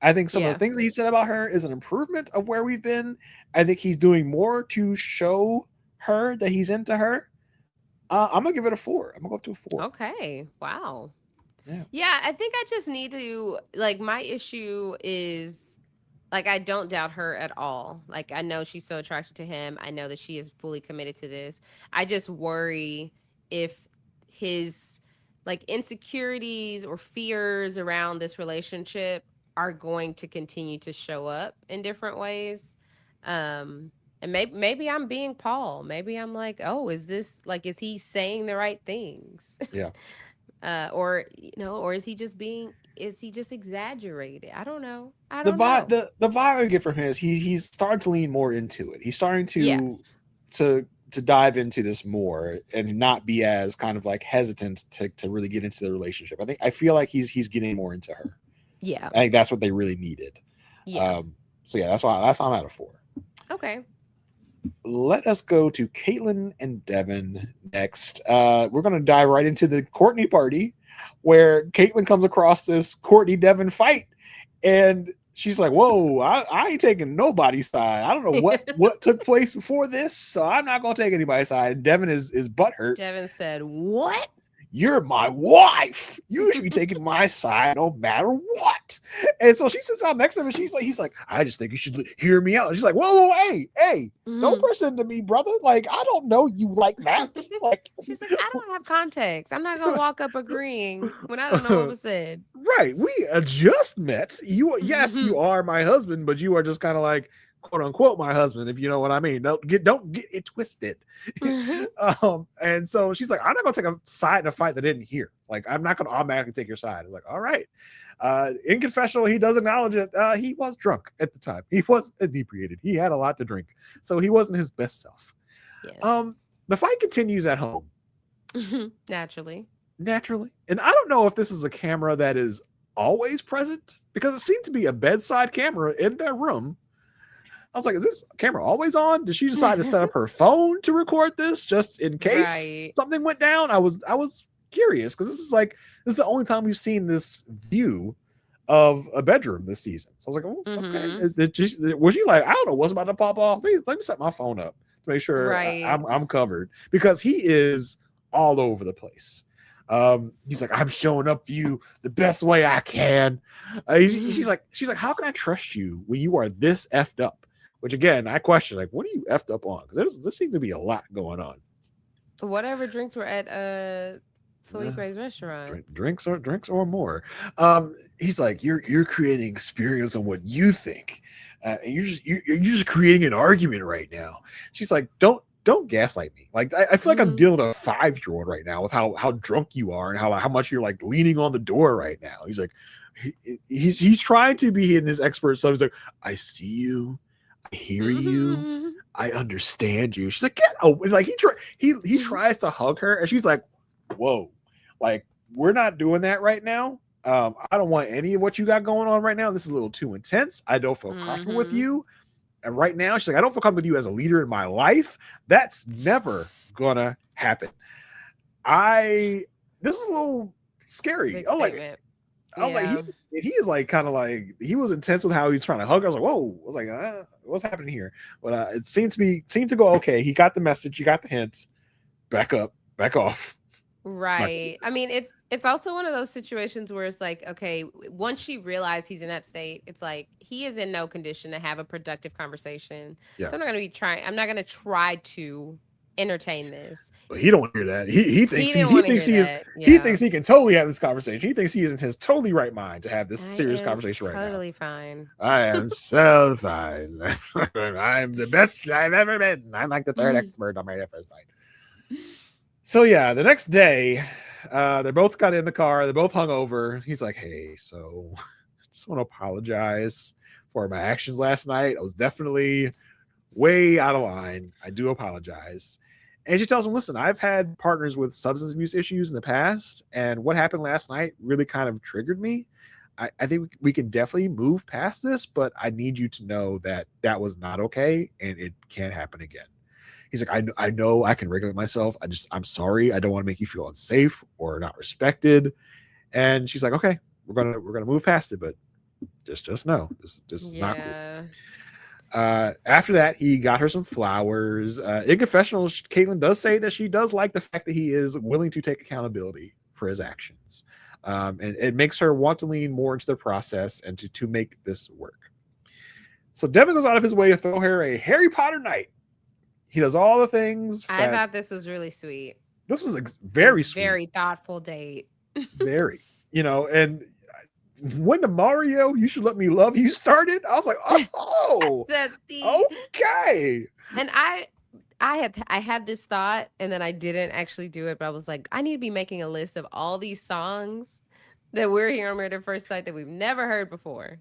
I think some of the Yeah. things that he said about her is an improvement of where we've been. I think he's doing more to show her that he's into her. I'm gonna give it a 4. I'm gonna go up to a 4. Okay. Wow. Yeah. Yeah, I think I just need to like my issue is like I don't doubt her at all. Like I know she's so attracted to him. I know that she is fully committed to this. I just worry if his like insecurities or fears around this relationship are going to continue to show up in different ways. And maybe I'm being Paul. Maybe I'm like, "Oh, is he saying the right things?" Yeah. Or or is he just exaggerated? I don't know. I The don't vibe, know. the vibe I get from him is he's starting to lean more into it. He's starting Yeah. to dive into this more and not be as kind of like hesitant to really get into the relationship. I feel like he's getting more into her. Yeah. I think that's what they really needed. Yeah. So yeah, that's why I'm at a 4. Okay. Let us go to Caitlin and Devin next. We're gonna dive right into the Courtney party, where Caitlin comes across this Courtney Devin fight, and she's like, "Whoa, I ain't taking nobody's side. I don't know what took place before this, so I'm not gonna take anybody's side." And Devin is butthurt. Devin said, "What? You're my wife. You should be taking my side no matter what." And so she sits out next to him and he's like, "I just think you should hear me out." And she's like, whoa, hey, don't press into me, brother. Like, I don't know you like that. Like, she's like, I don't have context. I'm not gonna walk up agreeing when I don't know what was said. Right. We just met. Yes, you are my husband, but you are just kind of like, quote unquote, my husband, if you know what I mean. Don't get it twisted. And so she's like, I'm not gonna take a side in a fight that I didn't hear. Like, I'm not gonna automatically take your side. It's like, all right. In confessional, he does acknowledge it. He was drunk at the time. He was inebriated. He had a lot to drink, so he wasn't his best self. Yes. The fight continues at home. Naturally. And I don't know if this is a camera that is always present, because it seemed to be a bedside camera in their room. I was like, is this camera always on? Did she decide to set up her phone to record this just in case something went down? I was curious, because this is the only time we've seen this view of a bedroom this season. So I was like, oh, okay. Was she like, I don't know what's about to pop off? Let me set my phone up to make sure I'm covered, because he is all over the place. He's like, I'm showing up for you the best way I can. She's like, how can I trust you when you are this effed up? Which again, I question, like, what are you effed up on? Because there seemed to be a lot going on. Whatever drinks were at Felipe's restaurant. Drinks or more. He's like, you're creating experience on what you think. And you're just creating an argument right now. She's like, don't gaslight me. Like, I feel like I'm dealing with a 5-year-old right now with how drunk you are and how much you're like leaning on the door right now. He's like, he's trying to be in his expert stuff. He's like, I see you, I hear you, I understand you. She's like, get away. Like, he tries to hug her, and she's like, whoa, like, we're not doing that right now. I don't want any of what you got going on right now. This is a little too intense. I don't feel comfortable with you. And right now, she's like, I don't feel comfortable with you as a leader in my life. That's never gonna happen. This is a little scary. I was like, he is like kind of like, he was intense with how he's trying to hug her. I was like, whoa. I was like, what's happening here? But it seemed to go okay. He got the message. He got the hint. Back up. Back off. Right. I mean, it's also one of those situations where it's like, okay, once she realized he's in that state, it's like he is in no condition to have a productive conversation. Yeah. So I'm not going to try to entertain this. But he don't hear that. He thinks he thinks he can totally have this conversation. He thinks he is in his totally right mind to have this serious conversation right now. Totally fine. I am so fine. I'm the best I've ever been. I'm like the third expert on my first side. So yeah, the next day, they both got in the car. They're both hungover. He's like, hey, so just want to apologize for my actions last night. I was definitely way out of line. I do apologize. And she tells him, listen, I've had partners with substance abuse issues in the past, and what happened last night really kind of triggered me. I think we can definitely move past this, but I need you to know that that was not okay, and it can't happen again. He's like, I know I can regulate myself. I'm sorry. I don't want to make you feel unsafe or not respected. And she's like, okay, we're gonna move past it, but just know this is not cool. After that, he got her some flowers. In confessional, Caitlin does say that she does like the fact that he is willing to take accountability for his actions. And it makes her want to lean more into the process and to make this work. So Devin goes out of his way to throw her a Harry Potter night. He does all the things. I thought this was really sweet. This was very sweet. Very thoughtful date. Very. And when the Mario "You Should Let Me Love You" started, I was like, oh, okay. And I had this thought and then I didn't actually do it, but I was like, I need to be making a list of all these songs that we're hearing on Married at First Sight that we've never heard before.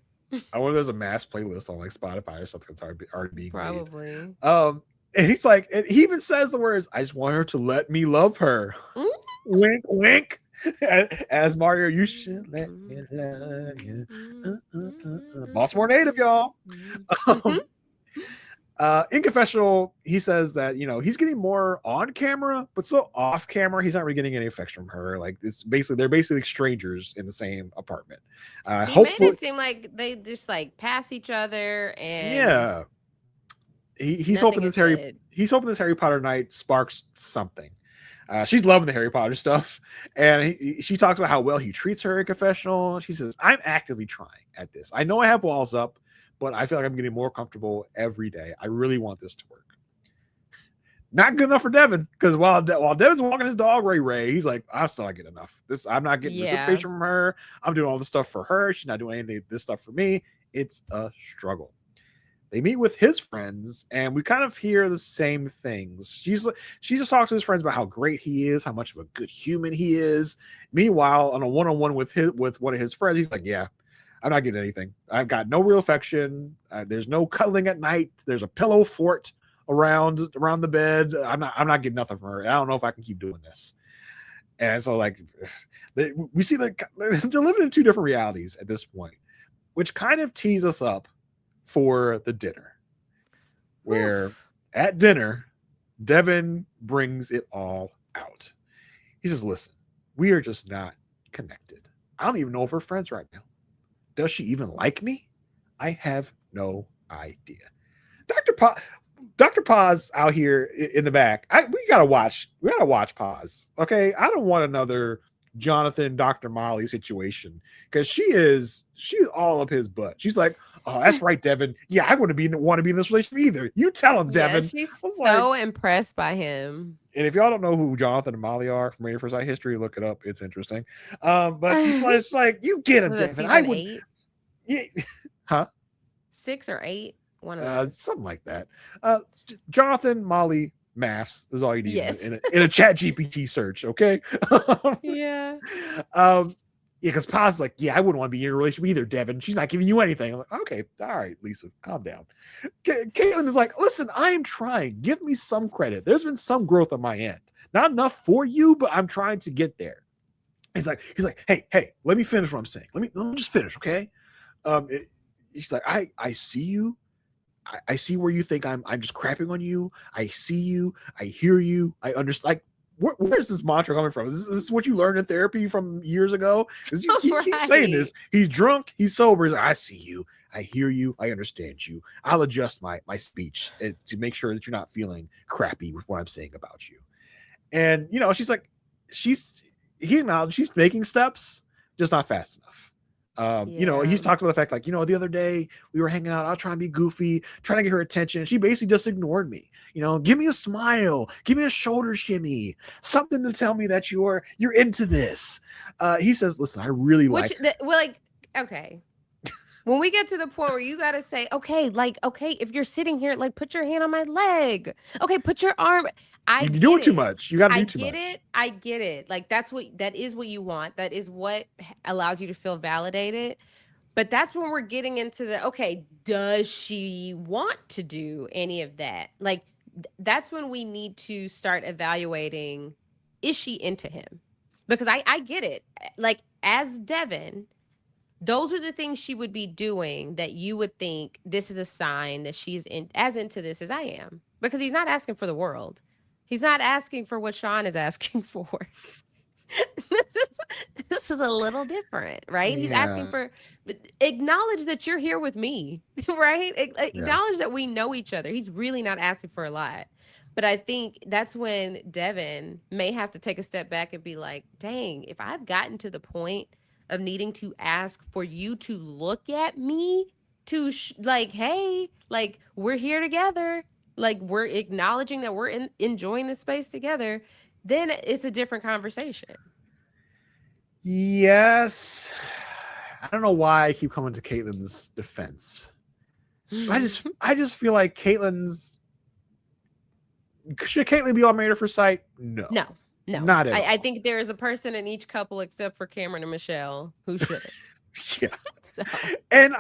I wonder if there's a mass playlist on like Spotify or something that's already being made. Probably. And he's like, and he even says the words, "I just want her to let me love her." Wink, wink. As Mario, you should let me love you. Baltimore native, y'all. In confessional, he says that he's getting more on camera, but still off camera, he's not really getting any affection from her. Like they're basically strangers in the same apartment. He made it seem like they just like pass each other, and yeah, he's hoping this Harry Potter night sparks something. She's loving the Harry Potter stuff, and she talks about how well he treats her in confessional. She says, "I'm actively trying at this. I know I have walls up, but I feel like I'm getting more comfortable every day. I really want this to work." Not good enough for Devin, because while Devin's walking his dog Ray, he's like, "I'm still not getting enough. I'm not getting reciprocation from her. I'm doing all this stuff for her. She's not doing anything of this stuff for me. It's a struggle." They meet with his friends, and we kind of hear the same things. She just talks to his friends about how great he is, how much of a good human he is. Meanwhile, on a one-on-one with one of his friends, he's like, "Yeah, I'm not getting anything. I've got no real affection. There's no cuddling at night. There's a pillow fort around the bed. I'm not getting nothing from her. I don't know if I can keep doing this." And so, like, we see that they're living in two different realities at this point, which kind of tees us up for the dinner, where at dinner, Devin brings it all out. He says, "Listen, we are just not connected. I don't even know if we're friends right now. Does she even like me? I have no idea." Dr. Paz out here in the back. We gotta watch Paz. Okay. I don't want another Jonathan, Dr. Molly situation, because she's all up his butt. She's like, "Oh, that's right, Devin. Yeah, I want to be in this relationship either. You tell him, Devin." Yeah, she's so impressed by him. And if y'all don't know who Jonathan and Molly are from Married at First Sight history, look it up. It's interesting. But it's like, you get him, Devin. I would. 8? Yeah. Huh? 6 or 8? One of those. Something like that. Jonathan, Molly, MAFS is all you need in a chat GPT search, okay? Yeah. Because Paz is like, "Yeah, I wouldn't want to be in a relationship either, Devin. She's not giving you anything." I'm like, "Okay, all right, Lisa, calm down." Caitlin is like, "Listen, I am trying. Give me some credit. There's been some growth on my end. Not enough for you, but I'm trying to get there." He's like, hey, let me finish what I'm saying. Let me just finish, okay? He's like, I see you. I see where you think I'm just crapping on you. I see you. I hear you. I understand. Like, where's this mantra coming from? Is this what you learned in therapy from years ago? Because you keep saying this. He's drunk. He's sober. He's like, "I see you. I hear you. I understand you. I'll adjust my speech to make sure that you're not feeling crappy with what I'm saying about you." And, she's like, he acknowledged she's making steps, just not fast enough. He's talked about the fact, like, the other day we were hanging out, I was trying to be goofy, trying to get her attention. She basically just ignored me. Give me a smile, give me a shoulder shimmy, something to tell me that you're into this. He says, "Listen, I really okay. When we get to the point where you got to say, okay, if you're sitting here, like, put your hand on my leg. Okay, put your arm. You're doing too much. You got to do too much. I get it. Like, that is what you want. That is what allows you to feel validated. But that's when we're getting into okay, does she want to do any of that? Like, that's when we need to start evaluating, is she into him? Because I get it. Like, as Devin, those are the things she would be doing that you would think this is a sign that she's as into this as I am. Because he's not asking for the world. He's not asking for what Sean is asking for. This is a little different, right? He's asking for, acknowledge that you're here with me, right? Acknowledge that we know each other. He's really not asking for a lot. But I think that's when Devin may have to take a step back and be like, dang, if I've gotten to the point of needing to ask for you to look at me to hey, like, we're here together, like, we're acknowledging that we're enjoying the space together, then it's a different conversation. Yes. I don't know why I keep coming to Caitlin's defense. I just feel like Caitlin's should Caitlyn be on Married at First Sight? No. No. Not at all. I think there is a person in each couple except for Cameron and Michelle who shouldn't. Yeah. So. And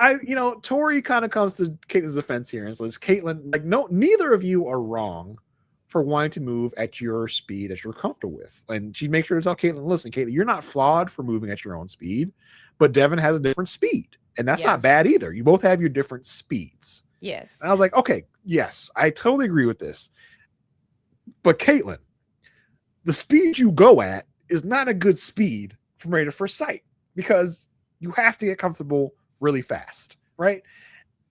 Tori kind of comes to Caitlyn's defense here and says, Caitlyn, like, no, neither of you are wrong for wanting to move at your speed that you're comfortable with. And she makes sure to tell Caitlyn, listen, Caitlyn, you're not flawed for moving at your own speed, but Devin has a different speed. And that's not bad either. You both have your different speeds. Yes. And I was like, okay, yes, I totally agree with this. But Caitlyn, the speed you go at is not a good speed for Married at First Sight, because you have to get comfortable really fast, right?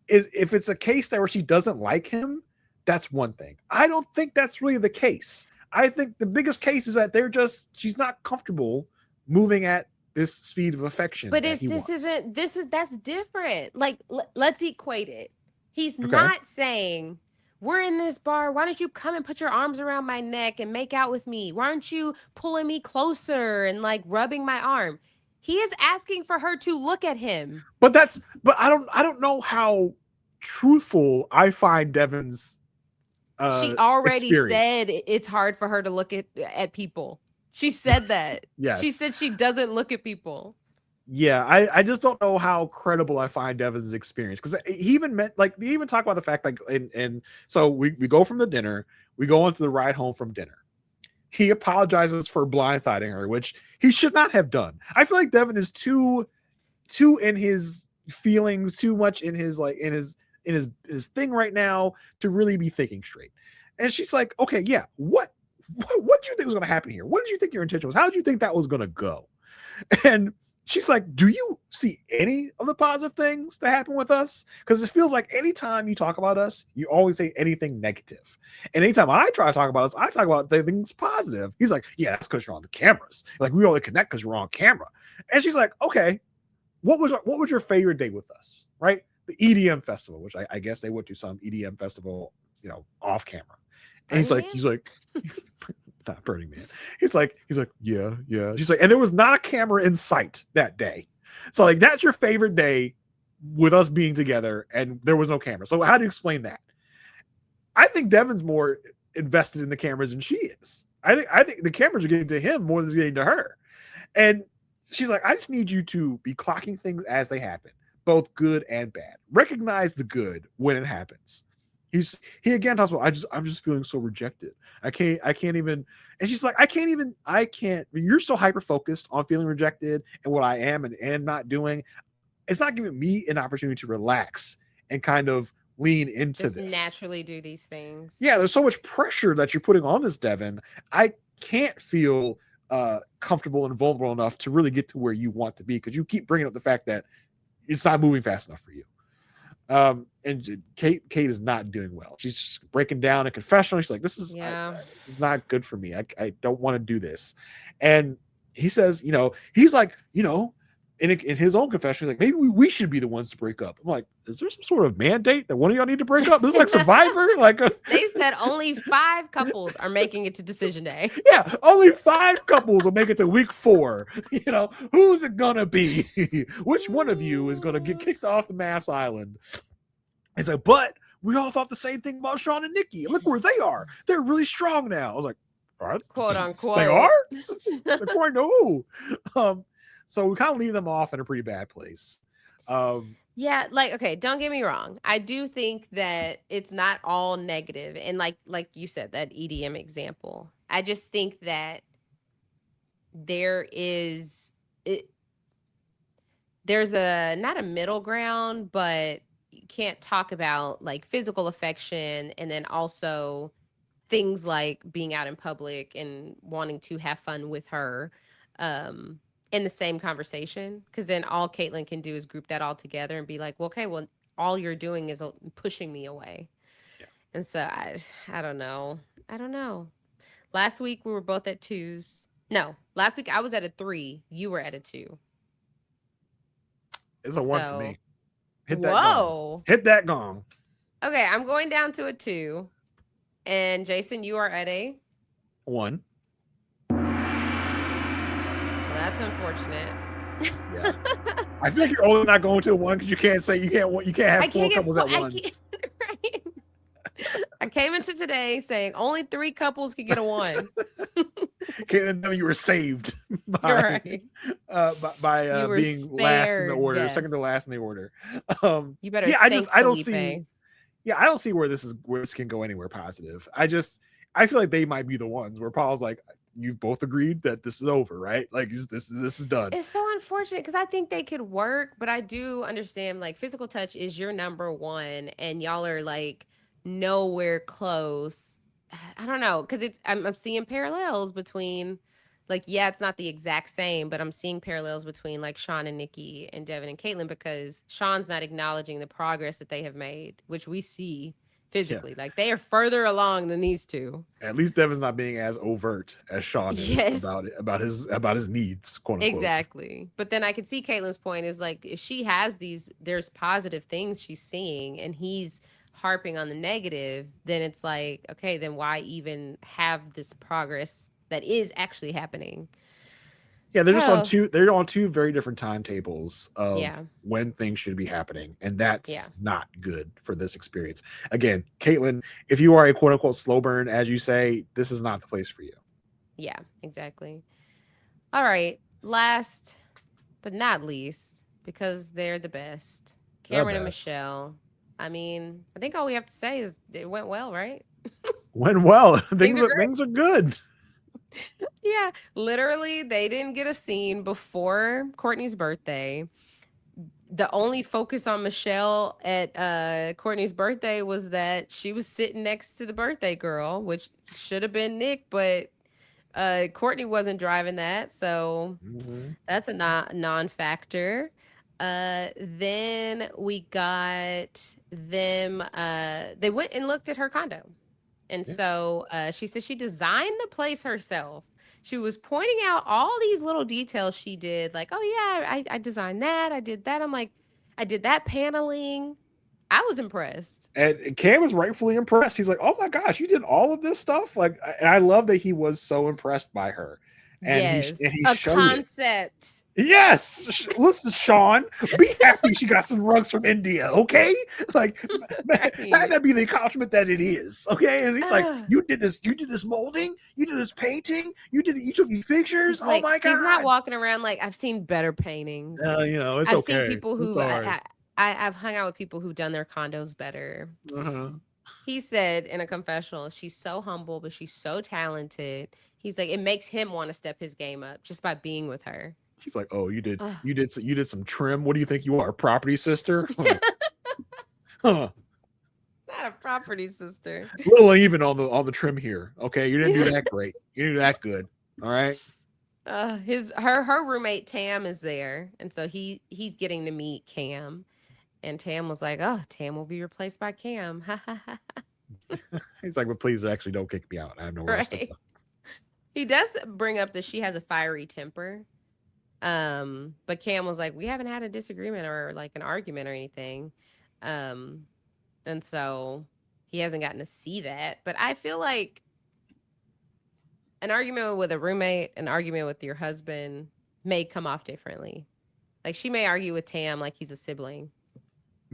If it's a case where she doesn't like him, that's one thing. I don't think that's really the case. I think the biggest case is that she's not comfortable moving at this speed of affection. But that's different. Like, let's equate it. He's not saying, we're in this bar, why don't you come and put your arms around my neck and make out with me? Why aren't you pulling me closer and like rubbing my arm? He is asking for her to look at him. But I don't know how truthful I find Devin's she already experience. said it's hard for her to look at people. She said that. Yes. She said she doesn't look at people. Yeah, I just don't know how credible I find Devin's experience, because he even talk about the fact, like, and so we go from the dinner, we go into the ride home from dinner. He apologizes for blindsiding her, which he should not have done. I feel like Devin is too in his feelings, too much in his thing right now to really be thinking straight. And she's like, okay, yeah, what do you think was going to happen here? What did you think your intention was? How did you think that was going to go? And she's like, do you see any of the positive things that happen with us? Because it feels like anytime you talk about us, you always say anything negative. And anytime I try to talk about us, I talk about things positive. He's like, yeah, that's because you're on the cameras. Like, we only connect because we're on camera. And she's like, okay, what was your favorite day with us? Right? The EDM festival, which I guess they went to some EDM festival, off camera. And he's like, not Burning Man. He's like, yeah. She's like, and there was not a camera in sight that day. So like, that's your favorite day with us being together, and there was no camera. So how do you explain that? I think Devin's more invested in the cameras than she is. I think the cameras are getting to him more than it's getting to her. And she's like, I just need you to be clocking things as they happen, both good and bad. Recognize the good when it happens. He again talks about, I'm just feeling so rejected. I can't even. And she's like, I can't. You're so hyper focused on feeling rejected and what I am and not doing. It's not giving me an opportunity to relax and kind of lean into just this. Naturally do these things. Yeah, there's so much pressure that you're putting on this, Devin. I can't feel comfortable and vulnerable enough to really get to where you want to be, because you keep bringing up the fact that it's not moving fast enough for you. And Kate is not doing well. She's just breaking down in confessional. She's like, this is not good for me. I don't want to do this. And he says, he's like, in his own confession, he's like, maybe we should be the ones to break up. I'm like, is there some sort of mandate that one of y'all need to break up? This is like Survivor. They said only 5 couples are making it to decision day. Yeah, only 5 couples will make it to week 4. Who's it gonna be? Which one of you is gonna get kicked off the MAFS island? It's like, but we all thought the same thing about Sean and Nikki. Look where they are. They're really strong now. I was like, all right, quote unquote. They are? According to who? So we kind of leave them off in a pretty bad place. Yeah, like, okay, don't get me wrong. I do think that it's not all negative. And like you said, that EDM example, I just think that there's not a middle ground, but you can't talk about like physical affection and then also things like being out in public and wanting to have fun with her. In the same conversation, because then all Caitlyn can do is group that all together and be like, well, okay, well, all you're doing is pushing me away. Yeah. And so I don't know. Last week we were both at 2s. No, last week I was at a 3. You were at a 2. It's a 1 for me. Hit that gong. Hit that gong. Okay, I'm going down to a 2. And Jason, you are at a 1. That's unfortunate. Yeah, I feel like you're only not going to a 1 because you can't have 4 couples at once. Right? I came into today saying only 3 couples could get a 1. Caitlin, you were saved You're by right. by You were being last in the spared order, death. second to last in the order. You better Yeah, thank I don't Felipe. see. Yeah, I don't see where this can go anywhere positive. I feel like they might be the ones where Paul's like, you've both agreed that this is over, right? Like this is done. It's so unfortunate because I think they could work, but I do understand like physical touch is your number one, and y'all are like nowhere close. I don't know because I'm seeing parallels between like yeah, it's not the exact same, but I'm seeing parallels between like Sean and Nikki and Devin and Caitlin because Sean's not acknowledging the progress that they have made, which we see physically. Like they are further along than these two. At least Devin's not being as overt as Sean is Yes. about his needs, quote unquote. Exactly. But then I could see Caitlin's point is like if she has there's positive things she's seeing and he's harping on the negative, then it's like, okay, then why even have this progress that is actually happening? Yeah, they're on two very different timetables of Yeah. when things should be happening. And that's not good for this experience. Again, Caitlin, if you are a quote unquote slow burn, as you say, this is not the place for you. Yeah, exactly. All right. Last but not least, because they're the best. Cameron and Michelle. I mean, I think all we have to say is it went well, right? Went well. Things are good. Yeah, literally, they didn't get a scene before Courtney's birthday. The only focus on Michelle at Courtney's birthday was that she was sitting next to the birthday girl, which should have been Nick, but Courtney wasn't driving that, so that's a non-factor. Then we got them. They went and looked at her condo. And so she said she designed the place herself. She was pointing out all these little details she did, like, oh, yeah, I designed that. I did that. I'm like, I did that paneling. I was impressed. And Cam was rightfully impressed. He's like, oh, my gosh, you did all of this stuff? Like, and I love that he was so impressed by her. And he a showed concept. It. Yes, listen, Sean, be happy she got some rugs from India, okay? Like, that be the accomplishment that it is, okay? And he's like, you did this molding, you did this painting, you took these pictures. Like, oh my god! He's not walking around like I've seen better paintings. It's I've okay. seen people who I've hung out with people who've done their condos better. He said in a confessional, she's so humble, but she's so talented. He's like, it makes him want to step his game up just by being with her. He's like, oh, you did some trim. What do you think you are, property sister? Not a property sister. A little even on the trim here. Okay, you didn't do that great. You didn't do that good. All right. Her roommate Tam is there, and so he's getting to meet Cam, and Tam was like, oh, Tam will be replaced by Cam. He's like, but please actually don't kick me out. I have nowhere else to go. He does bring up that she has a fiery temper. But Cam was like, we haven't had a disagreement or like an argument or anything. And so he hasn't gotten to see that. But I feel like an argument with a roommate, an argument with your husband may come off differently. Like she may argue with Tam like he's a sibling.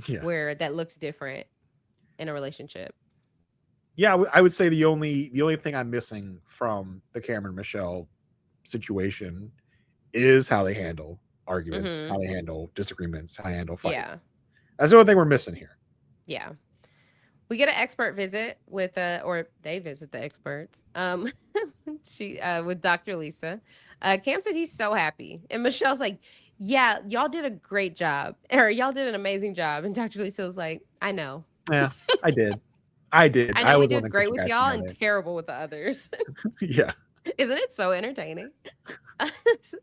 Yeah. Where that looks different in a relationship. Yeah, I would say the only thing I'm missing from the Cameron Michelle situation is how they handle arguments, how they handle disagreements, how they handle fights. Yeah. That's the only thing we're missing here. Yeah. We get an expert visit with or they visit the experts. With Dr. Lisa. Cam said he's so happy. And Michelle's like, yeah, y'all did a great job. Or y'all did an amazing job. And Dr. Lisa was like, I know. Yeah, I did. I did. I know we did great with y'all and terrible with the others. Yeah. Isn't it so entertaining? So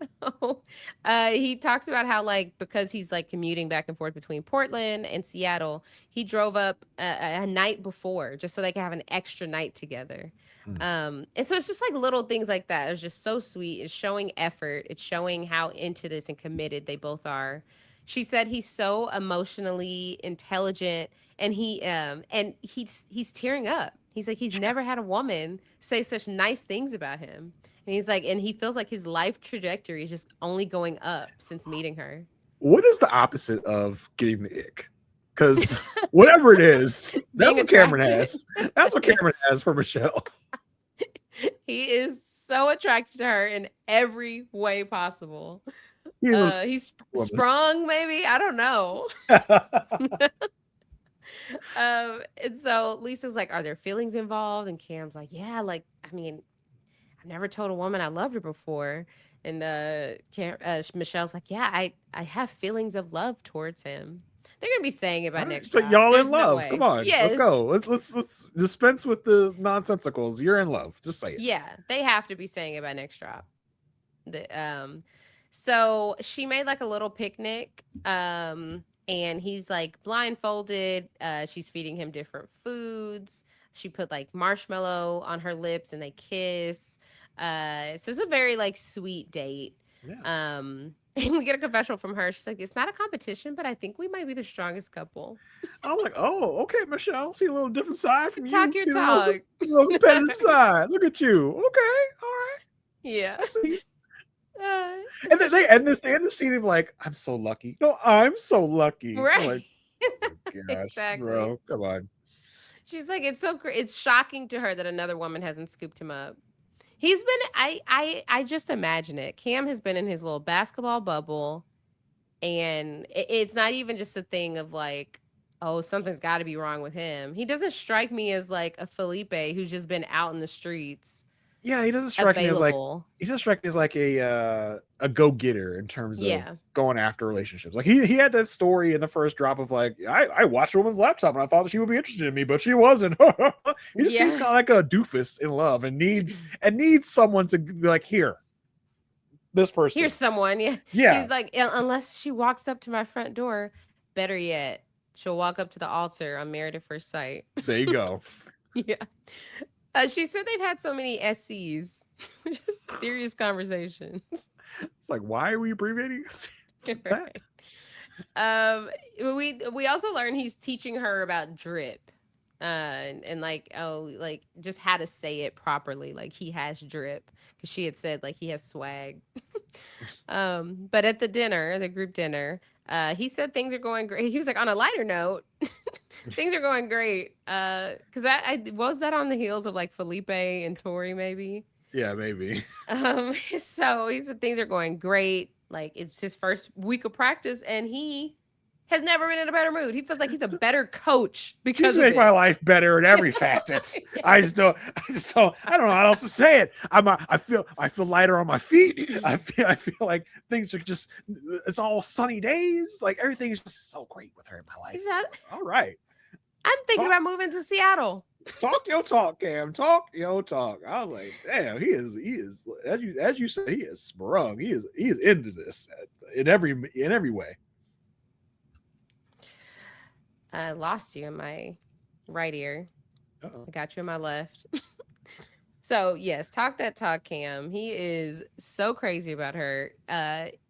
he talks about how like because he's like commuting back and forth between Portland and Seattle, he drove up a night before just so they can have an extra night together. And so it's just like little things like that. It's just so sweet. It's showing effort. It's showing how into this and committed they both are. She said he's so emotionally intelligent and he's tearing up. He's like, he's never had a woman say such nice things about him. And he's like, and he feels like his life trajectory is just only going up since meeting her. What is the opposite of getting the ick? Because whatever it is, that's Being what Cameron attracted. has. That's what Cameron has for Michelle. He is so attracted to her in every way possible. He's sprung, maybe. I don't know. And so Lisa's like, are there feelings involved? And Cam's like, yeah, like, I mean, I've never told a woman I loved her before. And Michelle's like, yeah, I have feelings of love towards him. They're gonna be saying it by next. So y'all There's in no love? way. Come on, Yes. let's go. Let's dispense with the nonsensicals. You're in love. Just say it. Yeah, they have to be saying it by next drop. So she made like a little picnic. And he's like blindfolded. She's feeding him different foods. She put like marshmallow on her lips and they kiss. So it's a very like sweet date. Yeah. And we get a confessional from her. She's like, it's not a competition, but I think we might be the strongest couple. I was like, oh, okay, Michelle. See a little different side from you. Talk your talk. A little competitive side. Look at you. Okay, all right. Yeah. I see. And then they end the scene of like, I'm so lucky. No, I'm so lucky. Right. Like, oh gosh, exactly. Bro, come on. She's like, it's shocking to her that another woman hasn't scooped him up. He's been, I just imagine it. Cam has been in his little basketball bubble, and it's not even just a thing of like, oh, something's got to be wrong with him. He doesn't strike me as like a Felipe who's just been out in the streets. Yeah, he doesn't strike me as like a go-getter in terms of going after relationships. Like he had that story in the first drop of like, I watched a woman's laptop and I thought she would be interested in me, but she wasn't. He just seems kind of like a doofus in love and needs someone to be like, here, this person. Here's someone. Yeah. He's like, unless she walks up to my front door, better yet, she'll walk up to the altar on Married at First Sight. There you go. Yeah. She said they've had so many SCs, just serious conversations. It's like, why are we abbreviating this? Right. We also learned he's teaching her about drip, and like just how to say it properly. Like he has drip because she had said like he has swag. But at the group dinner, he said things are going great. He was like, on a lighter note, things are going great. Because I was that on the heels of like Felipe and Tori, maybe. Yeah, maybe. So he said things are going great. Like it's his first week of practice, and he has never been in a better mood. He feels like he's a better coach because She's make my life better in every facet. Yeah. I don't know how else to say it. I feel lighter on my feet. I feel like things are just, it's all sunny days. Like everything is just so great with her in my life. All right. I'm thinking about moving to Seattle. Talk your talk, Cam. Talk your talk. I was like, damn, he is as you said, he is sprung. He is into this in every way. I lost you in my right ear. I got you in my left. So yes, talk that talk, Cam. He is so crazy about her.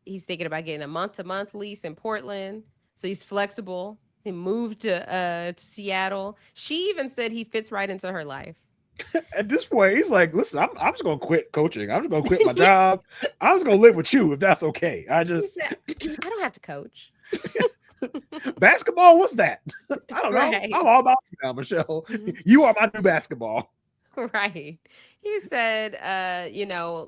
He's thinking about getting a month-to-month lease in Portland. So he's flexible. He moved to Seattle. She even said he fits right into her life. At this point, he's like, listen, I'm just gonna quit coaching. I'm just gonna quit my job. I'm just gonna live with you if that's okay. I don't have to coach. Basketball, what's that? I don't know. Right. I'm all about you now, Michelle. You are my new basketball. Right. He said,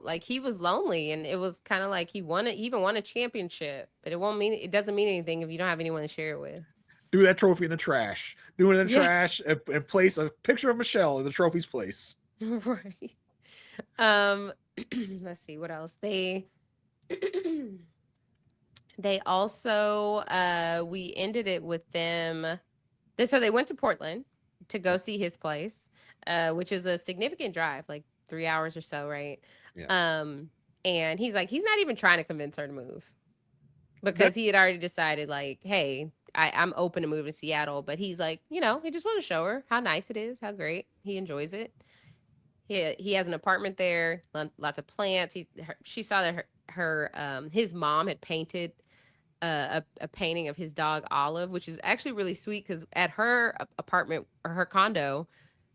like he was lonely, and it was kind of like he even won a championship, but it doesn't mean anything if you don't have anyone to share it with. Threw that trophy in the trash. Threw it in the trash and place a picture of Michelle in the trophy's place. Right. Let's see what else They also, we ended it with them. So they went to Portland to go see his place, which is a significant drive, like 3 hours or so, right? Yeah. And he's like, he's not even trying to convince her to move because he had already decided like, hey, I'm open to move to Seattle. But he's like, he just want to show her how nice it is, how great he enjoys it. He has an apartment there, lots of plants. She saw that his mom had painted a painting of his dog Olive, which is actually really sweet because at her apartment or her condo,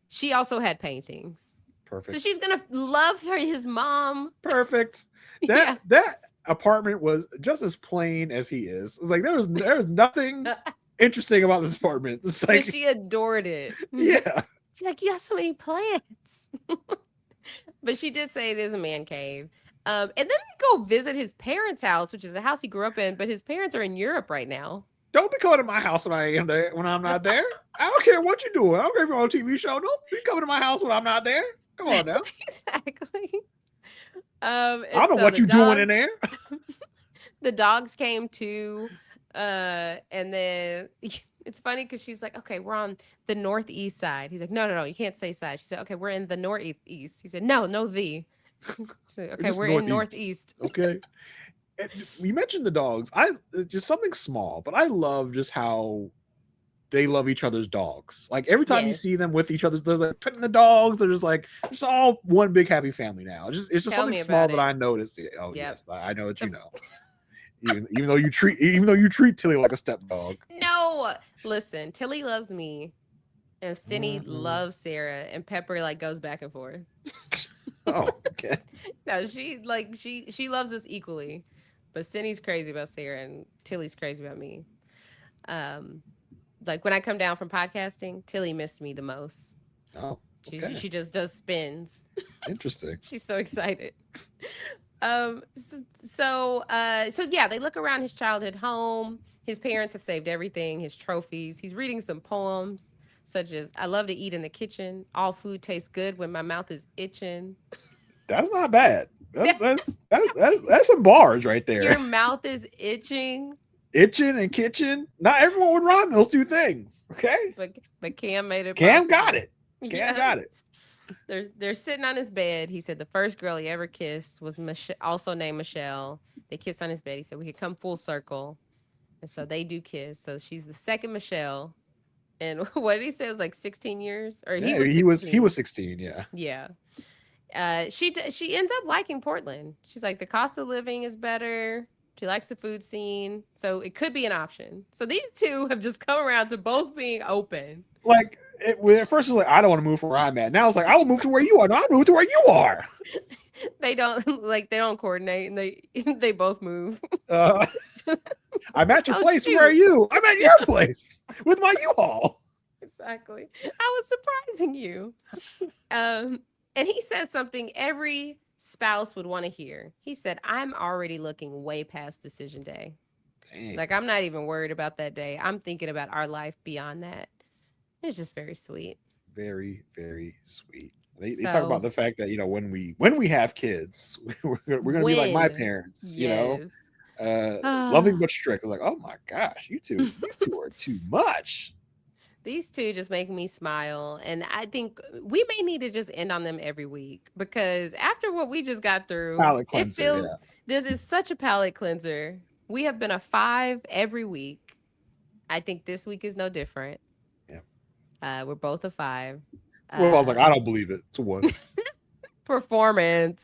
she also had paintings. Perfect. So she's gonna love his mom. Perfect. That apartment was just as plain as he is. It's like there was nothing interesting about this apartment. It's But like, she adored it. yeah. She's like, you have so many plants. But she did say it is a man cave. And then they go visit his parents' house, which is a house he grew up in, but his parents are in Europe right now. Don't be coming to my house when I am there when I'm not there. I don't care what you're doing. I don't care if you're on a TV show. Don't be coming to my house when I'm not there. Come on now. Exactly. I don't know what you're doing in there. The dogs came too. And then it's funny because she's like, okay, we're on the northeast side. He's like, no, you can't say side. She said, okay, we're in the northeast. He said, no, the. So, okay, we're in northeast. Okay. And you mentioned the dogs. Just something small, but I love just how they love each other's dogs. Like every time you see them with each other, they're like petting the dogs. They're just like, it's all one big happy family now. It's just something small that I noticed. Oh yes, I know that you know. Even though you treat Tilly like a stepdog. No, listen, Tilly loves me, and Cindy loves Sarah, and Pepper like goes back and forth. Oh, okay. No, she loves us equally, but Cindy's crazy about Sarah, and Tilly's crazy about me. Like when I come down from podcasting, Tilly missed me the most. Oh, okay. She just does spins. Interesting. She's so excited. So yeah, they look around his childhood home. His parents have saved everything, his trophies. He's reading some poems such as, I love to eat in the kitchen. All food tastes good when my mouth is itching. That's not bad. That's some bars right there. Your mouth is itching. Itching and kitchen. Not everyone would rhyme those two things. Okay. But Cam made it. Cam got it. Cam got it. They're sitting on his bed. He said the first girl he ever kissed was also named Michelle. They kissed on his bed. He said we could come full circle. And so they do kiss. So she's the second Michelle. And what did he say? It was like 16 years? Or he was 16, yeah. Yeah. She ends up liking Portland. She's like, the cost of living is better. She likes the food scene. So it could be an option. So these two have just come around to both being open. Like, at first it was like, I don't want to move from where I'm at. Now it's like, I will move to where you are. No, I'll move to where you are. They don't coordinate, and they both move. I'm at your place. Where are you? I'm at your place with my U-Haul. Exactly. I was surprising you. And he says something every spouse would want to hear. He said, I'm already looking way past decision day. Dang. Like, I'm not even worried about that day. I'm thinking about our life beyond that. It's just very sweet. Very, very sweet. They talk about the fact that, when we have kids, we're going to be like my parents, loving but strict. It's like, oh my gosh, you two are too much. These two just make me smile. And I think we may need to just end on them every week, because after what we just got through, it feels this is such a palate cleanser. We have been a 5 every week. I think this week is no different. Yeah. We're both a 5. Well, I was like, I don't believe it. It's a 1. Performative.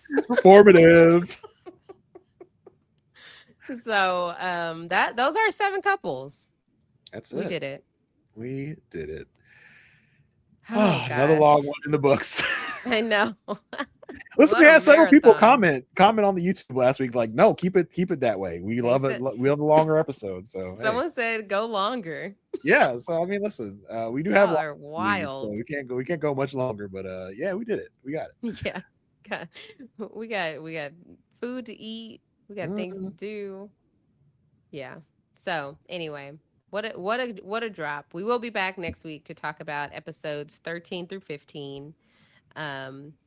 So those are 7 couples. That's it. We did it. We did it. Oh, another long one in the books. I know. Listen, we had several people comment on the YouTube last week, like, no, keep it that way. We love it. We love the longer episodes. So someone said go longer. Yeah. So I mean, listen, we do have wild. Weeks, so we can't go much longer, but yeah, we did it. We got it. Yeah. We got food to eat. We got things to do. Yeah. So anyway, what a drop. We will be back next week to talk about episodes 13 through 15.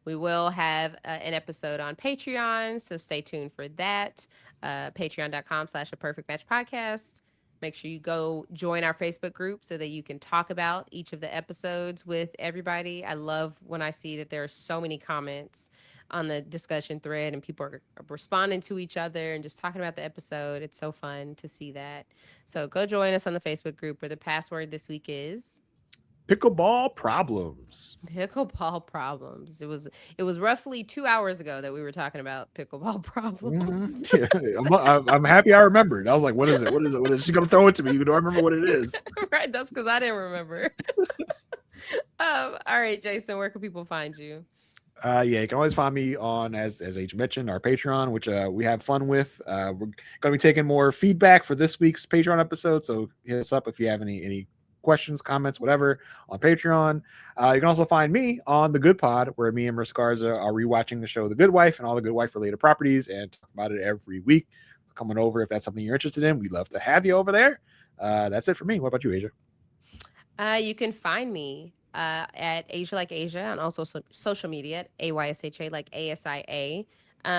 We will have an episode on Patreon, so stay tuned for that. Patreon.com/A-Perfect-Match-Podcast. Make sure you go join our Facebook group so that you can talk about each of the episodes with everybody. I love when I see that there are so many comments on the discussion thread and people are responding to each other and just talking about the episode. It's so fun to see that. So go join us on the Facebook group, where the password this week is Pickleball Problems. Pickleball Problems. It was roughly 2 hours ago that we were talking about pickleball problems. Mm-hmm. Yeah, I'm happy I remembered. I was like, what is it? What is she gonna throw it to me? Do I remember what it is? Right, that's because I didn't remember. All right, Jason, where can people find you? Yeah, you can always find me on, as H mentioned, our Patreon, which we have fun with. We're gonna be taking more feedback for this week's Patreon episode, so hit us up if you have any questions, comments, whatever on Patreon. You can also find me on the Good Pod, where me and Marissa Garza are rewatching the show The Good Wife and all the Good Wife related properties and talk about it every week. So coming over if that's something you're interested in. We'd love to have you over there. That's it for me. What about you, Aysha? You can find me at Aysha like Asia on also social media at AYSHA like ASIA.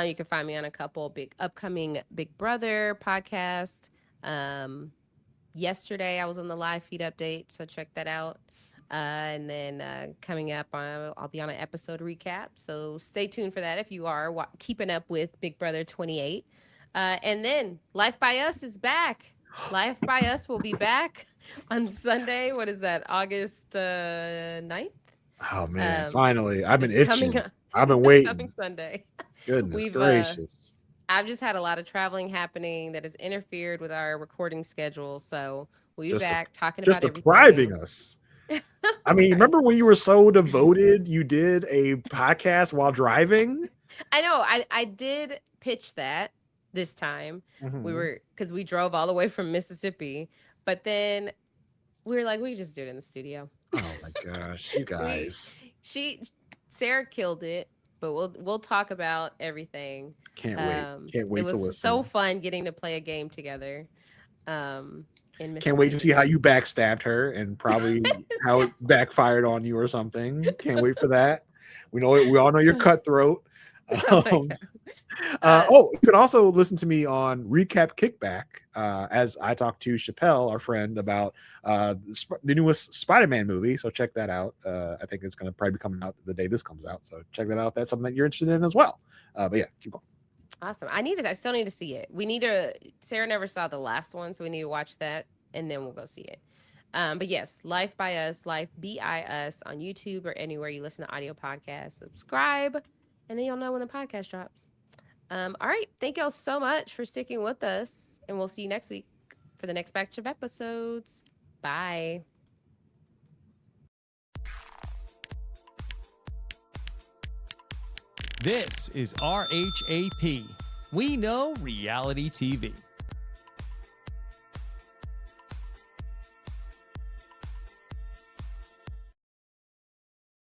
You can find me on a couple upcoming Big Brother podcast. Yesterday I was on the live feed update, so check that out. And then coming up, I'll be on an episode recap, so stay tuned for that if you are keeping up with Big Brother 28. And then Life by Us is back. Life by Us will be back on Sunday. What is that? August 9th? Oh man, finally. I've been itching. I've been This waiting. coming Sunday. Goodness gracious. I've just had a lot of traveling happening that has interfered with our recording schedule. So we'll be back talking about everything. Just depriving us. I mean, remember when you were so devoted, you did a podcast while driving? I know. I did pitch that this time. Mm-hmm. Because we drove all the way from Mississippi, but then we were like, we just do it in the studio. Oh my gosh, you guys. Sarah killed it, but we'll talk about everything. Can't wait to listen. It was so fun getting to play a game together. Can't wait to see how you backstabbed her and probably how it backfired on you or something. Can't wait for that. We all know you're cutthroat. You can also listen to me on Recap Kickback as I talk to Chappelle, our friend, about the newest Spider-Man movie. So check that out. I think it's going to probably be coming out the day this comes out. So check that out if that's something that you're interested in as well. But yeah, keep going. Awesome. I still need to see it. Sarah never saw the last one, so we need to watch that and then we'll go see it. But yes, Life by Us, Life BI Us on YouTube or anywhere you listen to audio podcasts. Subscribe, and then you'll know when the podcast drops. All right. Thank y'all so much for sticking with us, and we'll see you next week for the next batch of episodes. Bye. This is RHAP. We know reality TV.